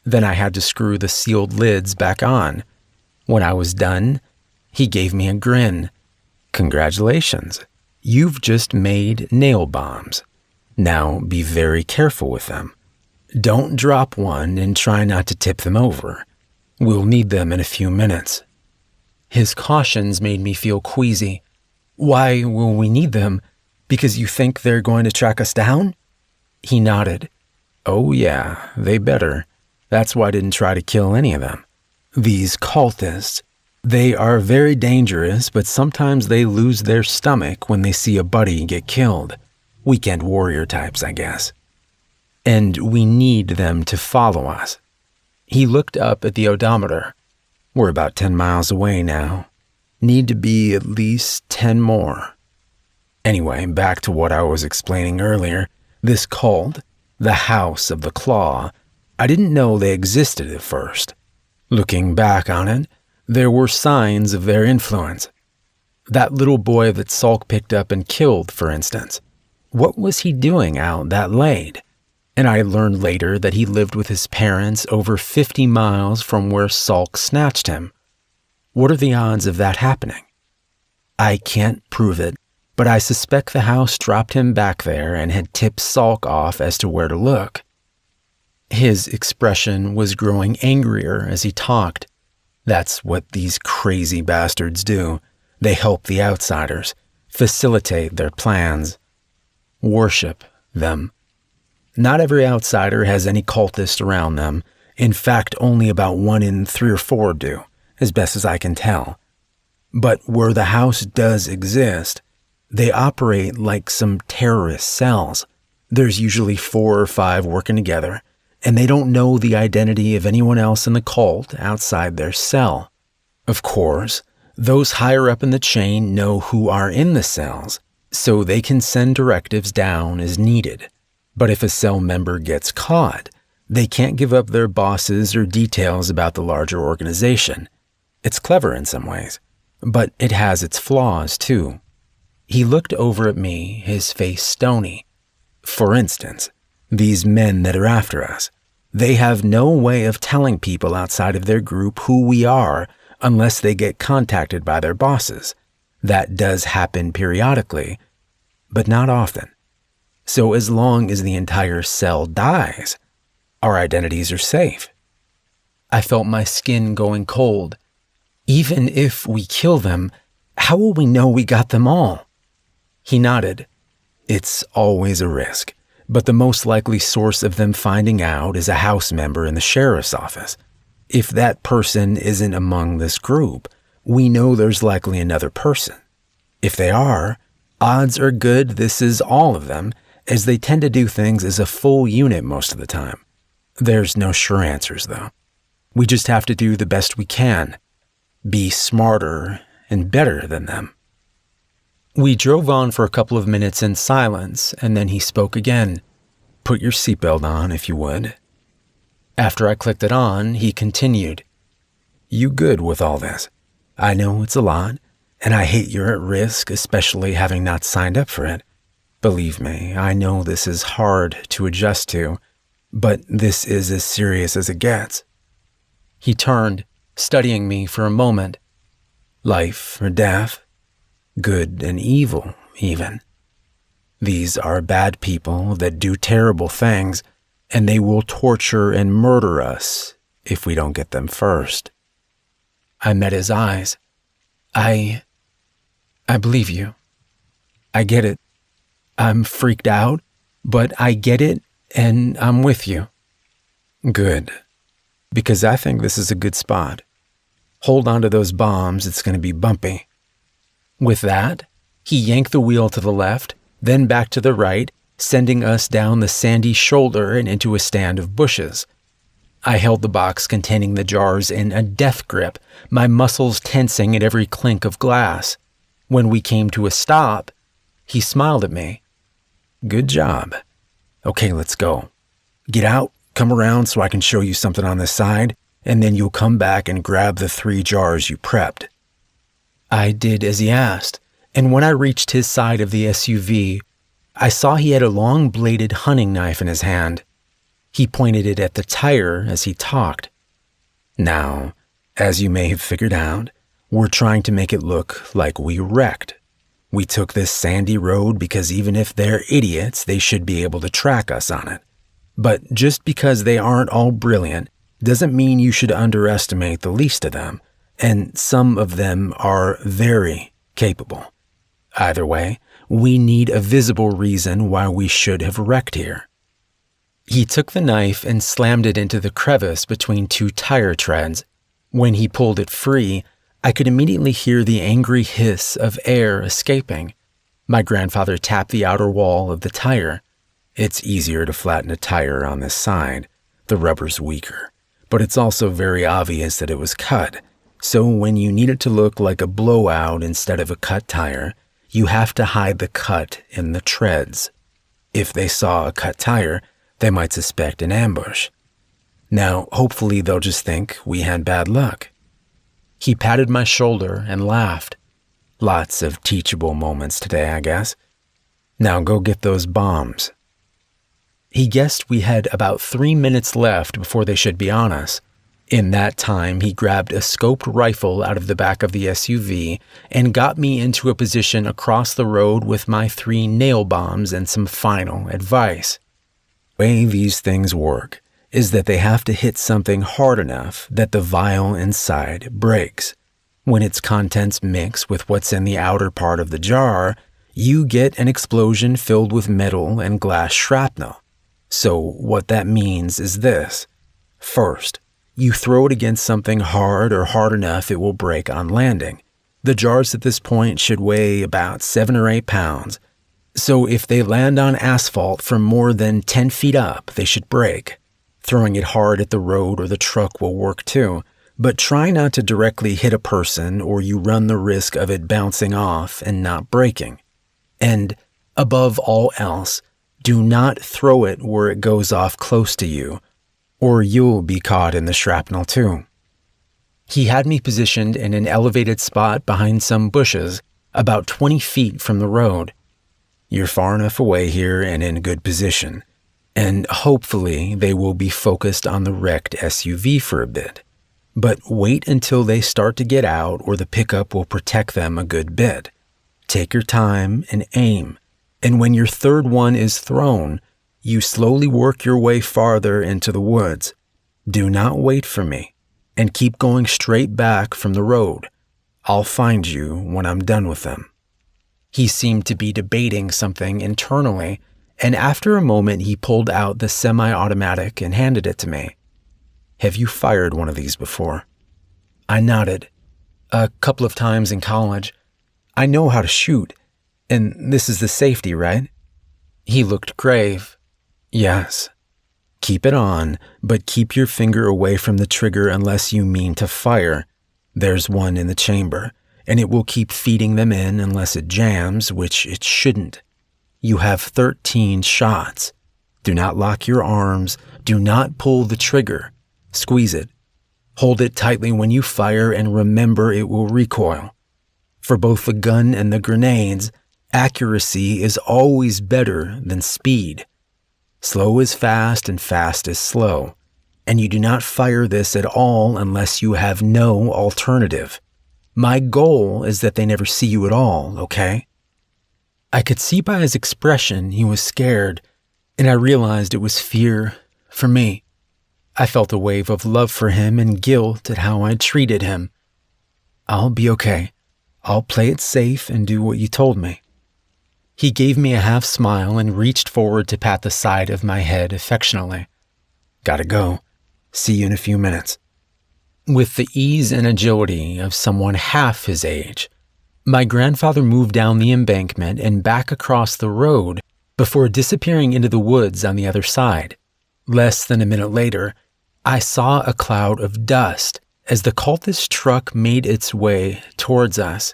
Then I had to screw the sealed lids back on. When I was done, he gave me a grin. "Congratulations. You've just made nail bombs. Now be very careful with them. Don't drop one and try not to tip them over. We'll need them in a few minutes." His cautions made me feel queasy. "Why will we need them? Because you think they're going to track us down?" He nodded. "Oh yeah, they better. That's why I didn't try to kill any of them. These cultists, they are very dangerous, but sometimes they lose their stomach when they see a buddy get killed. Weekend warrior types, I guess. And we need them to follow us." He looked up at the odometer. "We're about 10 miles away now. Need to be at least 10 more. Anyway, back to what I was explaining earlier. This cult, the House of the Claw, I didn't know they existed at first. Looking back on it, there were signs of their influence. That little boy that Salk picked up and killed, for instance. What was he doing out that late? And I learned later that he lived with his parents over 50 miles from where Salk snatched him. What are the odds of that happening? I can't prove it, but I suspect the house dropped him back there and had tipped Salk off as to where to look." His expression was growing angrier as he talked. That's what these crazy bastards do. They help the outsiders, facilitate their plans, worship them. Not every outsider has any cultist around them. In fact, only about 1 in 3 or 4 do, as best as I can tell. But where the house does exist, they operate like some terrorist cells. There's usually 4 or 5 working together, and they don't know the identity of anyone else in the cult outside their cell. Of course, those higher up in the chain know who are in the cells, so they can send directives down as needed. But if a cell member gets caught, they can't give up their bosses or details about the larger organization. It's clever in some ways, but it has its flaws too. He looked over at me, his face stony. For instance, these men that are after us, they have no way of telling people outside of their group who we are unless they get contacted by their bosses. That does happen periodically, but not often. So as long as the entire cell dies, our identities are safe. I felt my skin going cold. Even if we kill them, how will we know we got them all? He nodded. It's always a risk, but the most likely source of them finding out is a house member in the sheriff's office. If that person isn't among this group, we know there's likely another person. If they are, odds are good this is all of them, as they tend to do things as a full unit most of the time. There's no sure answers, though. We just have to do the best we can. Be smarter and better than them. We drove on for a couple of minutes in silence, and then he spoke again. "Put your seatbelt on, if you would." After I clicked it on, he continued. "You good with all this? I know it's a lot, and I hate you're at risk, especially having not signed up for it. Believe me, I know this is hard to adjust to, but this is as serious as it gets." He turned, studying me for a moment. "Life or death, good and evil, even. These are bad people that do terrible things, and they will torture and murder us if we don't get them first." I met his eyes. I believe you. I get it. I'm freaked out, but I get it and I'm with you." "Good, because I think this is a good spot. Hold on to those bombs, it's going to be bumpy." With that, he yanked the wheel to the left, then back to the right, sending us down the sandy shoulder and into a stand of bushes. I held the box containing the jars in a death grip, my muscles tensing at every clink of glass. When we came to a stop, he smiled at me. "Good job. Okay, let's go. Get out, come around so I can show you something on this side, and then you'll come back and grab the 3 jars you prepped." I did as he asked, and when I reached his side of the SUV, I saw he had a long-bladed hunting knife in his hand. He pointed it at the tire as he talked. "Now, as you may have figured out, we're trying to make it look like we wrecked. We took this sandy road because even if they're idiots, they should be able to track us on it. But just because they aren't all brilliant doesn't mean you should underestimate the least of them, and some of them are very capable. Either way, we need a visible reason why we should have wrecked here." He took the knife and slammed it into the crevice between 2 tire treads. When he pulled it free, I could immediately hear the angry hiss of air escaping. My grandfather tapped the outer wall of the tire. It's easier to flatten a tire on this side. The rubber's weaker, but it's also very obvious that it was cut. So when you need it to look like a blowout instead of a cut tire, you have to hide the cut in the treads. If they saw a cut tire, they might suspect an ambush. Now, hopefully they'll just think we had bad luck. He patted my shoulder and laughed. Lots of teachable moments today, I guess. Now go get those bombs. He guessed we had about 3 minutes left before they should be on us. In that time, he grabbed a scoped rifle out of the back of the SUV and got me into a position across the road with my 3 nail bombs and some final advice. The way these things work is that they have to hit something hard enough that the vial inside breaks. When its contents mix with what's in the outer part of the jar, you get an explosion filled with metal and glass shrapnel. So what that means is this. First, you throw it against something hard or hard enough it will break on landing. The jars at this point should weigh about 7 or 8 pounds. So if they land on asphalt from more than 10 feet up, they should break. Throwing it hard at the road or the truck will work too, but try not to directly hit a person or you run the risk of it bouncing off and not breaking. And above all else, do not throw it where it goes off close to you, or you'll be caught in the shrapnel too. He had me positioned in an elevated spot behind some bushes, about 20 feet from the road. You're far enough away here and in good position, and hopefully they will be focused on the wrecked SUV for a bit. But wait until they start to get out or the pickup will protect them a good bit. Take your time and aim, and when your third one is thrown, you slowly work your way farther into the woods. Do not wait for me, and keep going straight back from the road. I'll find you when I'm done with them." He seemed to be debating something internally, and after a moment he pulled out the semi-automatic and handed it to me. "Have you fired one of these before?" I nodded. "A couple of times in college. I know how to shoot, and this is the safety, right?" He looked grave. "Yes. Keep it on, but keep your finger away from the trigger unless you mean to fire. There's one in the chamber, and it will keep feeding them in unless it jams, which it shouldn't. You have 13 shots. Do not lock your arms. Do not pull the trigger. Squeeze it. Hold it tightly when you fire and remember it will recoil. For both the gun and the grenades, accuracy is always better than speed. Slow is fast and fast is slow, and you do not fire this at all unless you have no alternative. My goal is that they never see you at all, okay?" I could see by his expression he was scared, and I realized it was fear for me. I felt a wave of love for him and guilt at how I'd treated him. "I'll be okay. I'll play it safe and do what you told me." He gave me a half smile and reached forward to pat the side of my head affectionately. Gotta go. See you in a few minutes. With the ease and agility of someone half his age, my grandfather moved down the embankment and back across the road before disappearing into the woods on the other side. Less than a minute later, I saw a cloud of dust as the cultist truck made its way towards us.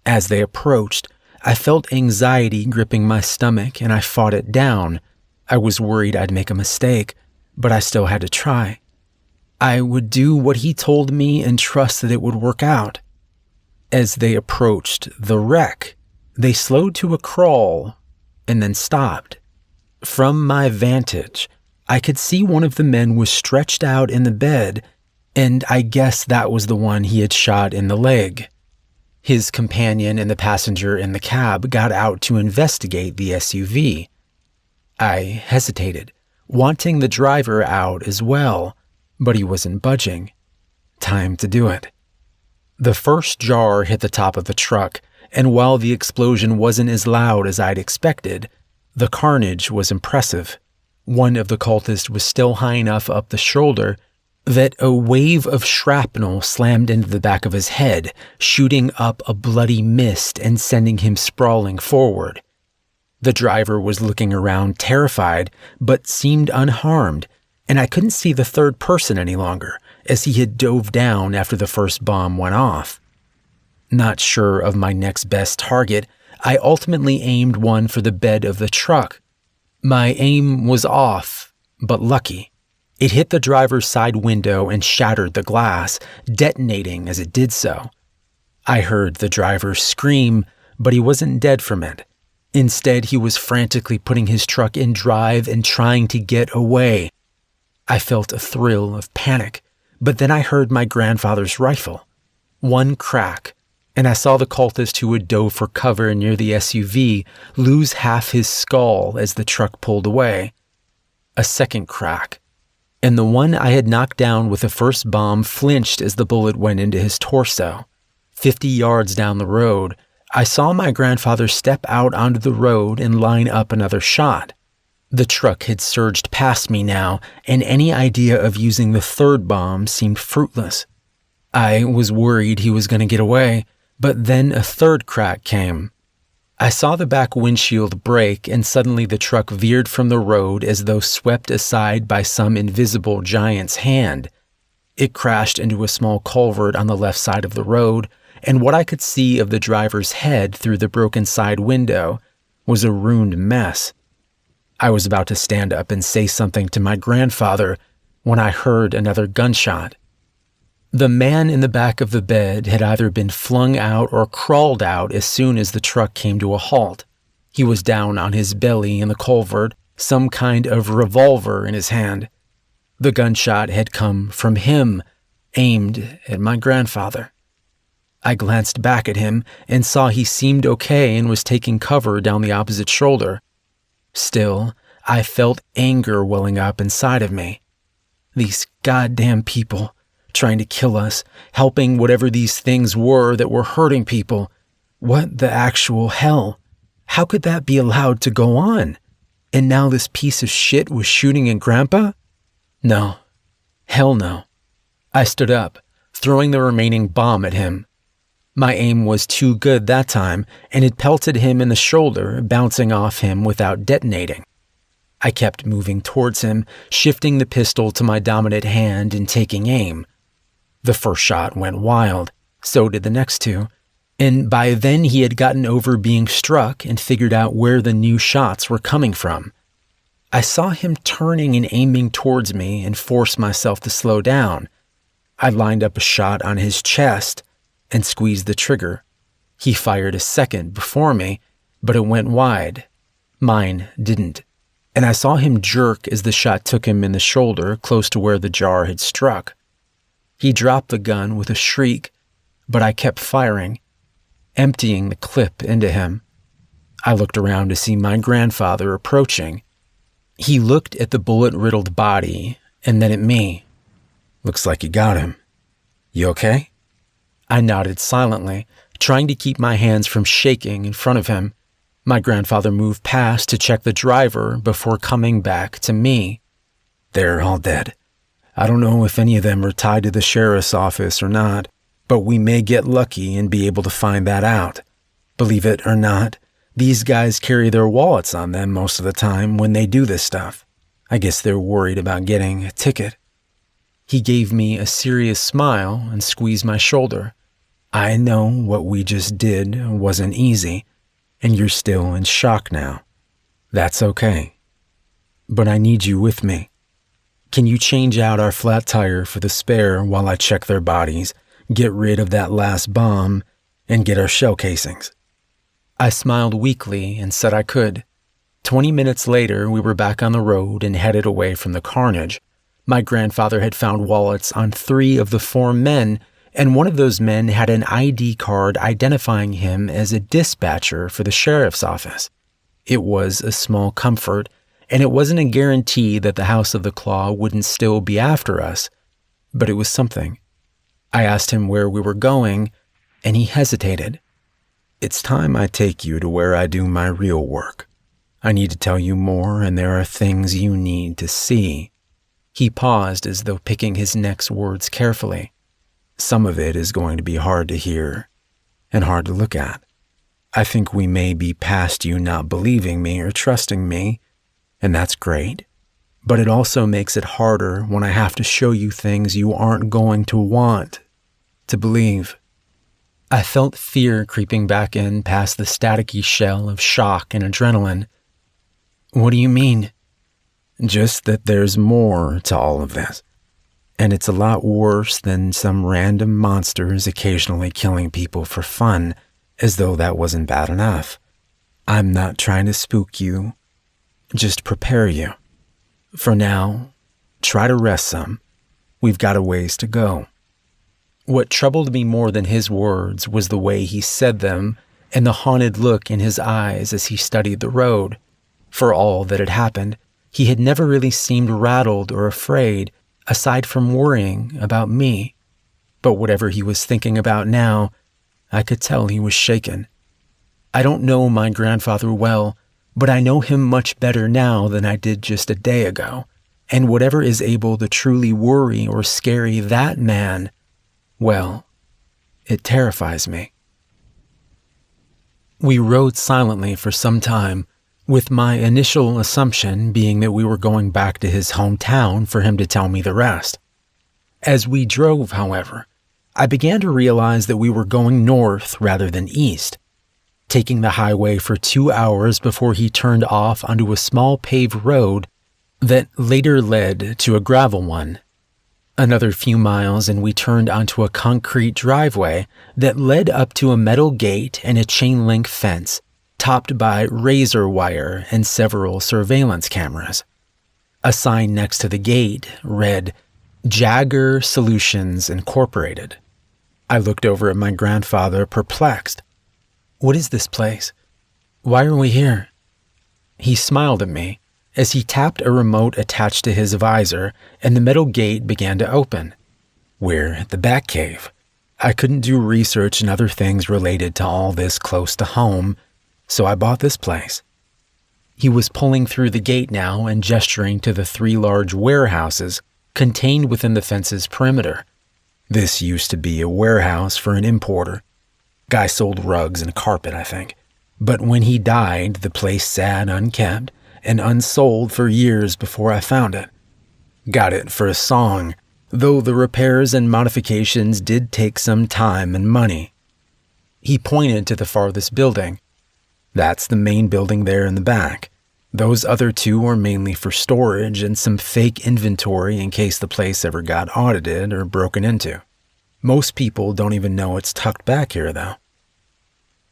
As they approached, I felt anxiety gripping my stomach and I fought it down. I was worried I'd make a mistake, but I still had to try. I would do what he told me and trust that it would work out. As they approached the wreck, they slowed to a crawl and then stopped. From my vantage, I could see one of the men was stretched out in the bed, and I guess that was the one he had shot in the leg. His companion and the passenger in the cab got out to investigate the SUV. I hesitated, wanting the driver out as well, but he wasn't budging. Time to do it. The first jar hit the top of the truck, and while the explosion wasn't as loud as I'd expected, the carnage was impressive. One of the cultists was still high enough up the shoulder that a wave of shrapnel slammed into the back of his head, shooting up a bloody mist and sending him sprawling forward. The driver was looking around terrified, but seemed unharmed, and I couldn't see the third person any longer, as he had dove down after the first bomb went off. Not sure of my next best target, I ultimately aimed one for the bed of the truck. My aim was off, but lucky. It hit the driver's side window and shattered the glass, detonating as it did so. I heard the driver scream, but he wasn't dead from it. Instead, he was frantically putting his truck in drive and trying to get away. I felt a thrill of panic, but then I heard my grandfather's rifle. One crack, and I saw the cultist who had dove for cover near the SUV lose half his skull as the truck pulled away. A second crack, and the one I had knocked down with the first bomb flinched as the bullet went into his torso. 50 yards down the road, I saw my grandfather step out onto the road and line up another shot. The truck had surged past me now, and any idea of using the third bomb seemed fruitless. I was worried he was going to get away, but then a third crack came. I saw the back windshield break, and suddenly the truck veered from the road as though swept aside by some invisible giant's hand. It crashed into a small culvert on the left side of the road, and what I could see of the driver's head through the broken side window was a ruined mess. I was about to stand up and say something to my grandfather when I heard another gunshot. The man in the back of the bed had either been flung out or crawled out as soon as the truck came to a halt. He was down on his belly in the culvert, some kind of revolver in his hand. The gunshot had come from him, aimed at my grandfather. I glanced back at him and saw he seemed okay and was taking cover down the opposite shoulder. Still, I felt anger welling up inside of me. These goddamn people, trying to kill us, helping whatever these things were that were hurting people. What the actual hell? How could that be allowed to go on? And now this piece of shit was shooting at Grandpa? No. Hell no. I stood up, throwing the remaining bomb at him. My aim was too good that time, and it pelted him in the shoulder, bouncing off him without detonating. I kept moving towards him, shifting the pistol to my dominant hand and taking aim. The first shot went wild, so did the next two, and by then he had gotten over being struck and figured out where the new shots were coming from. I saw him turning and aiming towards me and forced myself to slow down. I lined up a shot on his chest and squeezed the trigger. He fired a second before me, but it went wide. Mine didn't, and I saw him jerk as the shot took him in the shoulder close to where the jar had struck. He dropped the gun with a shriek, but I kept firing, emptying the clip into him. I looked around to see my grandfather approaching. He looked at the bullet-riddled body and then at me. Looks like you got him. You okay? I nodded silently, trying to keep my hands from shaking in front of him. My grandfather moved past to check the driver before coming back to me. "They're all dead. I don't know if any of them are tied to the sheriff's office or not, but we may get lucky and be able to find that out. Believe it or not, these guys carry their wallets on them most of the time when they do this stuff. I guess they're worried about getting a ticket." He gave me a serious smile and squeezed my shoulder. "I know what we just did wasn't easy, and you're still in shock now. That's okay. But I need you with me. Can you change out our flat tire for the spare while I check their bodies, get rid of that last bomb, and get our shell casings?" I smiled weakly and said I could. 20 minutes later, we were back on the road and headed away from the carnage. My grandfather had found wallets on 3 of the 4 men, and one of those men had an ID card identifying him as a dispatcher for the sheriff's office. It was a small comfort, and it wasn't a guarantee that the House of the Claw wouldn't still be after us, but it was something. I asked him where we were going, and he hesitated. "It's time I take you to where I do my real work. I need to tell you more, and there are things you need to see." He paused as though picking his next words carefully. "Some of it is going to be hard to hear and hard to look at. I think we may be past you not believing me or trusting me, and that's great. But it also makes it harder when I have to show you things you aren't going to want to believe." I felt fear creeping back in past the staticky shell of shock and adrenaline. "What do you mean?" "Just that there's more to all of this. And it's a lot worse than some random monsters occasionally killing people for fun, as though that wasn't bad enough. I'm not trying to spook you, just prepare you. For now, try to rest some. We've got a ways to go." What troubled me more than his words was the way he said them and the haunted look in his eyes as he studied the road. For all that had happened, he had never really seemed rattled or afraid, aside from worrying about me. But whatever he was thinking about now, I could tell he was shaken. I don't know my grandfather well, but I know him much better now than I did just a day ago, and whatever is able to truly worry or scare that man, well, it terrifies me. We rode silently for some time, with my initial assumption being that we were going back to his hometown for him to tell me the rest. As we drove, however, I began to realize that we were going north rather than east, taking the highway for 2 hours before he turned off onto a small paved road that later led to a gravel one. Another few miles and we turned onto a concrete driveway that led up to a metal gate and a chain-link fence, topped by razor wire and several surveillance cameras. A sign next to the gate read, "Jagger Solutions Incorporated." I looked over at my grandfather, perplexed. "What is this place? Why are we here?" He smiled at me as he tapped a remote attached to his visor and the metal gate began to open. "We're at the Batcave. I couldn't do research and other things related to all this close to home, so I bought this place." He was pulling through the gate now and gesturing to the 3 large warehouses contained within the fence's perimeter. This used to be a warehouse for an importer. Guy sold rugs and carpet, I think. But when he died, the place sat unkept and unsold for years before I found it. Got it for a song, though the repairs and modifications did take some time and money. He pointed to the farthest building. "That's the main building there in the back. Those other 2 are mainly for storage and some fake inventory in case the place ever got audited or broken into. Most people don't even know it's tucked back here, though."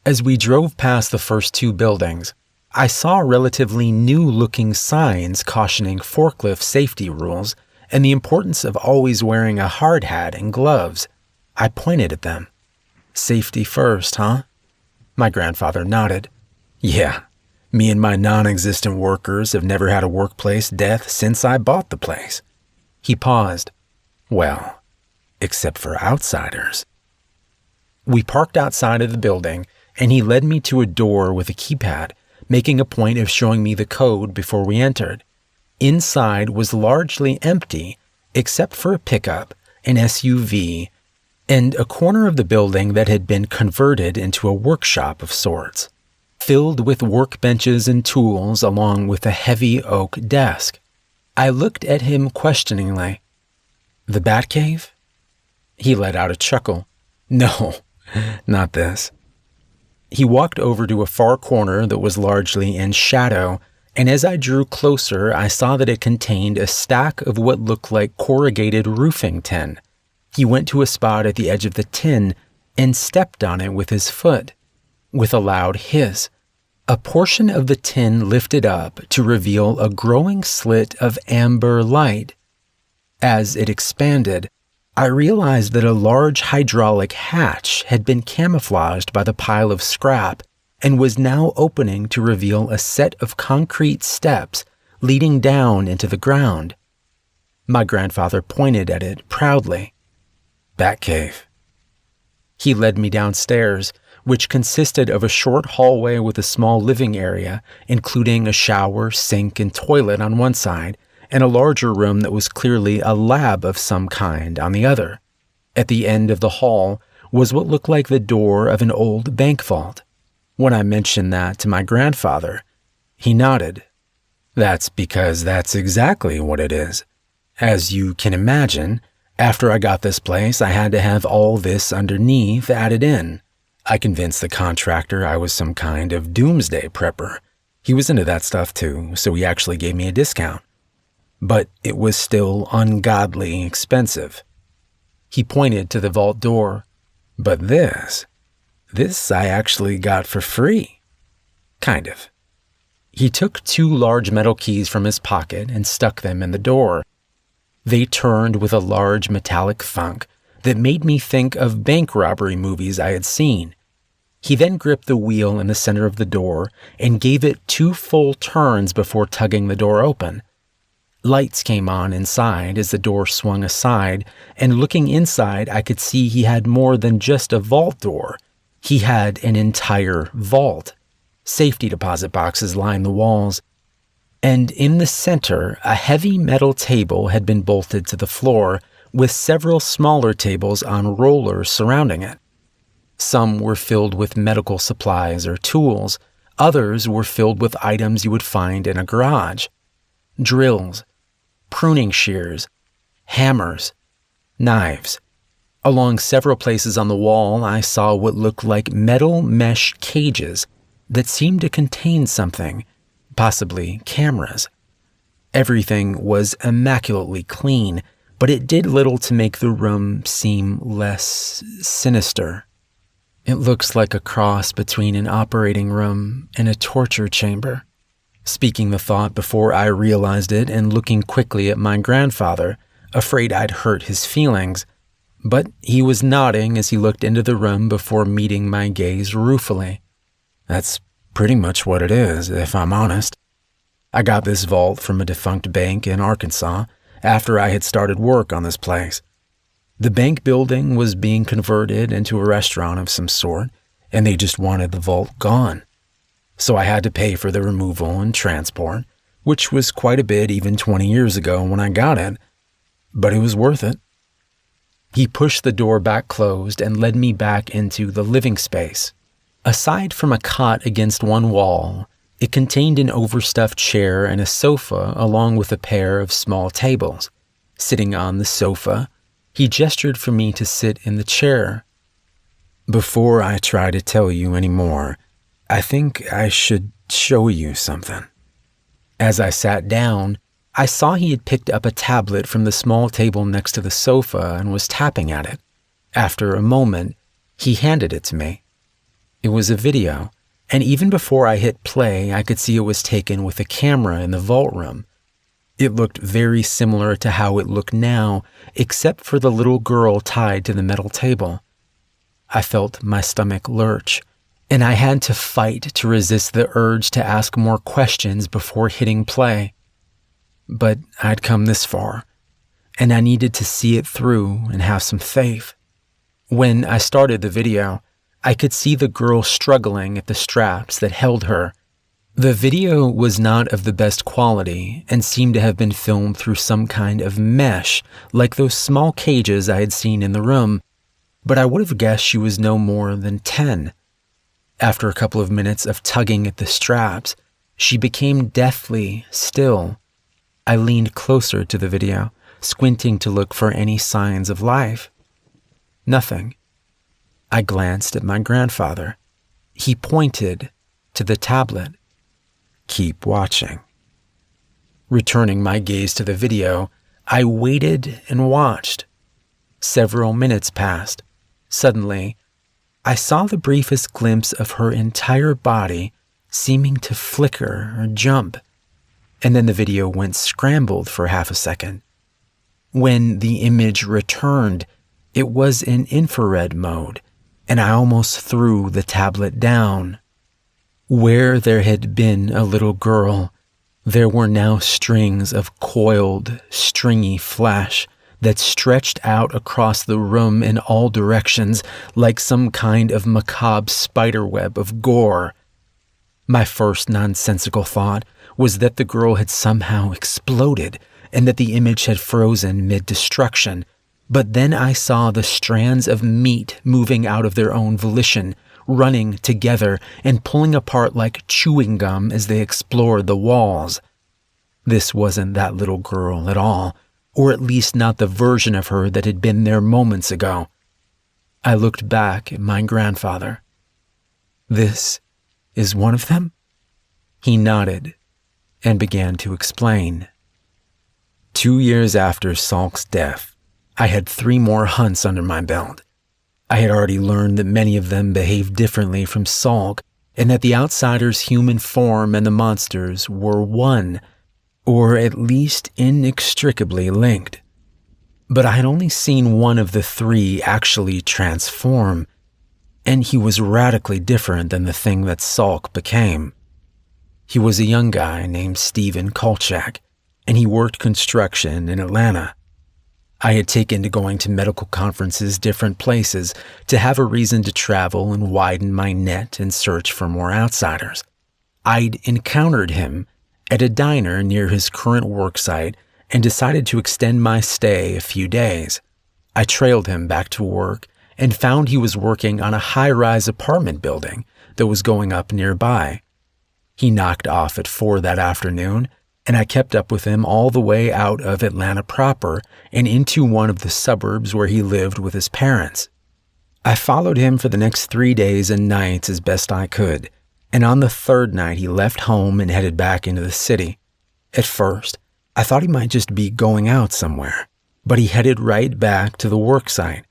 As we drove past the first 2 buildings, I saw relatively new-looking signs cautioning forklift safety rules and the importance of always wearing a hard hat and gloves. I pointed at them. "Safety first, huh?" My grandfather nodded. "Yeah, me and my non-existent workers have never had a workplace death since I bought the place." He paused. "Well, except for outsiders." We parked outside of the building, and he led me to a door with a keypad making a point of showing me the code before we entered. Inside was largely empty, except for a pickup, an SUV, and a corner of the building that had been converted into a workshop of sorts, filled with workbenches and tools along with a heavy oak desk. I looked at him questioningly. "The Batcave?" He let out a chuckle. "No, not this." He walked over to a far corner that was largely in shadow, and as I drew closer, I saw that it contained a stack of what looked like corrugated roofing tin. He went to a spot at the edge of the tin and stepped on it with his foot. With a loud hiss, a portion of the tin lifted up to reveal a growing slit of amber light. As it expanded, I realized that a large hydraulic hatch had been camouflaged by the pile of scrap and was now opening to reveal a set of concrete steps leading down into the ground. My grandfather pointed at it proudly. "Batcave." He led me downstairs, which consisted of a short hallway with a small living area, including a shower, sink, and toilet on one side, and a larger room that was clearly a lab of some kind on the other. At the end of the hall was what looked like the door of an old bank vault. When I mentioned that to my grandfather, he nodded. "That's because that's exactly what it is. As you can imagine, after I got this place, I had to have all this underneath added in. I convinced the contractor I was some kind of doomsday prepper. He was into that stuff too, so he actually gave me a discount. But it was still ungodly expensive." He pointed to the vault door. "But this I actually got for free. Kind of." He took 2 large metal keys from his pocket and stuck them in the door. They turned with a large metallic thunk that made me think of bank robbery movies I had seen. He then gripped the wheel in the center of the door and gave it 2 full turns before tugging the door open. Lights came on inside as the door swung aside, and looking inside, I could see he had more than just a vault door. He had an entire vault. Safety deposit boxes lined the walls, and in the center, a heavy metal table had been bolted to the floor, with several smaller tables on rollers surrounding it. Some were filled with medical supplies or tools. Others were filled with items you would find in a garage. Drills, pruning shears, hammers, knives. Along several places on the wall, I saw what looked like metal mesh cages that seemed to contain something, possibly cameras. Everything was immaculately clean, but it did little to make the room seem less sinister. "It looks like a cross between an operating room and a torture chamber." Speaking the thought before I realized it and looking quickly at my grandfather, afraid I'd hurt his feelings. But he was nodding as he looked into the room before meeting my gaze ruefully. "That's pretty much what it is, if I'm honest. I got this vault from a defunct bank in Arkansas after I had started work on this place. The bank building was being converted into a restaurant of some sort, and they just wanted the vault gone. So I had to pay for the removal and transport, which was quite a bit even 20 years ago when I got it, but it was worth it." He pushed the door back closed and led me back into the living space. Aside from a cot against one wall, it contained an overstuffed chair and a sofa along with a pair of small tables. Sitting on the sofa, he gestured for me to sit in the chair. "Before I try to tell you any more, I think I should show you something." As I sat down, I saw he had picked up a tablet from the small table next to the sofa and was tapping at it. After a moment, he handed it to me. It was a video, and even before I hit play, I could see it was taken with a camera in the vault room. It looked very similar to how it looked now, except for the little girl tied to the metal table. I felt my stomach lurch, and I had to fight to resist the urge to ask more questions before hitting play. But I'd come this far, and I needed to see it through and have some faith. When I started the video, I could see the girl struggling at the straps that held her. The video was not of the best quality and seemed to have been filmed through some kind of mesh, like those small cages I had seen in the room, but I would have guessed she was no more than 10. After a couple of minutes of tugging at the straps, she became deathly still. I leaned closer to the video, squinting to look for any signs of life. Nothing. I glanced at my grandfather. He pointed to the tablet. "Keep watching." Returning my gaze to the video, I waited and watched. Several minutes passed. Suddenly, I saw the briefest glimpse of her entire body seeming to flicker or jump, and then the video went scrambled for half a second. When the image returned, it was in infrared mode, and I almost threw the tablet down. Where there had been a little girl, there were now strings of coiled, stringy flesh that stretched out across the room in all directions like some kind of macabre spiderweb of gore. My first nonsensical thought was that the girl had somehow exploded and that the image had frozen mid-destruction, but then I saw the strands of meat moving out of their own volition, running together and pulling apart like chewing gum as they explored the walls. This wasn't that little girl at all, or at least not the version of her that had been there moments ago. I looked back at my grandfather. "This is one of them?" He nodded and began to explain. 2 years after Salk's death, I had 3 more hunts under my belt. I had already learned that many of them behaved differently from Salk, and that the outsider's human form and the monsters were one, or at least inextricably linked. But I had only seen one of the 3 actually transform, and he was radically different than the thing that Salk became. He was a young guy named Stephen Kolchak, and he worked construction in Atlanta. I had taken to going to medical conferences different places to have a reason to travel and widen my net and search for more outsiders. I'd encountered him at a diner near his current worksite and decided to extend my stay a few days. I trailed him back to work and found he was working on a high-rise apartment building that was going up nearby. He knocked off at 4 that afternoon, and I kept up with him all the way out of Atlanta proper and into one of the suburbs where he lived with his parents. I followed him for the next 3 days and nights as best I could, and on the 3rd night he left home and headed back into the city. At first, I thought he might just be going out somewhere, but he headed right back to the worksite.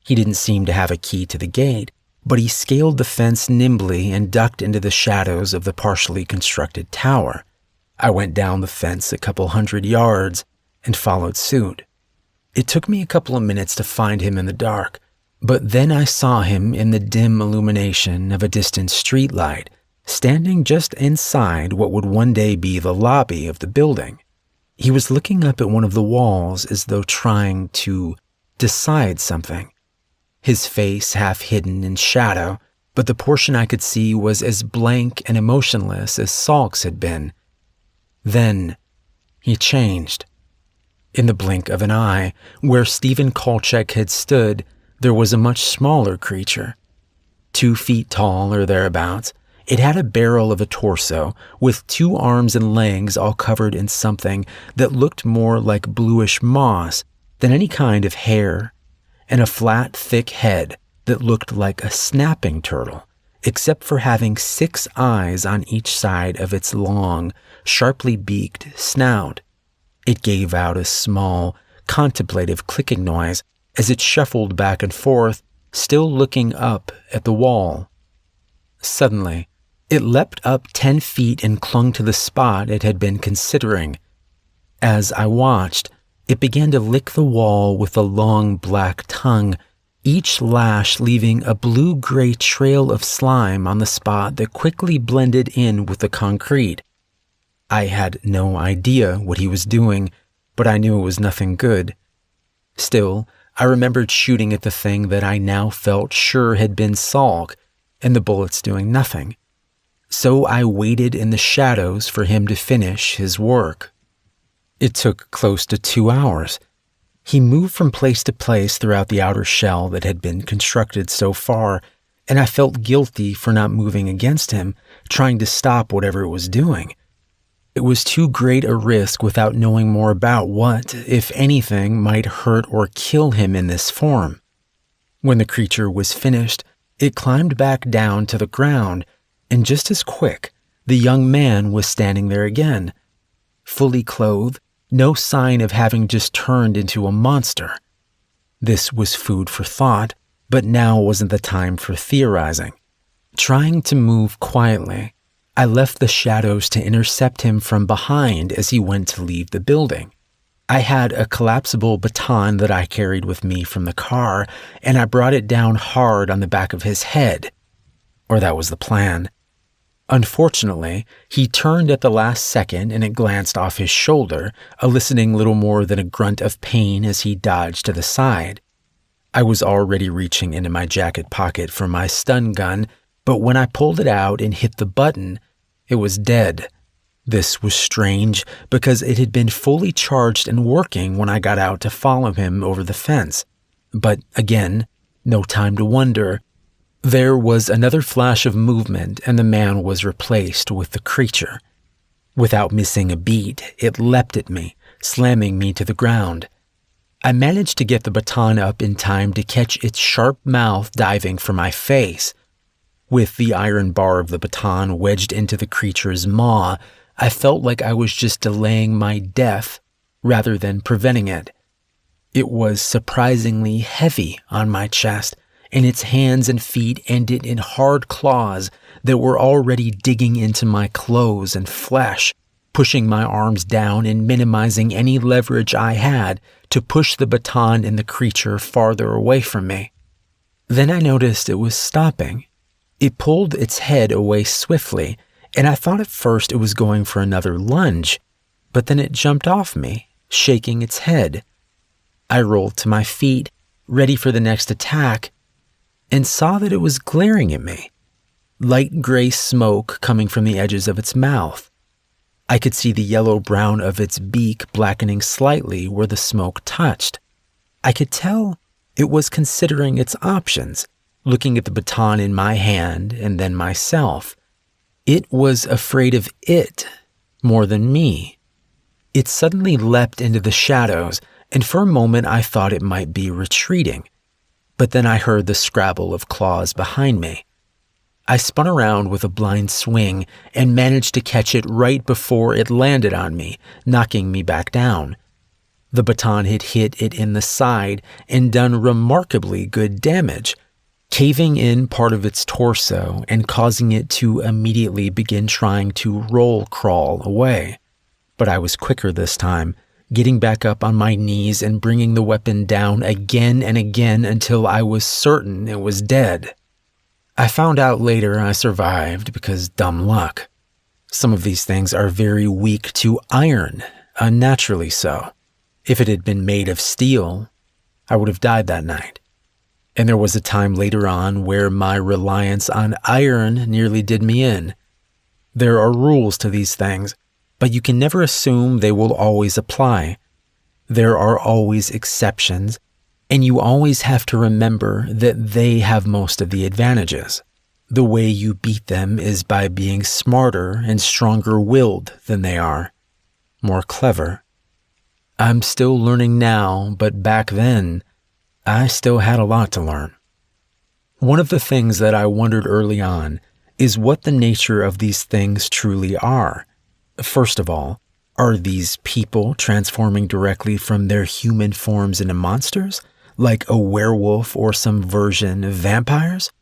He didn't seem to have a key to the gate, but he scaled the fence nimbly and ducked into the shadows of the partially constructed tower. I went down the fence a couple 100 yards and followed suit. It took me a couple of minutes to find him in the dark, but then I saw him in the dim illumination of a distant streetlight, standing just inside what would one day be the lobby of the building. He was looking up at one of the walls as though trying to decide something. His face half hidden in shadow, but the portion I could see was as blank and emotionless as Salk's had been. Then he changed. In the blink of an eye, where Stephen Kolchak had stood, there was a much smaller creature. 2 feet tall or thereabouts, it had a barrel of a torso with 2 arms and legs all covered in something that looked more like bluish moss than any kind of hair, and a flat, thick head that looked like a snapping turtle, except for having 6 eyes on each side of its long, sharply beaked snout. It gave out a small, contemplative clicking noise as it shuffled back and forth, still looking up at the wall. Suddenly, it leapt up 10 feet and clung to the spot it had been considering. As I watched, it began to lick the wall with a long black tongue, each lash leaving a blue-gray trail of slime on the spot that quickly blended in with the concrete. I had no idea what he was doing, but I knew it was nothing good. Still, I remembered shooting at the thing that I now felt sure had been Salk, and the bullets doing nothing. So I waited in the shadows for him to finish his work. It took close to 2 hours. He moved from place to place throughout the outer shell that had been constructed so far, and I felt guilty for not moving against him, trying to stop whatever it was doing. It was too great a risk without knowing more about what, if anything, might hurt or kill him in this form. When the creature was finished, it climbed back down to the ground, and just as quick, the young man was standing there again, fully clothed, no sign of having just turned into a monster. This was food for thought, but now wasn't the time for theorizing. Trying to move quietly, I left the shadows to intercept him from behind as he went to leave the building. I had a collapsible baton that I carried with me from the car, and I brought it down hard on the back of his head. Or that was the plan. Unfortunately, he turned at the last second and it glanced off his shoulder, eliciting little more than a grunt of pain as he dodged to the side. I was already reaching into my jacket pocket for my stun gun, but when I pulled it out and hit the button, it was dead. This was strange because it had been fully charged and working when I got out to follow him over the fence. But again, no time to wonder. There was another flash of movement and the man was replaced with the creature. Without missing a beat, it leapt at me, slamming me to the ground. I managed to get the baton up in time to catch its sharp mouth diving for my face. With the iron bar of the baton wedged into the creature's maw, I felt like I was just delaying my death rather than preventing it. It was surprisingly heavy on my chest, and its hands and feet ended in hard claws that were already digging into my clothes and flesh, pushing my arms down and minimizing any leverage I had to push the baton and the creature farther away from me. Then I noticed it was stopping. It pulled its head away swiftly, and I thought at first it was going for another lunge, but then it jumped off me, shaking its head. I rolled to my feet, ready for the next attack, and saw that it was glaring at me. Light gray smoke coming from the edges of its mouth. I could see the yellow-brown of its beak blackening slightly where the smoke touched. I could tell it was considering its options, looking at the baton in my hand and then myself. It was afraid of it more than me. It suddenly leapt into the shadows, and for a moment I thought it might be retreating. But then I heard the scrabble of claws behind me. I spun around with a blind swing and managed to catch it right before it landed on me, knocking me back down. The baton had hit it in the side and done remarkably good damage, caving in part of its torso and causing it to immediately begin trying to roll crawl away. But I was quicker this time, getting back up on my knees and bringing the weapon down again and again until I was certain it was dead. I found out later I survived because dumb luck. Some of these things are very weak to iron, unnaturally so. If it had been made of steel, I would have died that night. And there was a time later on where my reliance on iron nearly did me in. There are rules to these things, but you can never assume they will always apply. There are always exceptions, and you always have to remember that they have most of the advantages. The way you beat them is by being smarter and stronger-willed than they are, more clever. I'm still learning now, but back then, I still had a lot to learn. One of the things that I wondered early on is what the nature of these things truly are. First of all, are these people transforming directly from their human forms into monsters, like a werewolf or some version of vampires?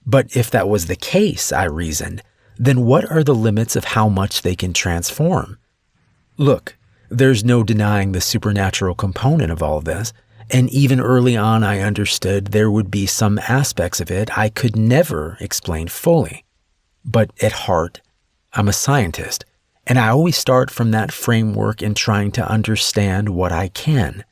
But if that was the case, I reasoned, then what are the limits of how much they can transform? Look, there's no denying the supernatural component of all of this, and even early on I understood there would be some aspects of it I could never explain fully. But at heart, I'm a scientist, and I always start from that framework in trying to understand what I can.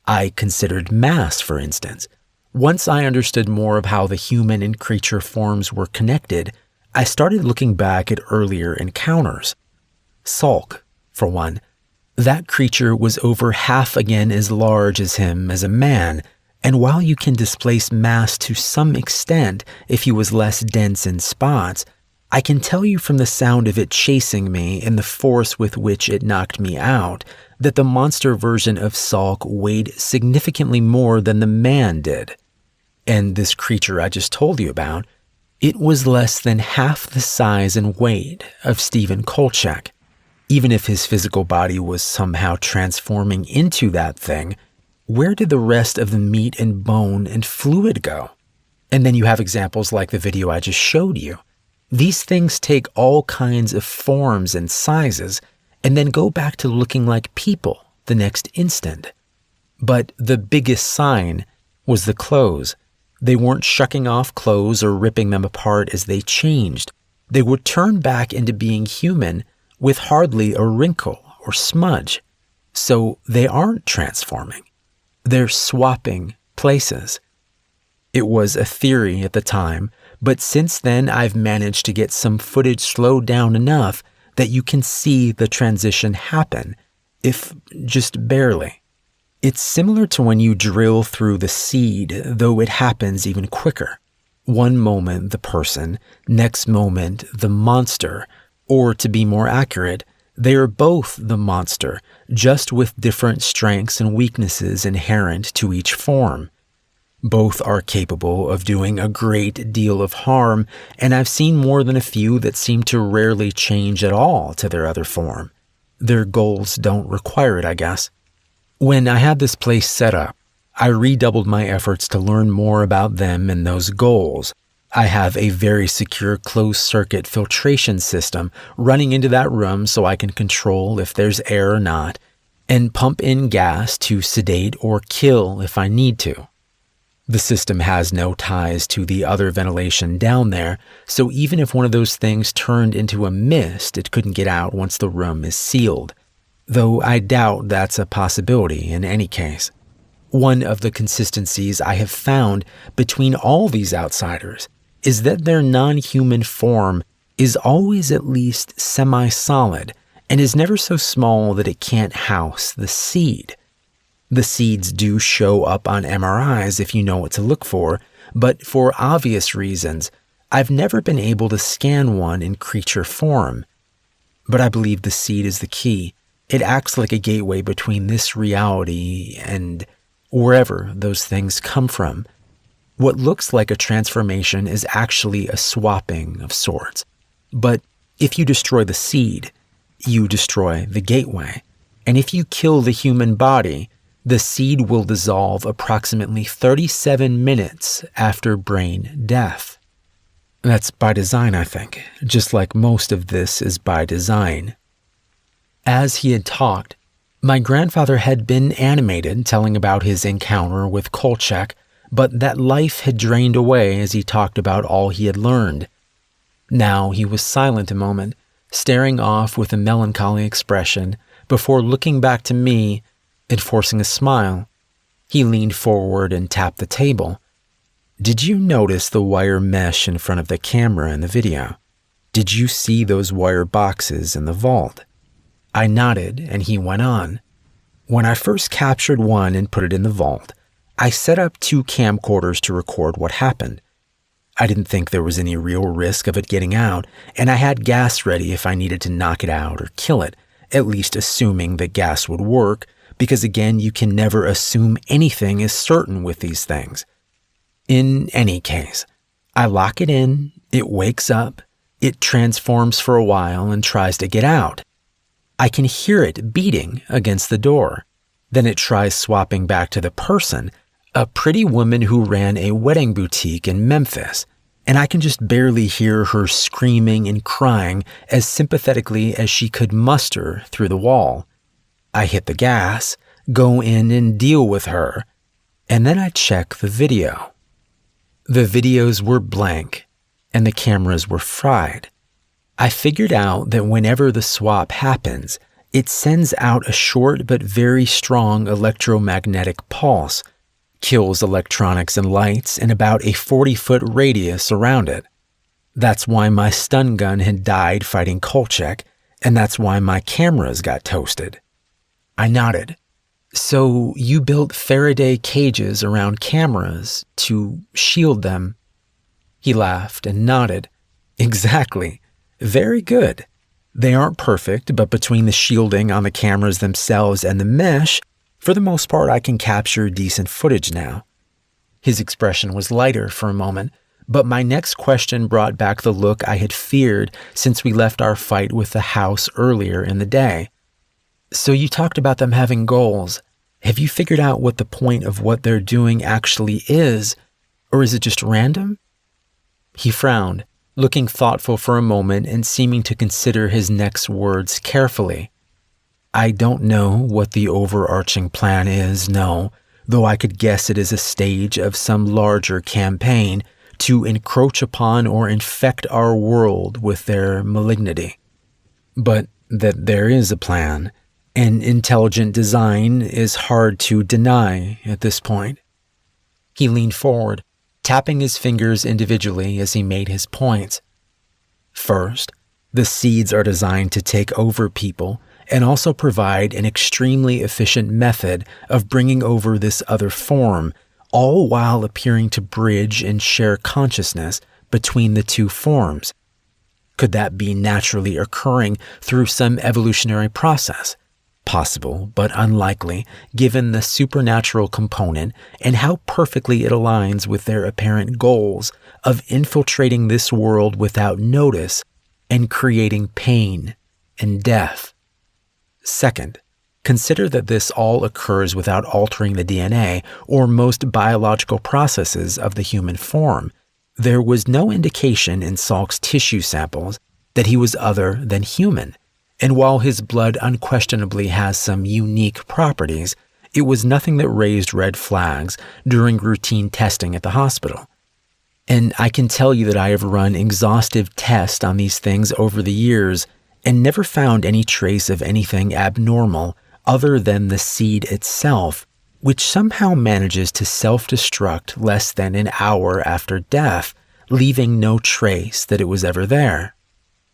I considered mass, for instance. Once I understood more of how the human and creature forms were connected, I started looking back at earlier encounters. Sulk, for one. That creature was over half again as large as him as a man, and while you can displace mass to some extent if he was less dense in spots, I can tell you from the sound of it chasing me and the force with which it knocked me out that the monster version of Sulk weighed significantly more than the man did. And this creature I just told you about, it was less than half the size and weight of Stephen Kolchak. Even if his physical body was somehow transforming into that thing, where did the rest of the meat and bone and fluid go? And then you have examples like the video I just showed you. These things take all kinds of forms and sizes and then go back to looking like people the next instant. But the biggest sign was the clothes. They weren't shucking off clothes or ripping them apart as they changed. They would turn back into being human with hardly a wrinkle or smudge. So they aren't transforming. They're swapping places. It was a theory at the time, but since then I've managed to get some footage slowed down enough that you can see the transition happen, if just barely. It's similar to when you drill through the seed, though it happens even quicker. One moment the person, next moment the monster, or to be more accurate, they are both the monster, just with different strengths and weaknesses inherent to each form. Both are capable of doing a great deal of harm, and I've seen more than a few that seem to rarely change at all to their other form. Their goals don't require it, I guess. When I had this place set up, I redoubled my efforts to learn more about them and those goals. I have a very secure closed-circuit filtration system running into that room so I can control if there's air or not, and pump in gas to sedate or kill if I need to. The system has no ties to the other ventilation down there, so even if one of those things turned into a mist, it couldn't get out once the room is sealed. Though I doubt that's a possibility in any case. One of the consistencies I have found between all these outsiders is that their non-human form is always at least semi-solid and is never so small that it can't house the seed. The seeds do show up on MRIs if you know what to look for, but for obvious reasons, I've never been able to scan one in creature form. But I believe the seed is the key. It acts like a gateway between this reality and wherever those things come from. What looks like a transformation is actually a swapping of sorts. But if you destroy the seed, you destroy the gateway. And if you kill the human body, the seed will dissolve approximately 37 minutes after brain death. That's by design, I think, just like most of this is by design. As he had talked, my grandfather had been animated telling about his encounter with Kolchak, but that life had drained away as he talked about all he had learned. Now he was silent a moment, staring off with a melancholy expression, before looking back to me and forcing a smile. He leaned forward and tapped the table. "Did you notice the wire mesh in front of the camera in the video? Did you see those wire boxes in the vault?" I nodded, and he went on. "When I first captured one and put it in the vault, I set up 2 camcorders to record what happened. I didn't think there was any real risk of it getting out, and I had gas ready if I needed to knock it out or kill it, at least assuming that gas would work, because again, you can never assume anything is certain with these things. In any case, I lock it in, it wakes up, it transforms for a while and tries to get out. I can hear it beating against the door. Then it tries swapping back to the person, a pretty woman who ran a wedding boutique in Memphis, and I can just barely hear her screaming and crying as sympathetically as she could muster through the wall. I hit the gas, go in and deal with her, and then I check the video. The videos were blank, and the cameras were fried. I figured out that whenever the swap happens, it sends out a short but very strong electromagnetic pulse, kills electronics and lights in about a 40-foot radius around it. That's why my stun gun had died fighting Kolchak, and that's why my cameras got toasted. I nodded. So you built Faraday cages around cameras to shield them? He laughed and nodded. Exactly. Very good. They aren't perfect, but between the shielding on the cameras themselves and the mesh, for the most part I can capture decent footage now. His expression was lighter for a moment, but my next question brought back the look I had feared since we left our fight with the house earlier in the day. So you talked about them having goals. Have you figured out what the point of what they're doing actually is, or is it just random? He frowned, looking thoughtful for a moment and seeming to consider his next words carefully. I don't know what the overarching plan is, no, though I could guess it is a stage of some larger campaign to encroach upon or infect our world with their malignity. But that there is a plan, and intelligent design is hard to deny at this point. He leaned forward, tapping his fingers individually as he made his points. First, the seeds are designed to take over people and also provide an extremely efficient method of bringing over this other form, all while appearing to bridge and share consciousness between the two forms. Could that be naturally occurring through some evolutionary process? Possible, but unlikely, given the supernatural component and how perfectly it aligns with their apparent goals of infiltrating this world without notice and creating pain and death. Second, consider that this all occurs without altering the DNA or most biological processes of the human form. There was no indication in Salk's tissue samples that he was other than human. And while his blood unquestionably has some unique properties, it was nothing that raised red flags during routine testing at the hospital. And I can tell you that I have run exhaustive tests on these things over the years and never found any trace of anything abnormal other than the seed itself, which somehow manages to self-destruct less than an hour after death, leaving no trace that it was ever there.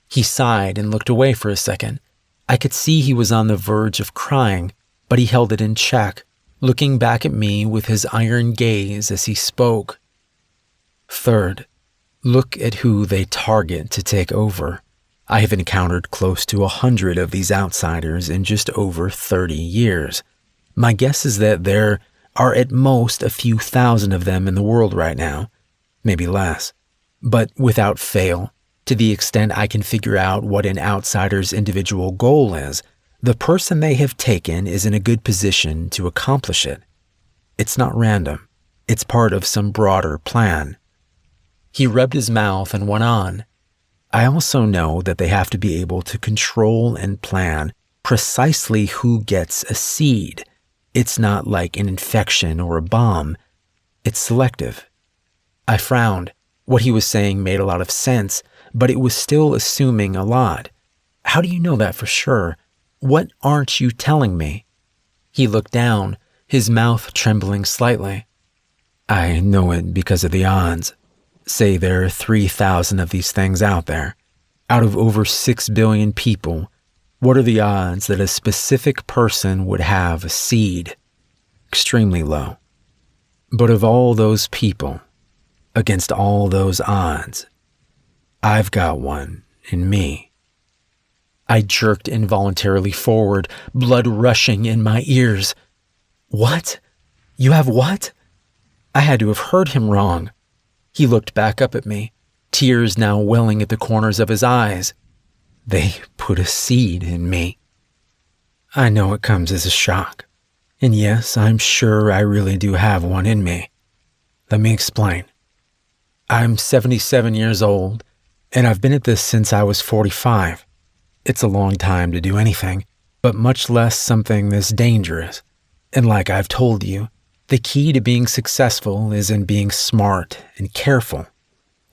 He sighed and looked away for a second. I could see he was on the verge of crying, but he held it in check, looking back at me with his iron gaze as he spoke. Third, look at who they target to take over. I have encountered close to 100 of these outsiders in just over 30 years. My guess is that there are at most a few thousand of them in the world right now, maybe less. But without fail, to the extent I can figure out what an outsider's individual goal is, the person they have taken is in a good position to accomplish it. It's not random. It's part of some broader plan. He rubbed his mouth and went on. I also know that they have to be able to control and plan precisely who gets a seed. It's not like an infection or a bomb. It's selective. I frowned. What he was saying made a lot of sense, but it was still assuming a lot. How do you know that for sure? What aren't you telling me? He looked down, his mouth trembling slightly. I know it because of the odds. Say there are 3,000 of these things out there. Out of over 6 billion people, what are the odds that a specific person would have a seed? Extremely low. But of all those people, against all those odds, I've got one in me. I jerked involuntarily forward, blood rushing in my ears. What? You have what? I had to have heard him wrong. He looked back up at me, tears now welling at the corners of his eyes. They put a seed in me. I know it comes as a shock. And yes, I'm sure I really do have one in me. Let me explain. I'm 77 years old, and I've been at this since I was 45. It's a long time to do anything, but much less something this dangerous. And like I've told you, the key to being successful is in being smart and careful.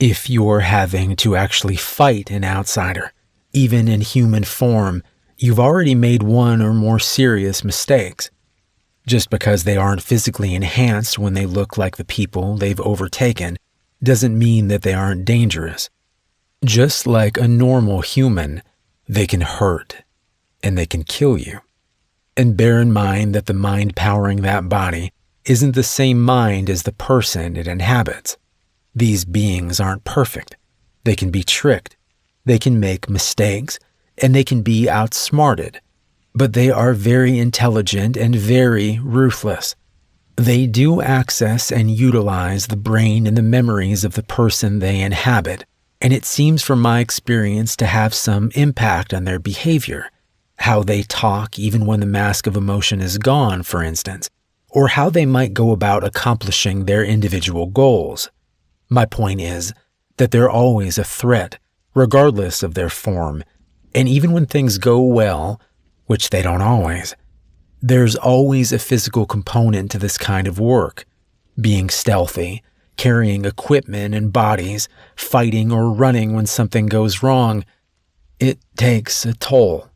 If you're having to actually fight an outsider, even in human form, you've already made one or more serious mistakes. Just because they aren't physically enhanced when they look like the people they've overtaken doesn't mean that they aren't dangerous. Just like a normal human, they can hurt and they can kill you. And bear in mind that the mind powering that body isn't the same mind as the person it inhabits. These beings aren't perfect. They can be tricked. They can make mistakes, and they can be outsmarted. But they are very intelligent and very ruthless. They do access and utilize the brain and the memories of the person they inhabit, and it seems from my experience to have some impact on their behavior. How they talk even when the mask of emotion is gone, for instance, or how they might go about accomplishing their individual goals. My point is that they're always a threat, regardless of their form, and even when things go well, which they don't always, there's always a physical component to this kind of work. Being stealthy, carrying equipment and bodies, fighting or running when something goes wrong, it takes a toll.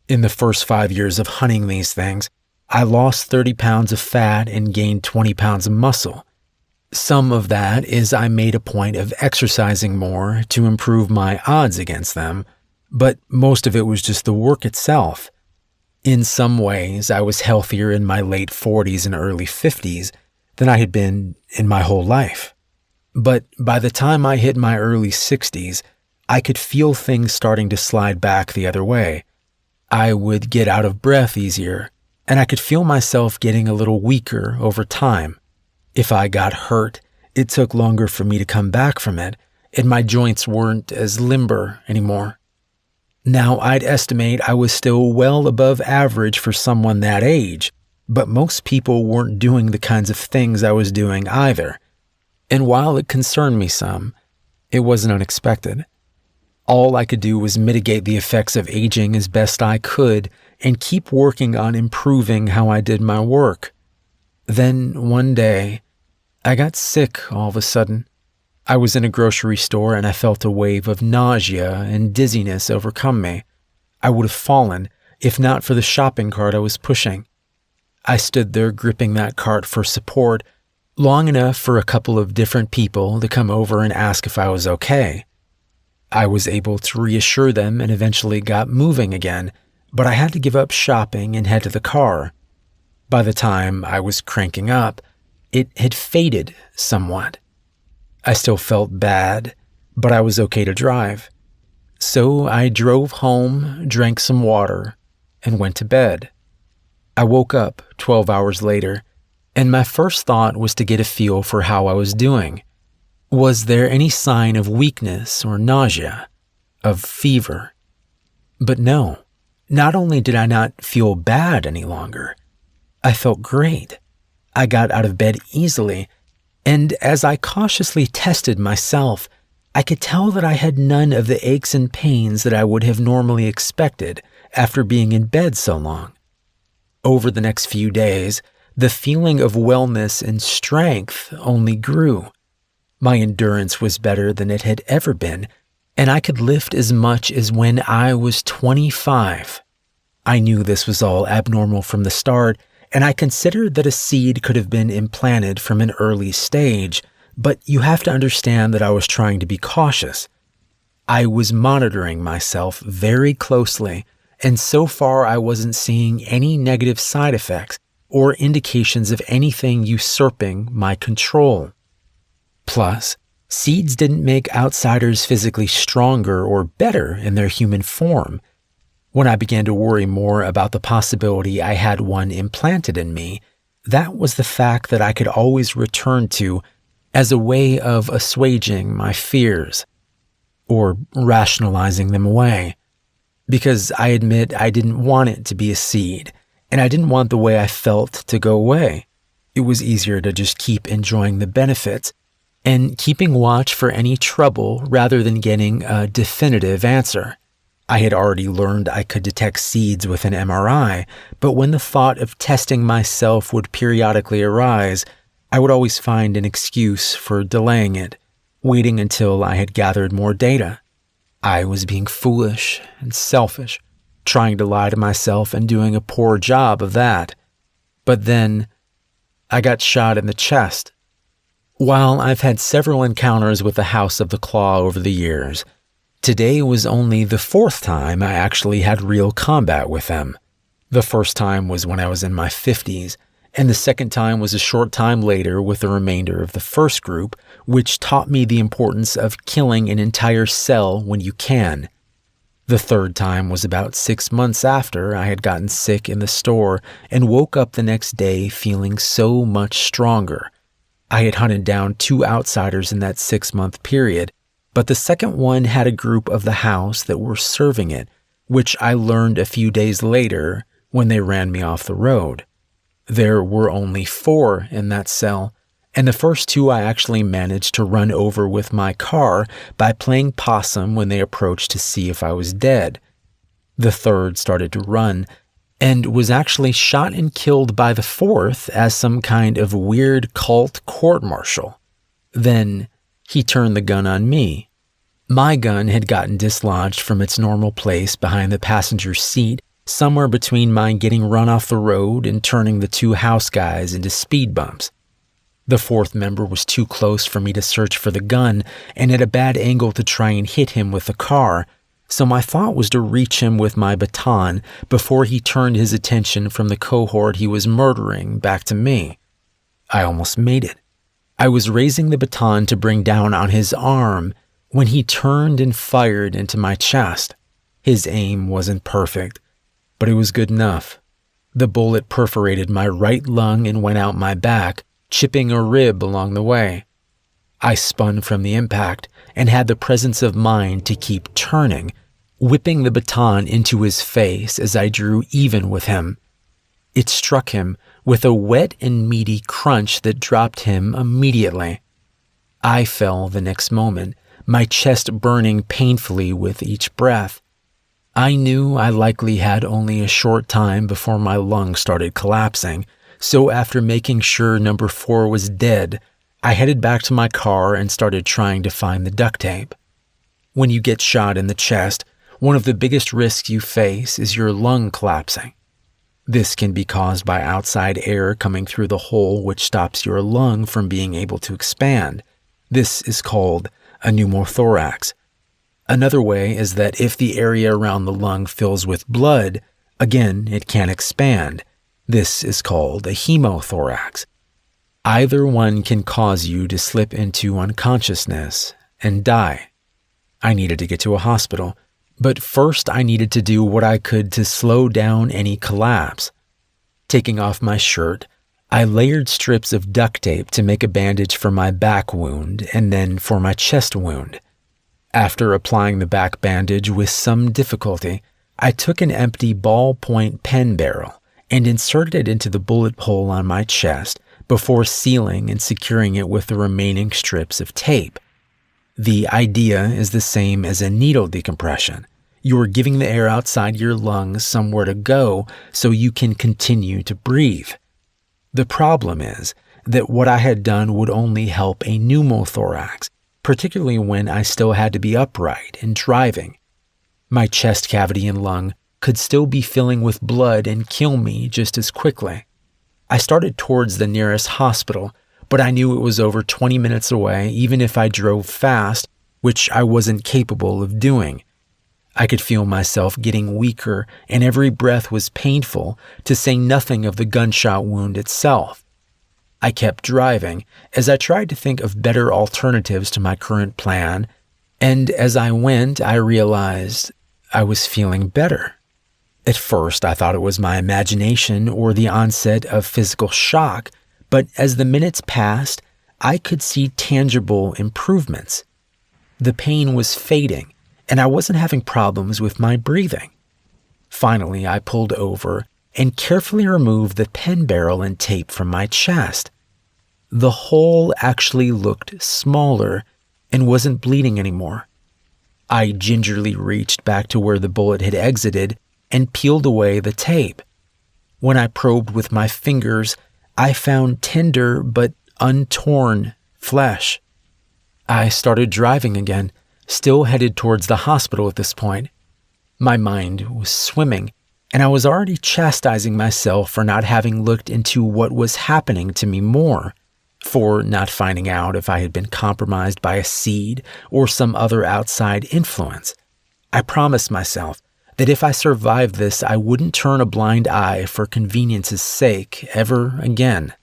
In the first 5 years of hunting these things, I lost 30 pounds of fat and gained 20 pounds of muscle. Some of that is I made a point of exercising more to improve my odds against them, but most of it was just the work itself. In some ways, I was healthier in my late 40s and early 50s than I had been in my whole life. But by the time I hit my early 60s, I could feel things starting to slide back the other way. I would get out of breath easier, and I could feel myself getting a little weaker over time. If I got hurt, it took longer for me to come back from it, and my joints weren't as limber anymore. Now, I'd estimate I was still well above average for someone that age, but most people weren't doing the kinds of things I was doing either. And while it concerned me some, it wasn't unexpected. All I could do was mitigate the effects of aging as best I could and keep working on improving how I did my work. Then, one day, I got sick all of a sudden. I was in a grocery store and I felt a wave of nausea and dizziness overcome me. I would have fallen if not for the shopping cart I was pushing. I stood there gripping that cart for support long enough for a couple of different people to come over and ask if I was okay. I was able to reassure them and eventually got moving again, but I had to give up shopping and head to the car. By the time I was cranking up, it had faded somewhat. I still felt bad, but I was okay to drive. So I drove home, drank some water, and went to bed. I woke up 12 hours later, and my first thought was to get a feel for how I was doing. Was there any sign of weakness or nausea, of fever? But no, not only did I not feel bad any longer, I felt great. I got out of bed easily, and as I cautiously tested myself, I could tell that I had none of the aches and pains that I would have normally expected after being in bed so long. Over the next few days, the feeling of wellness and strength only grew. My endurance was better than it had ever been, and I could lift as much as when I was 25. I knew this was all abnormal from the start, and I considered that a seed could have been implanted from an early stage, but you have to understand that I was trying to be cautious. I was monitoring myself very closely, and so far I wasn't seeing any negative side effects or indications of anything usurping my control. Plus, seeds didn't make outsiders physically stronger or better in their human form. When I began to worry more about the possibility I had one implanted in me, that was the fact that I could always return to as a way of assuaging my fears, or rationalizing them away. Because I admit I didn't want it to be a seed, and I didn't want the way I felt to go away. It was easier to just keep enjoying the benefits and keeping watch for any trouble rather than getting a definitive answer. I had already learned I could detect seeds with an MRI, but when the thought of testing myself would periodically arise, I would always find an excuse for delaying it, waiting until I had gathered more data. I was being foolish and selfish, trying to lie to myself and doing a poor job of that. But then, I got shot in the chest. While I've had several encounters with the House of the Claw over the years, today was only the fourth time I actually had real combat with them. The first time was when I was in my 50s, and the second time was a short time later with the remainder of the first group, which taught me the importance of killing an entire cell when you can. The third time was about 6 months after I had gotten sick in the store and woke up the next day feeling so much stronger. I had hunted down 2 outsiders in that 6-month period, but the second one had a group of the house that were serving it, which I learned a few days later when they ran me off the road. There were only 4 in that cell, and the first 2 I actually managed to run over with my car by playing possum when they approached to see if I was dead. The third started to run, and was actually shot and killed by the 4th as some kind of weird cult court-martial. Then he turned the gun on me. My gun had gotten dislodged from its normal place behind the passenger seat, somewhere between mine getting run off the road and turning the 2 house guys into speed bumps. The 4th member was too close for me to search for the gun and at a bad angle to try and hit him with the car, so my thought was to reach him with my baton before he turned his attention from the cohort he was murdering back to me. I almost made it. I was raising the baton to bring down on his arm when he turned and fired into my chest. His aim wasn't perfect, but it was good enough. The bullet perforated my right lung and went out my back, chipping a rib along the way. I spun from the impact and had the presence of mind to keep turning, whipping the baton into his face as I drew even with him. It struck him with a wet and meaty crunch that dropped him immediately. I fell the next moment, my chest burning painfully with each breath. I knew I likely had only a short time before my lungs started collapsing, so after making sure number 4 was dead, I headed back to my car and started trying to find the duct tape. When you get shot in the chest, one of the biggest risks you face is your lung collapsing. This can be caused by outside air coming through the hole which stops your lung from being able to expand. This is called a pneumothorax. Another way is that if the area around the lung fills with blood, again, it can't expand. This is called a hemothorax. Either one can cause you to slip into unconsciousness and die. I needed to get to a hospital, but first I needed to do what I could to slow down any collapse. Taking off my shirt, I layered strips of duct tape to make a bandage for my back wound and then for my chest wound. After applying the back bandage with some difficulty, I took an empty ballpoint pen barrel and inserted it into the bullet hole on my chest before sealing and securing it with the remaining strips of tape. The idea is the same as a needle decompression. You are giving the air outside your lungs somewhere to go so you can continue to breathe. The problem is that what I had done would only help a pneumothorax, particularly when I still had to be upright and driving. My chest cavity and lung could still be filling with blood and kill me just as quickly. I started towards the nearest hospital, but I knew it was over 20 minutes away even if I drove fast, which I wasn't capable of doing. I could feel myself getting weaker and every breath was painful, to say nothing of the gunshot wound itself. I kept driving as I tried to think of better alternatives to my current plan, and as I went, I realized I was feeling better. At first, I thought it was my imagination or the onset of physical shock, but as the minutes passed, I could see tangible improvements. The pain was fading, and I wasn't having problems with my breathing. Finally, I pulled over and carefully removed the pen barrel and tape from my chest. The hole actually looked smaller and wasn't bleeding anymore. I gingerly reached back to where the bullet had exited and peeled away the tape. When I probed with my fingers, I found tender but untorn flesh. I started driving again, still headed towards the hospital at this point. My mind was swimming, and I was already chastising myself for not having looked into what was happening to me more. for not finding out if I had been compromised by a seed or some other outside influence. I promised myself that if I survived this, I wouldn't turn a blind eye for convenience's sake ever again.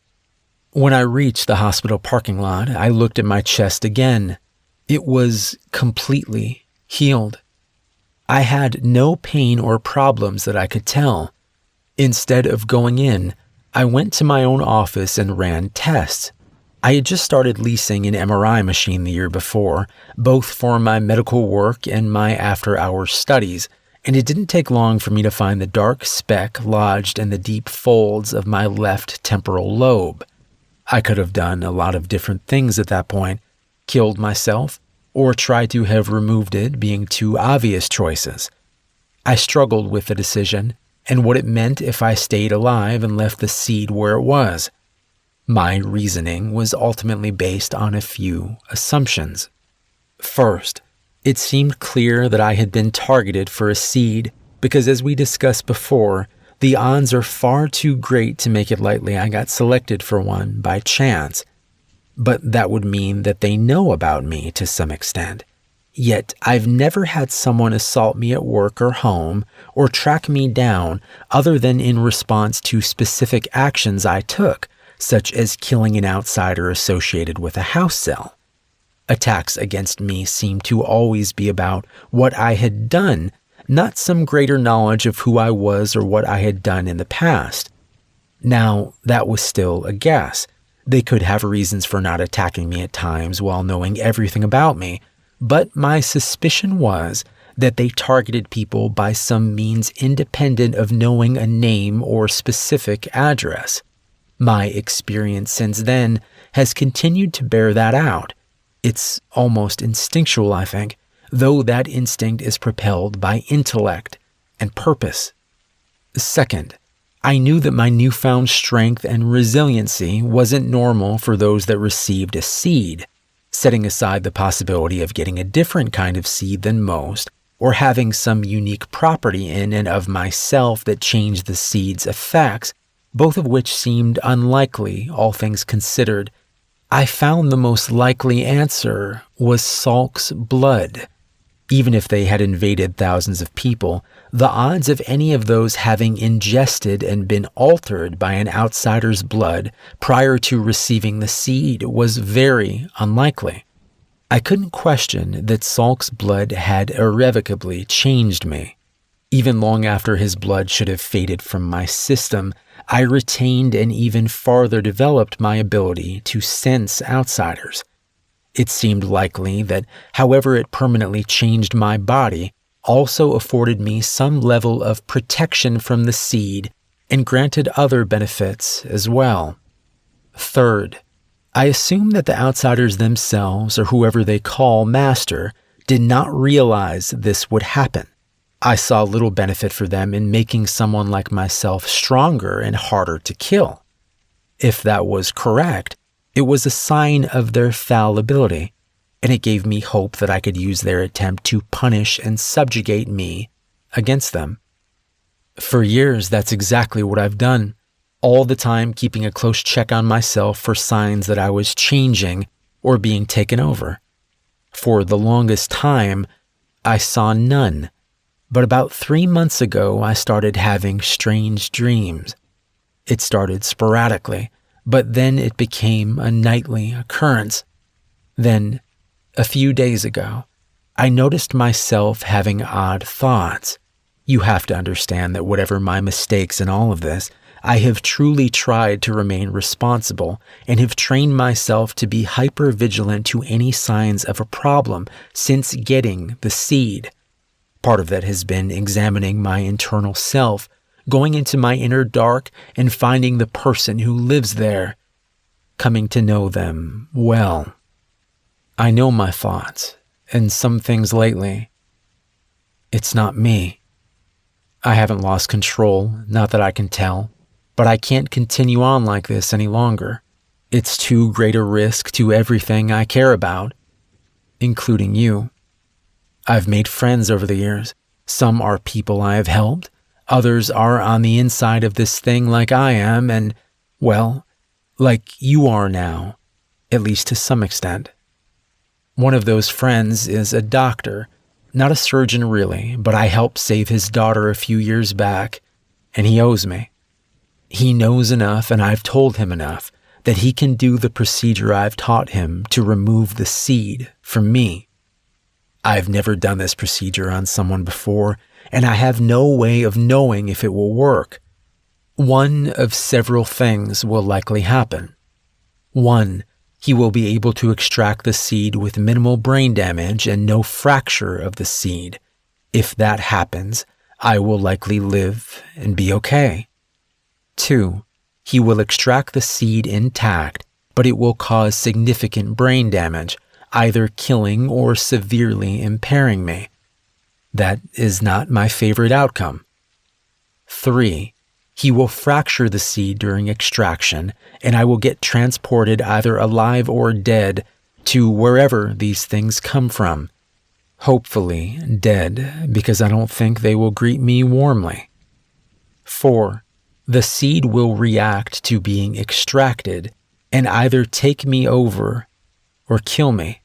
When I reached the hospital parking lot, I looked at my chest again. It was completely healed. I had no pain or problems that I could tell. Instead of going in, I went to my own office and ran tests. I had just started leasing an MRI machine the year before, both for my medical work and my after-hours studies, and it didn't take long for me to find the dark speck lodged in the deep folds of my left temporal lobe. I could have done a lot of different things at that point, killed myself, or tried to have removed it, being two obvious choices. I struggled with the decision and what it meant if I stayed alive and left the seed where it was. My reasoning was ultimately based on a few assumptions. First, it seemed clear that I had been targeted for a seed because, as we discussed before, the odds are far too great to make it likely I got selected for one by chance. But that would mean that they know about me to some extent. Yet I've never had someone assault me at work or home or track me down other than in response to specific actions I took, such as killing an outsider associated with a house sale. Attacks against me seemed to always be about what I had done, not some greater knowledge of who I was or what I had done in the past. Now, that was still a guess. They could have reasons for not attacking me at times while knowing everything about me, but my suspicion was that they targeted people by some means independent of knowing a name or specific address. My experience since then has continued to bear that out. It's almost instinctual, I think, though that instinct is propelled by intellect and purpose. Second, I knew that my newfound strength and resiliency wasn't normal for those that received a seed, setting aside the possibility of getting a different kind of seed than most, or having some unique property in and of myself that changed the seed's effects, both of which seemed unlikely, all things considered. I found the most likely answer was Salk's blood. Even if they had invaded thousands of people, the odds of any of those having ingested and been altered by an outsider's blood prior to receiving the seed was very unlikely. I couldn't question that Salk's blood had irrevocably changed me. Even long after his blood should have faded from my system, I retained and even farther developed my ability to sense outsiders. It seemed likely that, however it permanently changed my body, also afforded me some level of protection from the seed and granted other benefits as well. Third, I assume that the outsiders themselves, or whoever they call master, did not realize this would happen. I saw little benefit for them in making someone like myself stronger and harder to kill. If that was correct, it was a sign of their fallibility, and it gave me hope that I could use their attempt to punish and subjugate me against them. For years, that's exactly what I've done, all the time keeping a close check on myself for signs that I was changing or being taken over. For the longest time, I saw none. But about 3 months ago, I started having strange dreams. It started sporadically, but then it became a nightly occurrence. Then, a few days ago, I noticed myself having odd thoughts. You have to understand that whatever my mistakes in all of this, I have truly tried to remain responsible and have trained myself to be hyper-vigilant to any signs of a problem since getting the seed. Part of that has been examining my internal self, going into my inner dark and finding the person who lives there, coming to know them well. I know my thoughts, and some things lately. It's not me. I haven't lost control, not that I can tell, but I can't continue on like this any longer. It's too great a risk to everything I care about, including you. I've made friends over the years. Some are people I have helped. Others are on the inside of this thing like I am and, well, like you are now. at least to some extent. One of those friends is a doctor, not a surgeon really, but I helped save his daughter a few years back, and he owes me. He knows enough, and I've told him enough, that he can do the procedure I've taught him to remove the seed from me. I've never done this procedure on someone before, and I have no way of knowing if it will work. One of several things will likely happen. 1, he will be able to extract the seed with minimal brain damage and no fracture of the seed. If that happens, I will likely live and be okay. 2, he will extract the seed intact, but it will cause significant brain damage, either killing or severely impairing me. That is not my favorite outcome. 3, he will fracture the seed during extraction, and I will get transported either alive or dead to wherever these things come from. Hopefully dead, because I don't think they will greet me warmly. 4, the seed will react to being extracted and either take me over or kill me.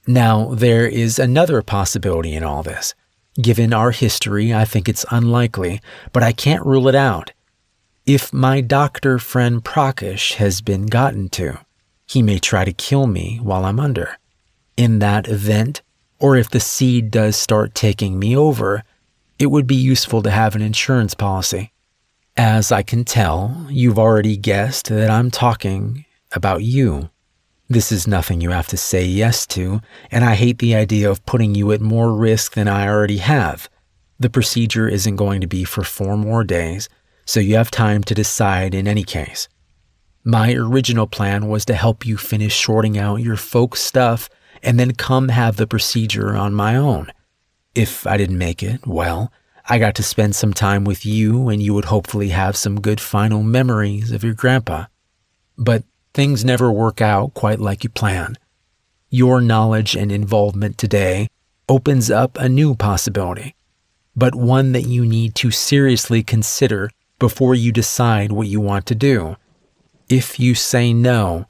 Now, there is another possibility in all this. Given our history, I think it's unlikely, but I can't rule it out. If my doctor friend Prakash has been gotten to, he may try to kill me while I'm under. In that event, or if the seed does start taking me over, it would be useful to have an insurance policy. As I can tell, you've already guessed that I'm talking about you. This is nothing you have to say yes to, and I hate the idea of putting you at more risk than I already have. The procedure isn't going to be for 4 more days, so you have time to decide in any case. My original plan was to help you finish sorting out your folks' stuff and then come have the procedure on my own. If I didn't make it, well, I got to spend some time with you and you would hopefully have some good final memories of your grandpa. But things never work out quite like you plan. Your knowledge and involvement today opens up a new possibility, but one that you need to seriously consider before you decide what you want to do. If you say no,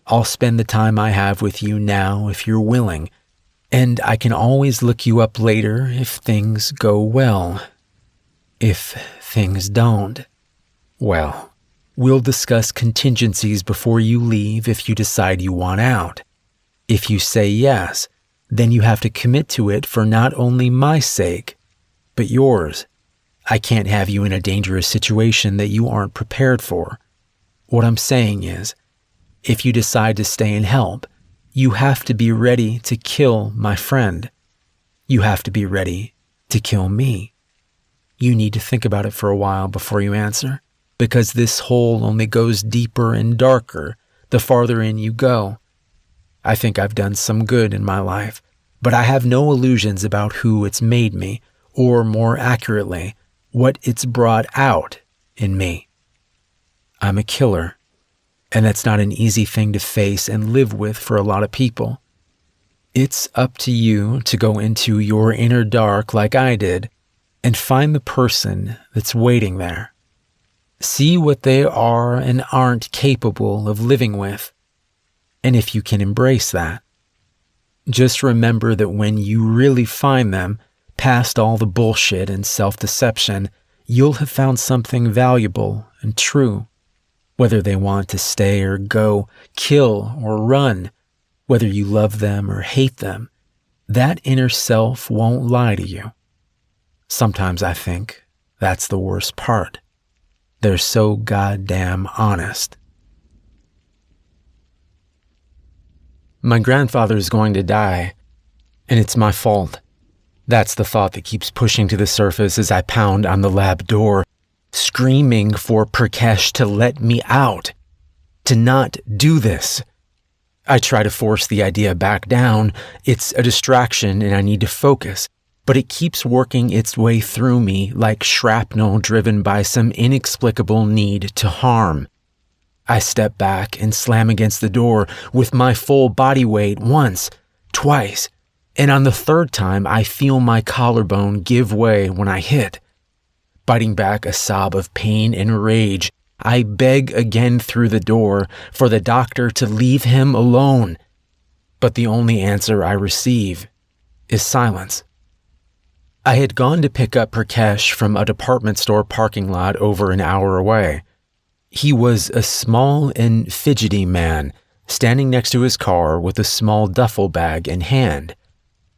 I'll spend the time I have with you now if you're willing, and I can always look you up later if things go well. If things don't, well, we'll discuss contingencies before you leave if you decide you want out. If you say yes, then you have to commit to it for not only my sake, but yours. I can't have you in a dangerous situation that you aren't prepared for. What I'm saying is, if you decide to stay and help, you have to be ready to kill my friend. You have to be ready to kill me. You need to think about it for a while before you answer, because this hole only goes deeper and darker the farther in you go. I think I've done some good in my life, but I have no illusions about who it's made me, or more accurately, what it's brought out in me. I'm a killer, and that's not an easy thing to face and live with for a lot of people. It's up to you to go into your inner dark like I did and find the person that's waiting there. See what they are and aren't capable of living with, and if you can embrace that. Just remember that when you really find them, past all the bullshit and self-deception, you'll have found something valuable and true. Whether they want to stay or go, kill or run, whether you love them or hate them, that inner self won't lie to you. Sometimes I think that's the worst part. They're so goddamn honest. My grandfather's going to die, and it's my fault. That's the thought that keeps pushing to the surface as I pound on the lab door, screaming for Prakash to let me out, to not do this. I try to force the idea back down. It's a distraction and I need to focus, but it keeps working its way through me like shrapnel driven by some inexplicable need to harm. I step back and slam against the door with my full body weight once, twice, and on the third time I feel my collarbone give way when I hit. Biting back a sob of pain and rage, I beg again through the door for the doctor to leave him alone. But the only answer I receive is silence. I had gone to pick up Prakash from a department store parking lot over an hour away. He was a small and fidgety man, standing next to his car with a small duffel bag in hand.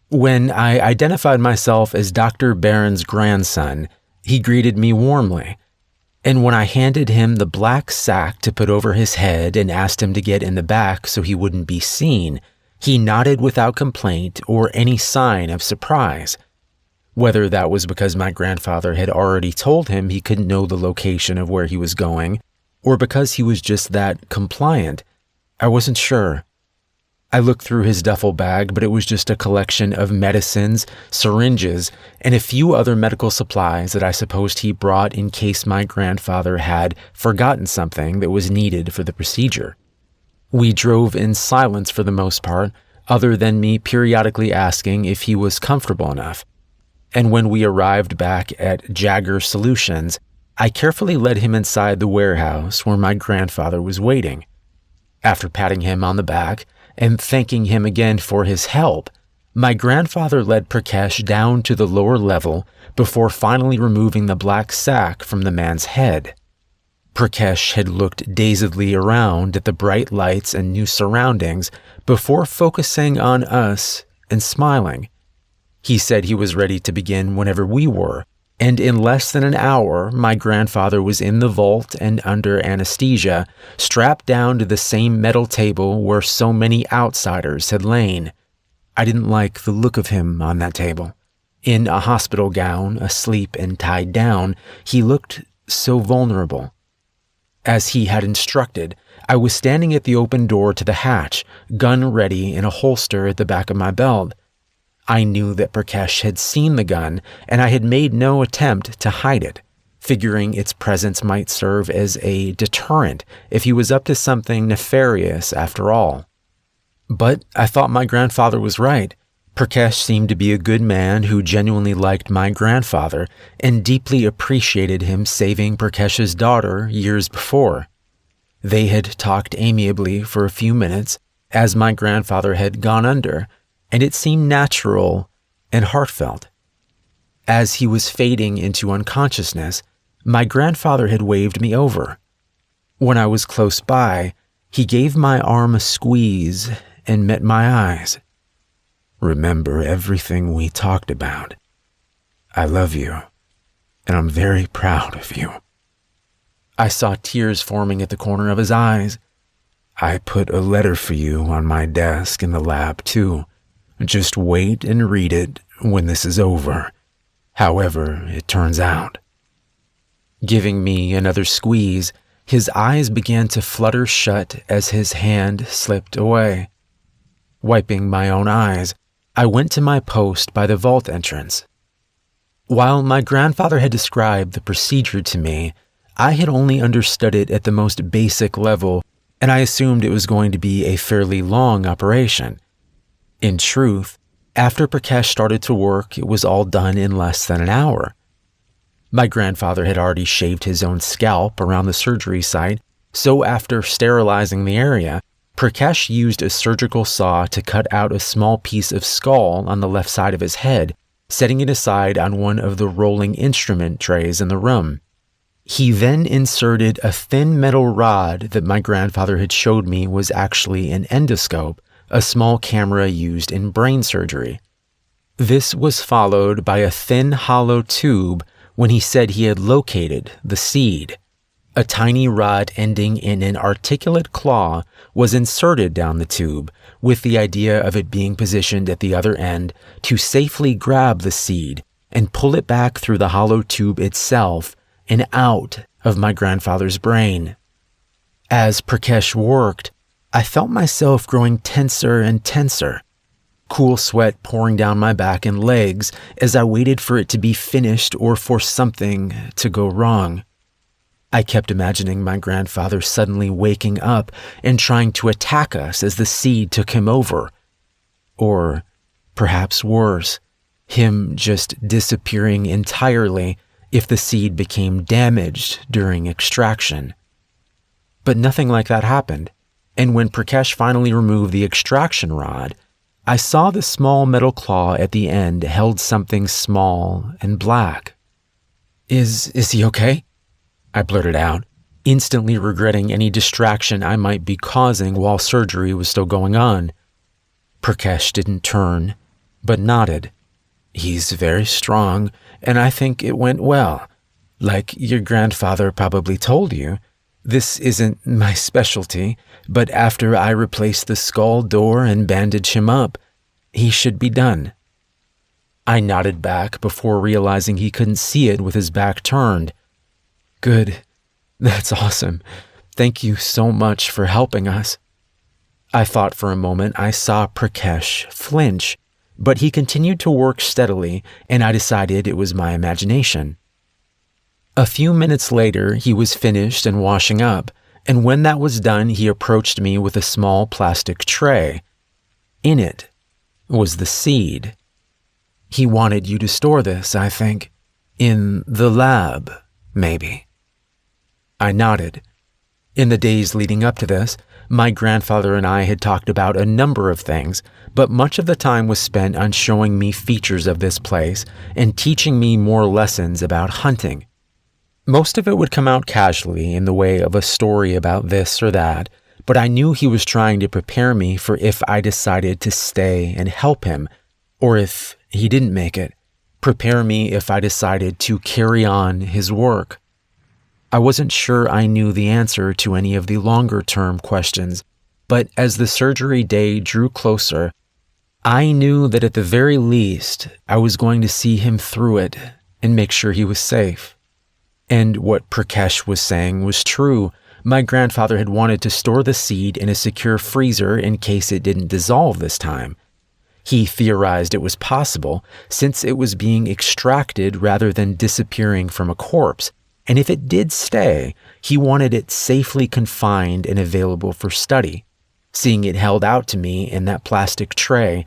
When I identified myself as Dr. Barron's grandson, he greeted me warmly, and when I handed him the black sack to put over his head and asked him to get in the back so he wouldn't be seen, he nodded without complaint or any sign of surprise. Whether that was because my grandfather had already told him he couldn't know the location of where he was going, or because he was just that compliant, I wasn't sure. I looked through his duffel bag, but it was just a collection of medicines, syringes, and a few other medical supplies that I supposed he brought in case my grandfather had forgotten something that was needed for the procedure. We drove in silence for the most part, other than me periodically asking if he was comfortable enough. And when we arrived back at Jagger Solutions, I carefully led him inside the warehouse where my grandfather was waiting. After patting him on the back and thanking him again for his help, my grandfather led Prakash down to the lower level before finally removing the black sack from the man's head. Prakash had looked dazedly around at the bright lights and new surroundings before focusing on us and smiling. He said he was ready to begin whenever we were, and in less than an hour, my grandfather was in the vault and under anesthesia, strapped down to the same metal table where so many outsiders had lain. I didn't like the look of him on that table. In a hospital gown, asleep and tied down, he looked so vulnerable. As he had instructed, I was standing at the open door to the hatch, gun ready in a holster at the back of my belt. I knew that Prakash had seen the gun, and I had made no attempt to hide it, figuring its presence might serve as a deterrent if he was up to something nefarious after all. But I thought my grandfather was right. Prakash seemed to be a good man who genuinely liked my grandfather and deeply appreciated him saving Prakash's daughter years before. They had talked amiably for a few minutes as my grandfather had gone under, and it seemed natural and heartfelt. As he was fading into unconsciousness, my grandfather had waved me over. When I was close by, he gave my arm a squeeze and met my eyes. "Remember everything we talked about. I love you, and I'm very proud of you." I saw tears forming at the corner of his eyes. "I put a letter for you on my desk in the lab, too. Just wait and read it when this is over, however it turns out." Giving me another squeeze, his eyes began to flutter shut as his hand slipped away. Wiping my own eyes, I went to my post by the vault entrance. While my grandfather had described the procedure to me, I had only understood it at the most basic level, and I assumed it was going to be a fairly long operation. In truth, after Prakash started to work, it was all done in less than an hour. My grandfather had already shaved his own scalp around the surgery site, so after sterilizing the area, Prakash used a surgical saw to cut out a small piece of skull on the left side of his head, setting it aside on one of the rolling instrument trays in the room. He then inserted a thin metal rod that my grandfather had showed me was actually an endoscope, a small camera used in brain surgery. This was followed by a thin hollow tube when he said he had located the seed. A tiny rod ending in an articulate claw was inserted down the tube, with the idea of it being positioned at the other end to safely grab the seed and pull it back through the hollow tube itself and out of my grandfather's brain. As Prakash worked, I felt myself growing tenser and tenser, cool sweat pouring down my back and legs as I waited for it to be finished or for something to go wrong. I kept imagining my grandfather suddenly waking up and trying to attack us as the seed took him over. Or, perhaps worse, him just disappearing entirely if the seed became damaged during extraction. But nothing like that happened, and when Prakash finally removed the extraction rod, I saw the small metal claw at the end held something small and black. Is he okay?" I blurted out, instantly regretting any distraction I might be causing while surgery was still going on. Prakash didn't turn, but nodded. "He's very strong, and I think it went well. Like your grandfather probably told you, this isn't my specialty, but after I replace the skull door and bandage him up, he should be done." I nodded back before realizing he couldn't see it with his back turned. "Good. That's awesome. Thank you so much for helping us." I thought for a moment I saw Prakash flinch, but he continued to work steadily, and I decided it was my imagination. A few minutes later, he was finished and washing up, and when that was done, he approached me with a small plastic tray. In it was the seed. "He wanted you to store this, I think. In the lab, maybe." I nodded. In the days leading up to this, my grandfather and I had talked about a number of things, but much of the time was spent on showing me features of this place and teaching me more lessons about hunting. Most of it would come out casually in the way of a story about this or that, but I knew he was trying to prepare me for if I decided to stay and help him, or if he didn't make it, prepare me if I decided to carry on his work. I wasn't sure I knew the answer to any of the longer-term questions, but as the surgery day drew closer, I knew that at the very least, I was going to see him through it and make sure he was safe. And what Prakash was saying was true. My grandfather had wanted to store the seed in a secure freezer in case it didn't dissolve this time. He theorized it was possible since it was being extracted rather than disappearing from a corpse, and if it did stay, he wanted it safely confined and available for study. Seeing it held out to me in that plastic tray,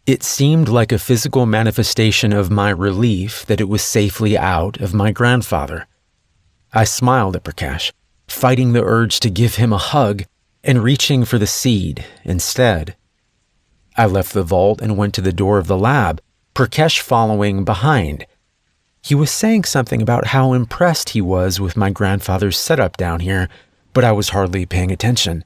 it seemed like a physical manifestation of my relief that it was safely out of my grandfather. I smiled at Prakash, fighting the urge to give him a hug and reaching for the seed instead. I left the vault and went to the door of the lab, Prakash following behind. He was saying something about how impressed he was with my grandfather's setup down here, but I was hardly paying attention.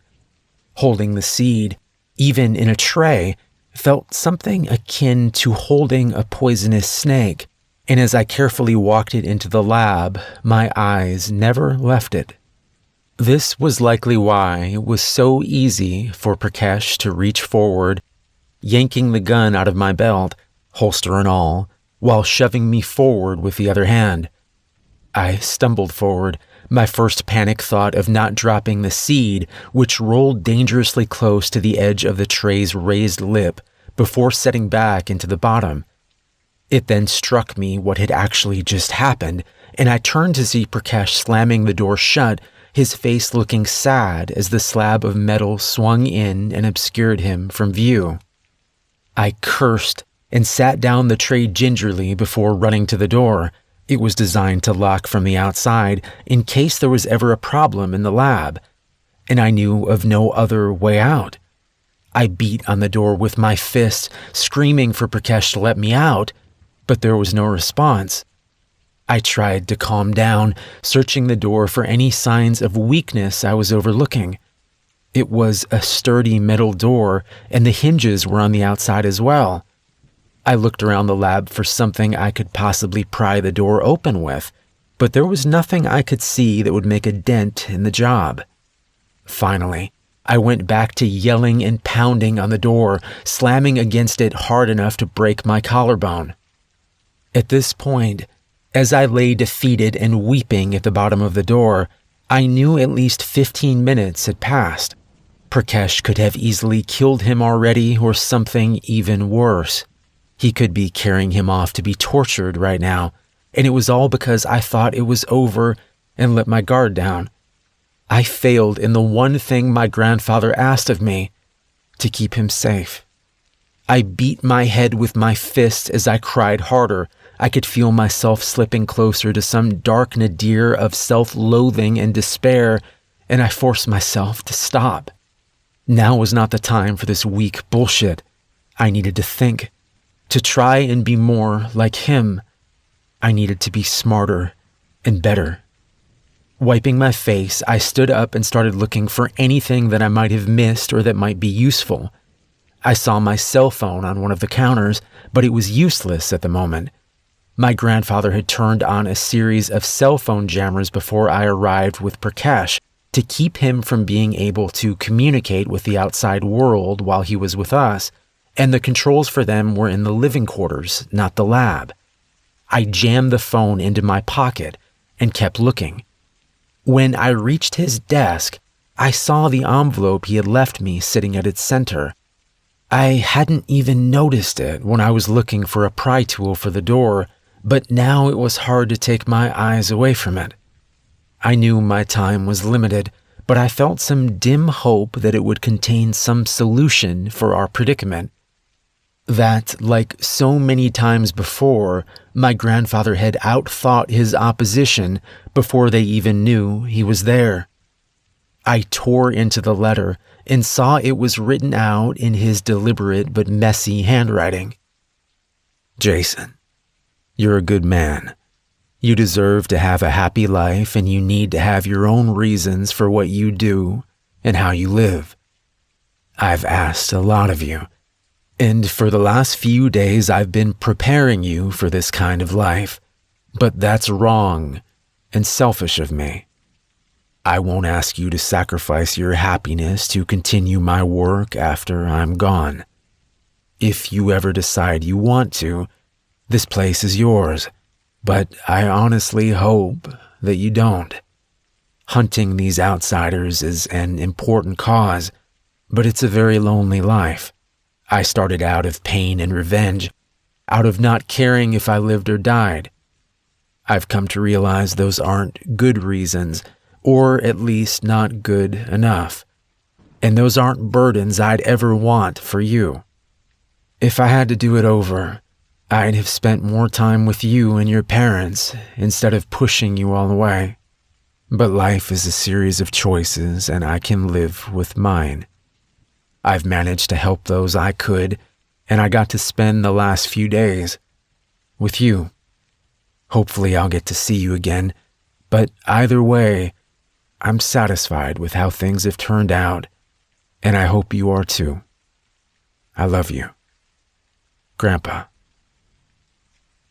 Holding the seed, even in a tray, felt something akin to holding a poisonous snake, and as I carefully walked it into the lab, my eyes never left it. This was likely why it was so easy for Prakash to reach forward, yanking the gun out of my belt, holster and all, while shoving me forward with the other hand. I stumbled forward, my first panic thought of not dropping the seed, which rolled dangerously close to the edge of the tray's raised lip before setting back into the bottom. It then struck me what had actually just happened, and I turned to see Prakash slamming the door shut, his face looking sad as the slab of metal swung in and obscured him from view. I cursed and sat down the tray gingerly before running to the door. It was designed to lock from the outside in case there was ever a problem in the lab, and I knew of no other way out. I beat on the door with my fist, screaming for Prakash to let me out, but there was no response. I tried to calm down, searching the door for any signs of weakness I was overlooking. It was a sturdy metal door, and the hinges were on the outside as well. I looked around the lab for something I could possibly pry the door open with, but there was nothing I could see that would make a dent in the job. Finally, I went back to yelling and pounding on the door, slamming against it hard enough to break my collarbone. At this point, as I lay defeated and weeping at the bottom of the door, I knew at least 15 minutes had passed. Prakash could have easily killed him already or something even worse. He could be carrying him off to be tortured right now, and it was all because I thought it was over and let my guard down. I failed in the one thing my grandfather asked of me, to keep him safe. I beat my head with my fists as I cried harder. I could feel myself slipping closer to some dark nadir of self-loathing and despair, and I forced myself to stop. Now was not the time for this weak bullshit. I needed to think, to try and be more like him. I needed to be smarter and better. Wiping my face, I stood up and started looking for anything that I might have missed or that might be useful. I saw my cell phone on one of the counters, but it was useless at the moment. My grandfather had turned on a series of cell phone jammers before I arrived with Prakash to keep him from being able to communicate with the outside world while he was with us, and the controls for them were in the living quarters, not the lab. I jammed the phone into my pocket and kept looking. When I reached his desk, I saw the envelope he had left me sitting at its center. I hadn't even noticed it when I was looking for a pry tool for the door, but now it was hard to take my eyes away from it. I knew my time was limited, but I felt some dim hope that it would contain some solution for our predicament. That, like so many times before, my grandfather had outthought his opposition before they even knew he was there. I tore into the letter and saw it was written out in his deliberate but messy handwriting. Jason, you're a good man. You deserve to have a happy life, and you need to have your own reasons for what you do and how you live. I've asked a lot of you, and for the last few days I've been preparing you for this kind of life, but that's wrong and selfish of me. I won't ask you to sacrifice your happiness to continue my work after I'm gone. If you ever decide you want to, this place is yours, but I honestly hope that you don't. Hunting these outsiders is an important cause, but it's a very lonely life. I started out of pain and revenge, out of not caring if I lived or died. I've come to realize those aren't good reasons, or at least not good enough. And those aren't burdens I'd ever want for you. If I had to do it over, I'd have spent more time with you and your parents instead of pushing you all away. But life is a series of choices, and I can live with mine. I've managed to help those I could, and I got to spend the last few days with you. Hopefully I'll get to see you again, but either way, I'm satisfied with how things have turned out, and I hope you are too. I love you. Grandpa.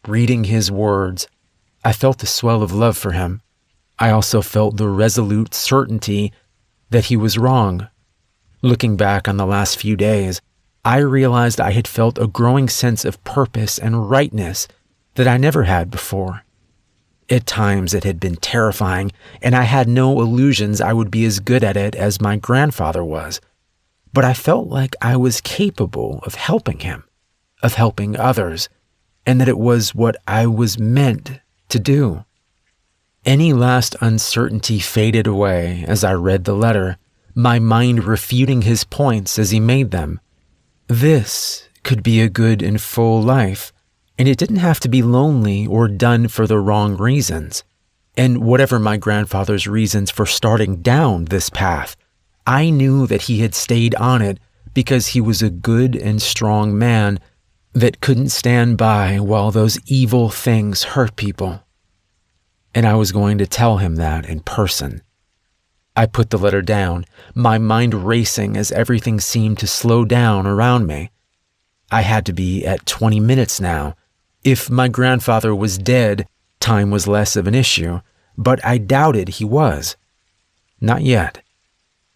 Reading his words, I felt a swell of love for him. I also felt the resolute certainty that he was wrong. Looking back on the last few days, I realized I had felt a growing sense of purpose and rightness that I never had before. At times it had been terrifying, and I had no illusions I would be as good at it as my grandfather was. But I felt like I was capable of helping him, of helping others, and that it was what I was meant to do. Any last uncertainty faded away as I read the letter, my mind refuting his points as he made them. This could be a good and full life, and it didn't have to be lonely or done for the wrong reasons. And whatever my grandfather's reasons for starting down this path, I knew that he had stayed on it because he was a good and strong man that couldn't stand by while those evil things hurt people. And I was going to tell him that in person. I put the letter down, my mind racing as everything seemed to slow down around me. I had to be at 20 minutes now. If my grandfather was dead, time was less of an issue, but I doubted he was. Not yet.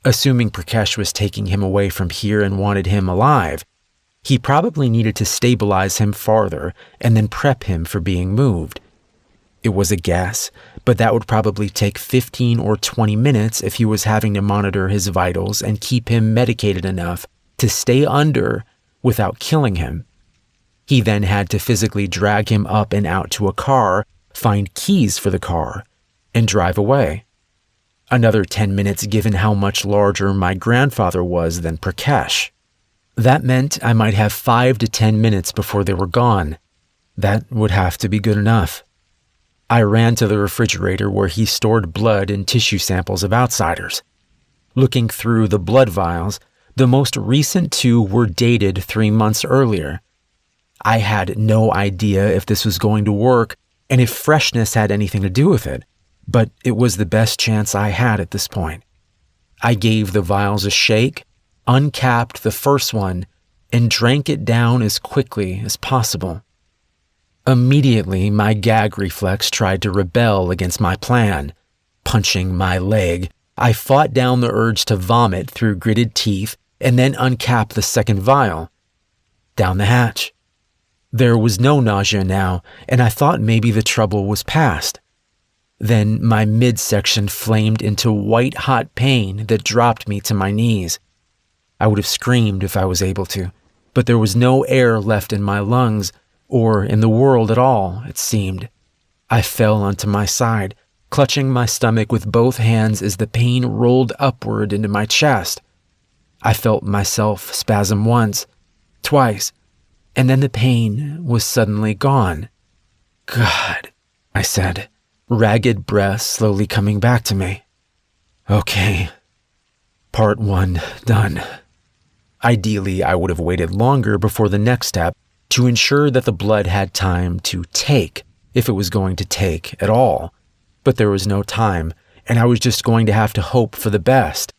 Assuming Prakash was taking him away from here and wanted him alive, he probably needed to stabilize him farther and then prep him for being moved. It was a guess, but that would probably take 15 or 20 minutes if he was having to monitor his vitals and keep him medicated enough to stay under without killing him. He then had to physically drag him up and out to a car, find keys for the car, and drive away. Another 10 minutes given how much larger my grandfather was than Prakash. That meant I might have 5 to 10 minutes before they were gone. That would have to be good enough. I ran to the refrigerator where he stored blood and tissue samples of outsiders. Looking through the blood vials, the most recent 2 were dated 3 months earlier. I had no idea if this was going to work and if freshness had anything to do with it, but it was the best chance I had at this point. I gave the vials a shake, uncapped the first one, and drank it down as quickly as possible. Immediately, my gag reflex tried to rebel against my plan. Punching my leg, I fought down the urge to vomit through gritted teeth and then uncap the second vial. Down the hatch. There was no nausea now, and I thought maybe the trouble was past. Then my midsection flamed into white-hot pain that dropped me to my knees. I would have screamed if I was able to, but there was no air left in my lungs, or in the world at all, it seemed. I fell onto my side, clutching my stomach with both hands as the pain rolled upward into my chest. I felt myself spasm once, twice, and then the pain was suddenly gone. God, I said, ragged breath slowly coming back to me. Okay. Part 1 done. Ideally, I would have waited longer before the next step to ensure that the blood had time to take, if it was going to take at all. But there was no time, and I was just going to have to hope for the best.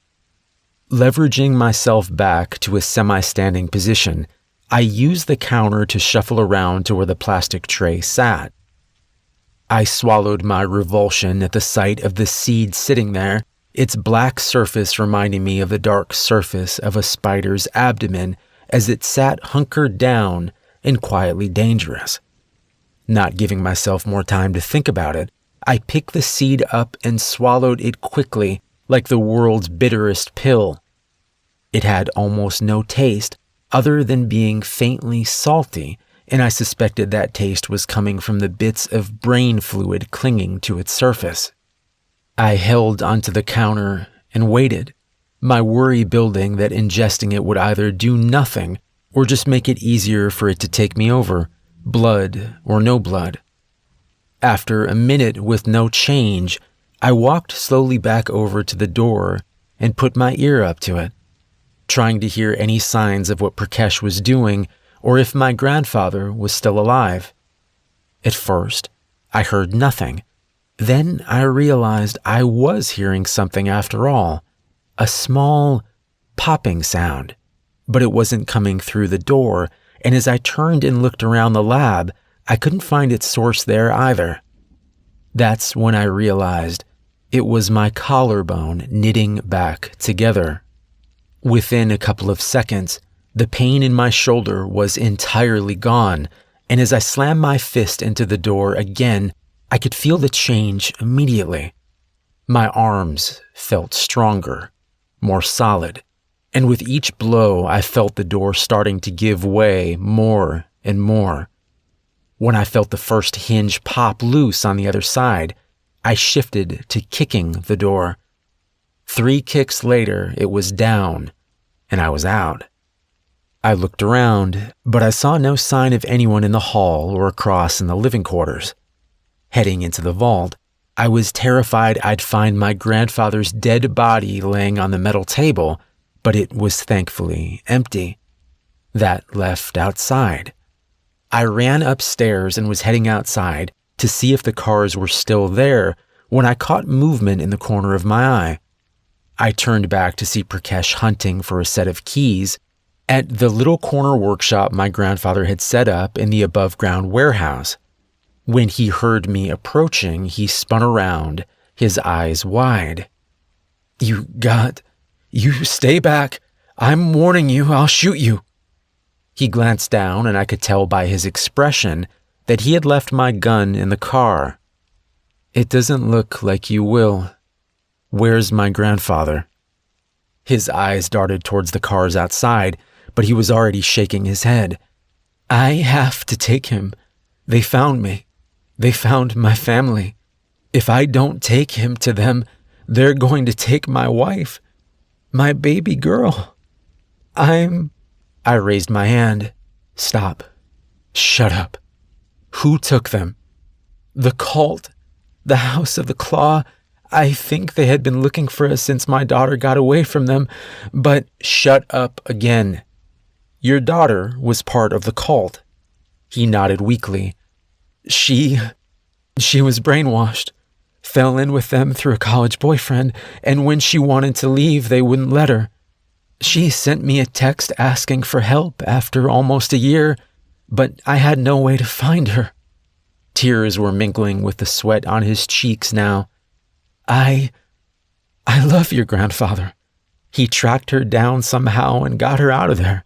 Leveraging myself back to a semi-standing position, I used the counter to shuffle around to where the plastic tray sat. I swallowed my revulsion at the sight of the seed sitting there, its black surface reminding me of the dark surface of a spider's abdomen as it sat hunkered down and quietly dangerous. Not giving myself more time to think about it, I picked the seed up and swallowed it quickly like the world's bitterest pill. It had almost no taste other than being faintly salty, and I suspected that taste was coming from the bits of brain fluid clinging to its surface. I held onto the counter and waited, my worry building that ingesting it would either do nothing or just make it easier for it to take me over, blood or no blood. After a minute with no change, I walked slowly back over to the door and put my ear up to it, trying to hear any signs of what Prakash was doing or if my grandfather was still alive. At first, I heard nothing. Then I realized I was hearing something after all, a small popping sound, but it wasn't coming through the door, and as I turned and looked around the lab, I couldn't find its source there either. That's when I realized it was my collarbone knitting back together. Within a couple of seconds, the pain in my shoulder was entirely gone, and as I slammed my fist into the door again, I could feel the change immediately. My arms felt stronger, more solid, and with each blow, I felt the door starting to give way more and more. When I felt the first hinge pop loose on the other side, I shifted to kicking the door. 3 kicks later, it was down, and I was out. I looked around, but I saw no sign of anyone in the hall or across in the living quarters. Heading into the vault, I was terrified I'd find my grandfather's dead body laying on the metal table, but it was thankfully empty. That left outside. I ran upstairs and was heading outside to see if the cars were still there when I caught movement in the corner of my eye. I turned back to see Prakash hunting for a set of keys at the little corner workshop my grandfather had set up in the above-ground warehouse. When he heard me approaching, he spun around, his eyes wide. You stay back. I'm warning you, I'll shoot you." He glanced down, and I could tell by his expression that he had left my gun in the car. "It doesn't look like you will. Where's my grandfather?" His eyes darted towards the cars outside, but he was already shaking his head. "I have to take him. They found me. They found my family. If I don't take him to them, they're going to take my wife, my baby girl. I raised my hand. "Stop. Shut up. Who took them?" "The cult. The House of the Claw. I think they had been looking for us since my daughter got away from them, but shut up again. Your daughter was part of the cult. He nodded weakly. She was brainwashed, fell in with them through a college boyfriend, and when she wanted to leave, they wouldn't let her. She sent me a text asking for help after almost a year, but I had no way to find her. Tears were mingling with the sweat on his cheeks now. I love your grandfather. He tracked her down somehow and got her out of there.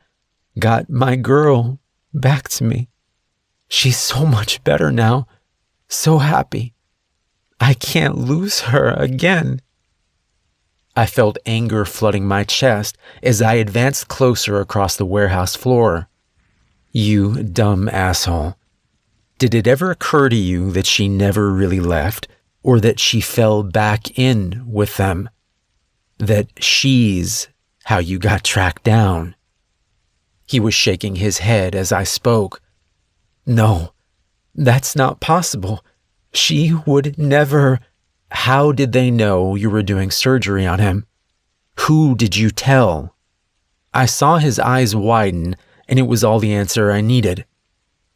Got my girl back to me. She's so much better now. So happy. I can't lose her again. I felt anger flooding my chest as I advanced closer across the warehouse floor. You dumb asshole. Did it ever occur to you that she never really left, or that she fell back in with them? That she's how you got tracked down? He was shaking his head as I spoke. No, that's not possible. She would never. How did they know you were doing surgery on him? Who did you tell? I saw his eyes widen, and it was all the answer I needed.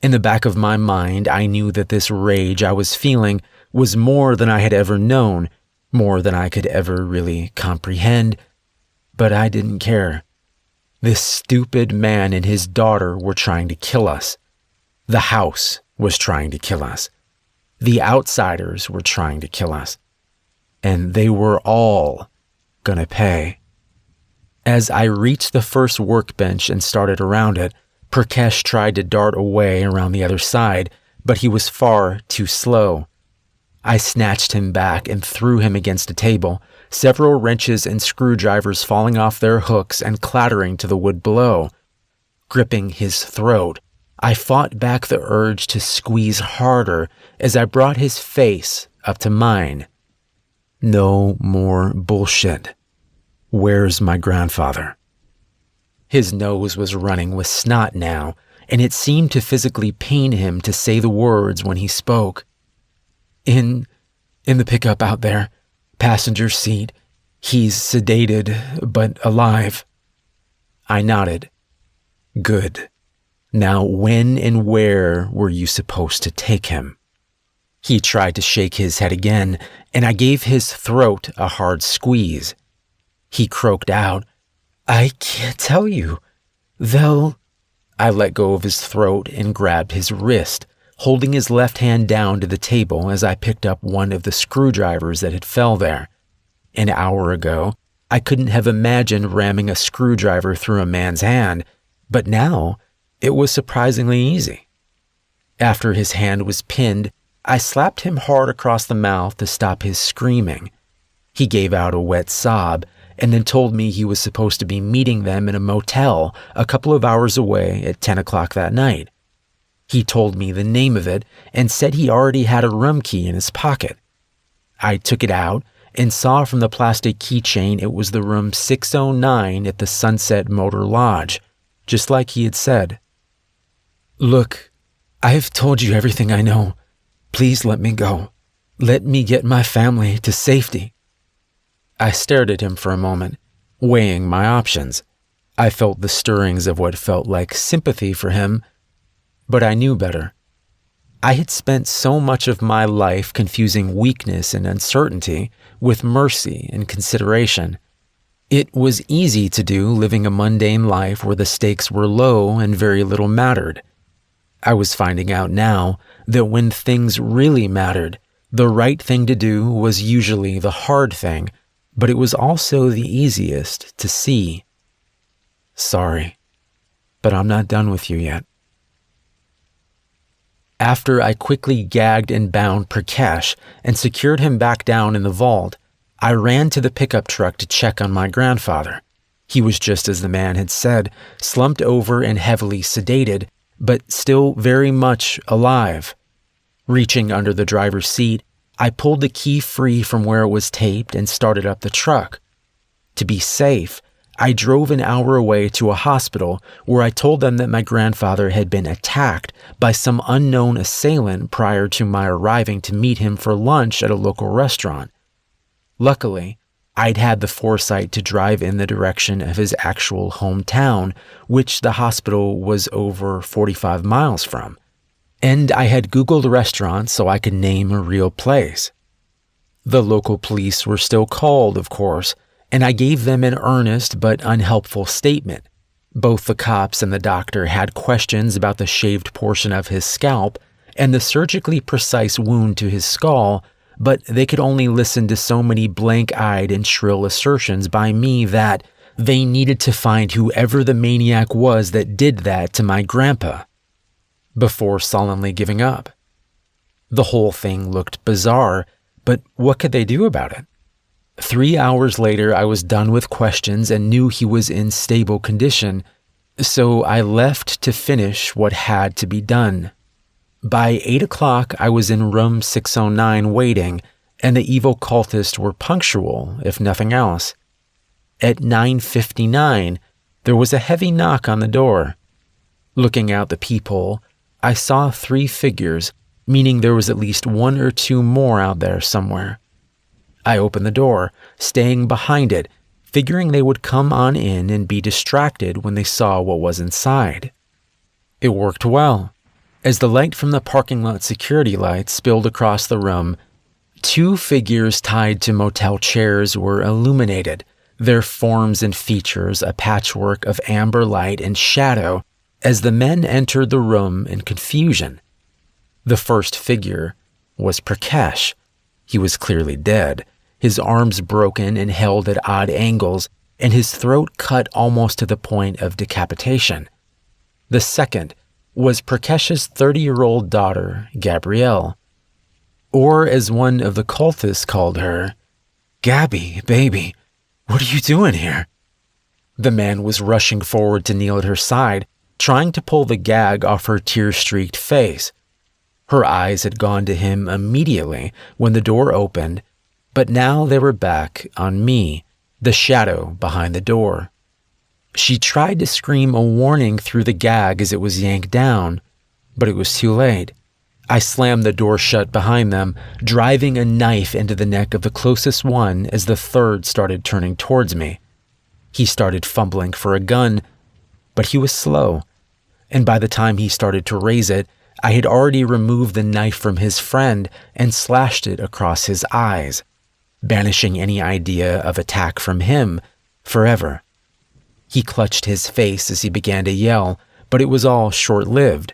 In the back of my mind, I knew that this rage I was feeling was more than I had ever known, more than I could ever really comprehend, but I didn't care. This stupid man and his daughter were trying to kill us. The house was trying to kill us. The outsiders were trying to kill us. And they were all gonna pay. As I reached the first workbench and started around it, Prakash tried to dart away around the other side, but he was far too slow. I snatched him back and threw him against a table, several wrenches and screwdrivers falling off their hooks and clattering to the wood below. Gripping his throat, I fought back the urge to squeeze harder as I brought his face up to mine. No more bullshit. Where's my grandfather? His nose was running with snot now, and it seemed to physically pain him to say the words when he spoke. In the pickup out there, passenger seat. He's sedated, but alive. I nodded. Good. Now when and where were you supposed to take him? He tried to shake his head again, and I gave his throat a hard squeeze. He croaked out, I can't tell you. I let go of his throat and grabbed his wrist, holding his left hand down to the table as I picked up one of the screwdrivers that had fell there. An hour ago, I couldn't have imagined ramming a screwdriver through a man's hand, but now it was surprisingly easy. After his hand was pinned, I slapped him hard across the mouth to stop his screaming. He gave out a wet sob and then told me he was supposed to be meeting them in a motel a couple of hours away at 10 o'clock that night. He told me the name of it and said he already had a room key in his pocket. I took it out and saw from the plastic keychain it was the room 609 at the Sunset Motor Lodge, just like he had said. Look, I've told you everything I know. Please let me go. Let me get my family to safety. I stared at him for a moment, weighing my options. I felt the stirrings of what felt like sympathy for him, but I knew better. I had spent so much of my life confusing weakness and uncertainty with mercy and consideration. It was easy to do living a mundane life where the stakes were low and very little mattered. I was finding out now that when things really mattered, the right thing to do was usually the hard thing, but it was also the easiest to see. Sorry, but I'm not done with you yet. After I quickly gagged and bound Prakash and secured him back down in the vault, I ran to the pickup truck to check on my grandfather. He was just as the man had said, slumped over and heavily sedated, but still very much alive. Reaching under the driver's seat, I pulled the key free from where it was taped and started up the truck. To be safe, I drove an hour away to a hospital where I told them that my grandfather had been attacked by some unknown assailant prior to my arriving to meet him for lunch at a local restaurant. Luckily, I'd had the foresight to drive in the direction of his actual hometown, which the hospital was over 45 miles from. And I had Googled restaurants so I could name a real place. The local police were still called, of course, and I gave them an earnest but unhelpful statement. Both the cops and the doctor had questions about the shaved portion of his scalp and the surgically precise wound to his skull, but they could only listen to so many blank-eyed and shrill assertions by me that they needed to find whoever the maniac was that did that to my grandpa, before sullenly giving up. The whole thing looked bizarre, but what could they do about it? 3 hours later, I was done with questions and knew he was in stable condition, so I left to finish what had to be done. By 8 o'clock, I was in room 609 waiting, and the evil cultists were punctual, if nothing else. At 9:59, there was a heavy knock on the door. Looking out the peephole, I saw 3 figures, meaning there was at least 1 or 2 more out there somewhere. I opened the door, staying behind it, figuring they would come on in and be distracted when they saw what was inside. It worked well. As the light from the parking lot security lights spilled across the room, 2 figures tied to motel chairs were illuminated, their forms and features a patchwork of amber light and shadow as the men entered the room in confusion. The first figure was Prakash. He was clearly dead, his arms broken and held at odd angles, and his throat cut almost to the point of decapitation. The second was Prakash's 30-year-old daughter, Gabrielle. Or, as one of the cultists called her, "Gabby, baby, what are you doing here?" The man was rushing forward to kneel at her side, trying to pull the gag off her tear-streaked face. Her eyes had gone to him immediately when the door opened, but now they were back on me, the shadow behind the door. She tried to scream a warning through the gag as it was yanked down, but it was too late. I slammed the door shut behind them, driving a knife into the neck of the closest one as the third started turning towards me. He started fumbling for a gun, but he was slow, and by the time he started to raise it, I had already removed the knife from his friend and slashed it across his eyes, banishing any idea of attack from him forever. He clutched his face as he began to yell, but it was all short-lived.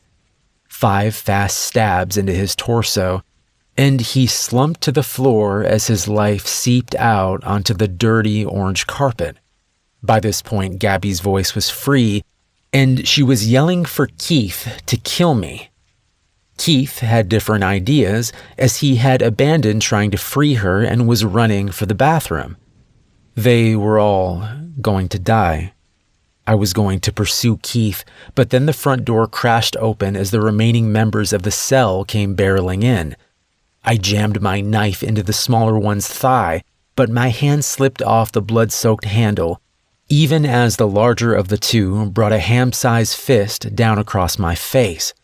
5 fast stabs into his torso, and he slumped to the floor as his life seeped out onto the dirty orange carpet. By this point, Gabby's voice was free, and she was yelling for Keith to kill me. Keith had different ideas, as he had abandoned trying to free her and was running for the bathroom. They were all going to die. I was going to pursue Keith, but then the front door crashed open as the remaining members of the cell came barreling in. I jammed my knife into the smaller one's thigh, but my hand slipped off the blood-soaked handle, even as the larger of the two brought a ham-sized fist down across my face.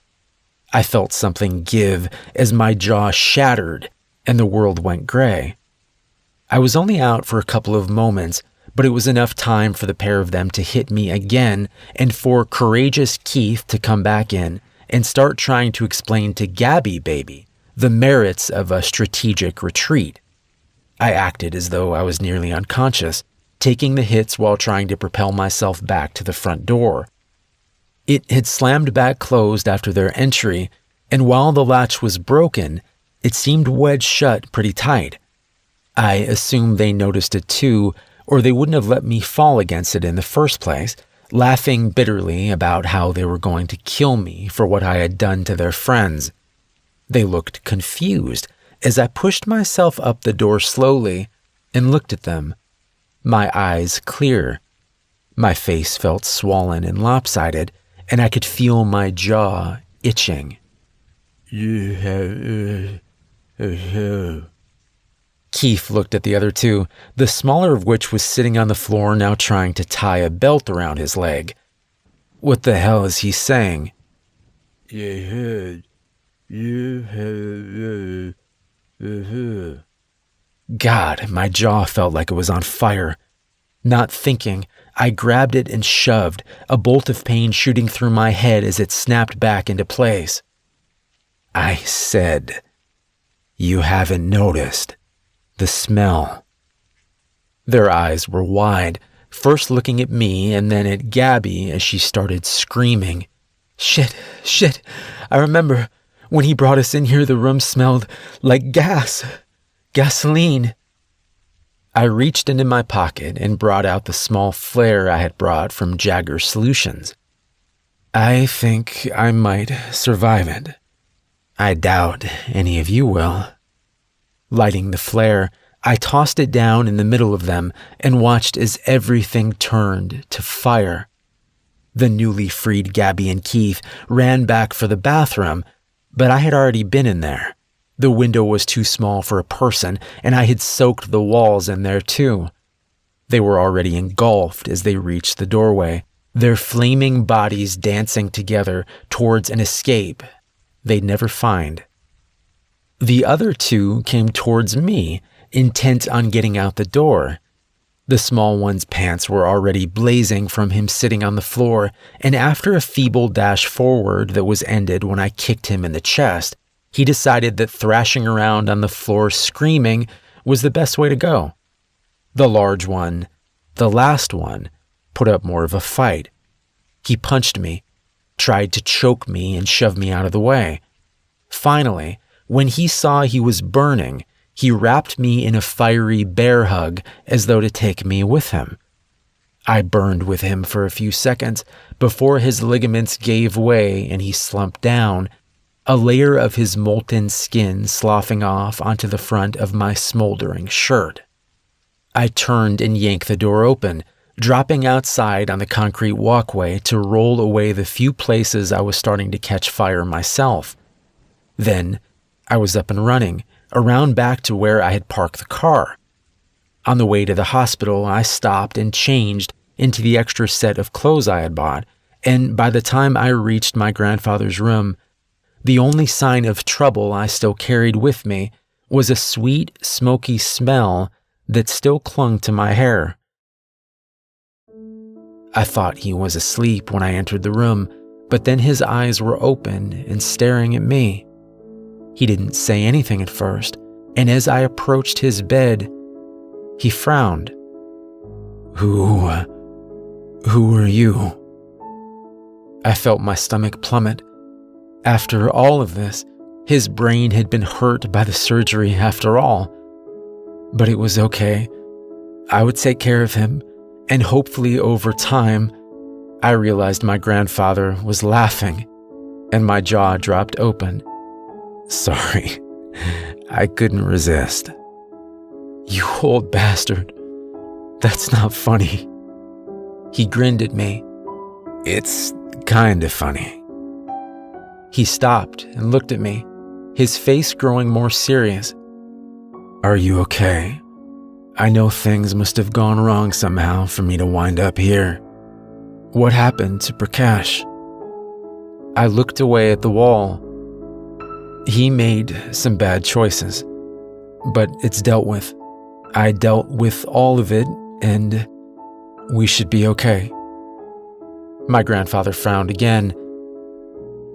I felt something give as my jaw shattered and the world went gray. I was only out for a couple of moments, but it was enough time for the pair of them to hit me again and for courageous Keith to come back in and start trying to explain to Gabby baby the merits of a strategic retreat. I acted as though I was nearly unconscious, taking the hits while trying to propel myself back to the front door. It had slammed back closed after their entry, and while the latch was broken, it seemed wedged shut pretty tight. I assumed they noticed it too, or they wouldn't have let me fall against it in the first place, laughing bitterly about how they were going to kill me for what I had done to their friends. They looked confused as I pushed myself up the door slowly and looked at them, my eyes clear. My face felt swollen and lopsided, and I could feel my jaw itching. "You have Keith looked at the other two, the smaller of which was sitting on the floor now trying to tie a belt around his leg. What the hell is he saying? God, my jaw felt like it was on fire. Not thinking, I grabbed it and shoved, a bolt of pain shooting through my head as it snapped back into place. I said, "You haven't noticed the smell." Their eyes were wide, first looking at me and then at Gabby as she started screaming. Shit, I remember when he brought us in here, the room smelled like gasoline. I reached into my pocket and brought out the small flare I had brought from Jagger Solutions. I think I might survive it. I doubt any of you will. Lighting the flare, I tossed it down in the middle of them and watched as everything turned to fire. The newly freed Gabby and Keith ran back for the bathroom, but I had already been in there. The window was too small for a person, and I had soaked the walls in there too. They were already engulfed as they reached the doorway, their flaming bodies dancing together towards an escape they'd never find. The other two came towards me, intent on getting out the door. The small one's pants were already blazing from him sitting on the floor, and after a feeble dash forward that was ended when I kicked him in the chest, he decided that thrashing around on the floor screaming was the best way to go. The large one, the last one, put up more of a fight. He punched me, tried to choke me and shove me out of the way. Finally, when he saw he was burning, he wrapped me in a fiery bear hug as though to take me with him. I burned with him for a few seconds before his ligaments gave way and he slumped down, a layer of his molten skin sloughing off onto the front of my smoldering shirt. I turned and yanked the door open, dropping outside on the concrete walkway to roll away the few places I was starting to catch fire myself. Then I was up and running, around back to where I had parked the car. On the way to the hospital, I stopped and changed into the extra set of clothes I had bought, and by the time I reached my grandfather's room, the only sign of trouble I still carried with me was a sweet, smoky smell that still clung to my hair. I thought he was asleep when I entered the room, but then his eyes were open and staring at me. He didn't say anything at first, and as I approached his bed, he frowned. Who are you? I felt my stomach plummet. After all of this, his brain had been hurt by the surgery after all. But it was okay. I would take care of him, and hopefully over time, I realized my grandfather was laughing, and my jaw dropped open. Sorry, I couldn't resist. You old bastard. That's not funny. He grinned at me. It's kinda funny. He stopped and looked at me, his face growing more serious. Are you okay? I know things must have gone wrong somehow for me to wind up here. What happened to Prakash? I looked away at the wall. He made some bad choices, but it's dealt with. I dealt with all of it, and we should be okay. My grandfather frowned again.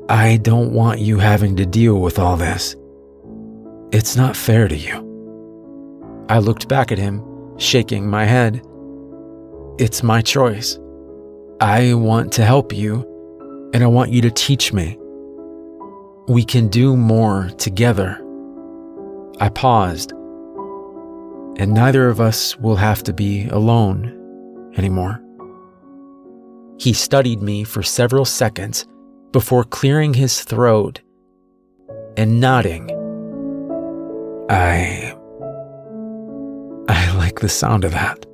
I don't want you having to deal with all this. It's not fair to you. I looked back at him, shaking my head. It's my choice. I want to help you, and I want you to teach me. We can do more together. I paused, and neither of us will have to be alone anymore. He studied me for several seconds before clearing his throat and nodding. I like the sound of that.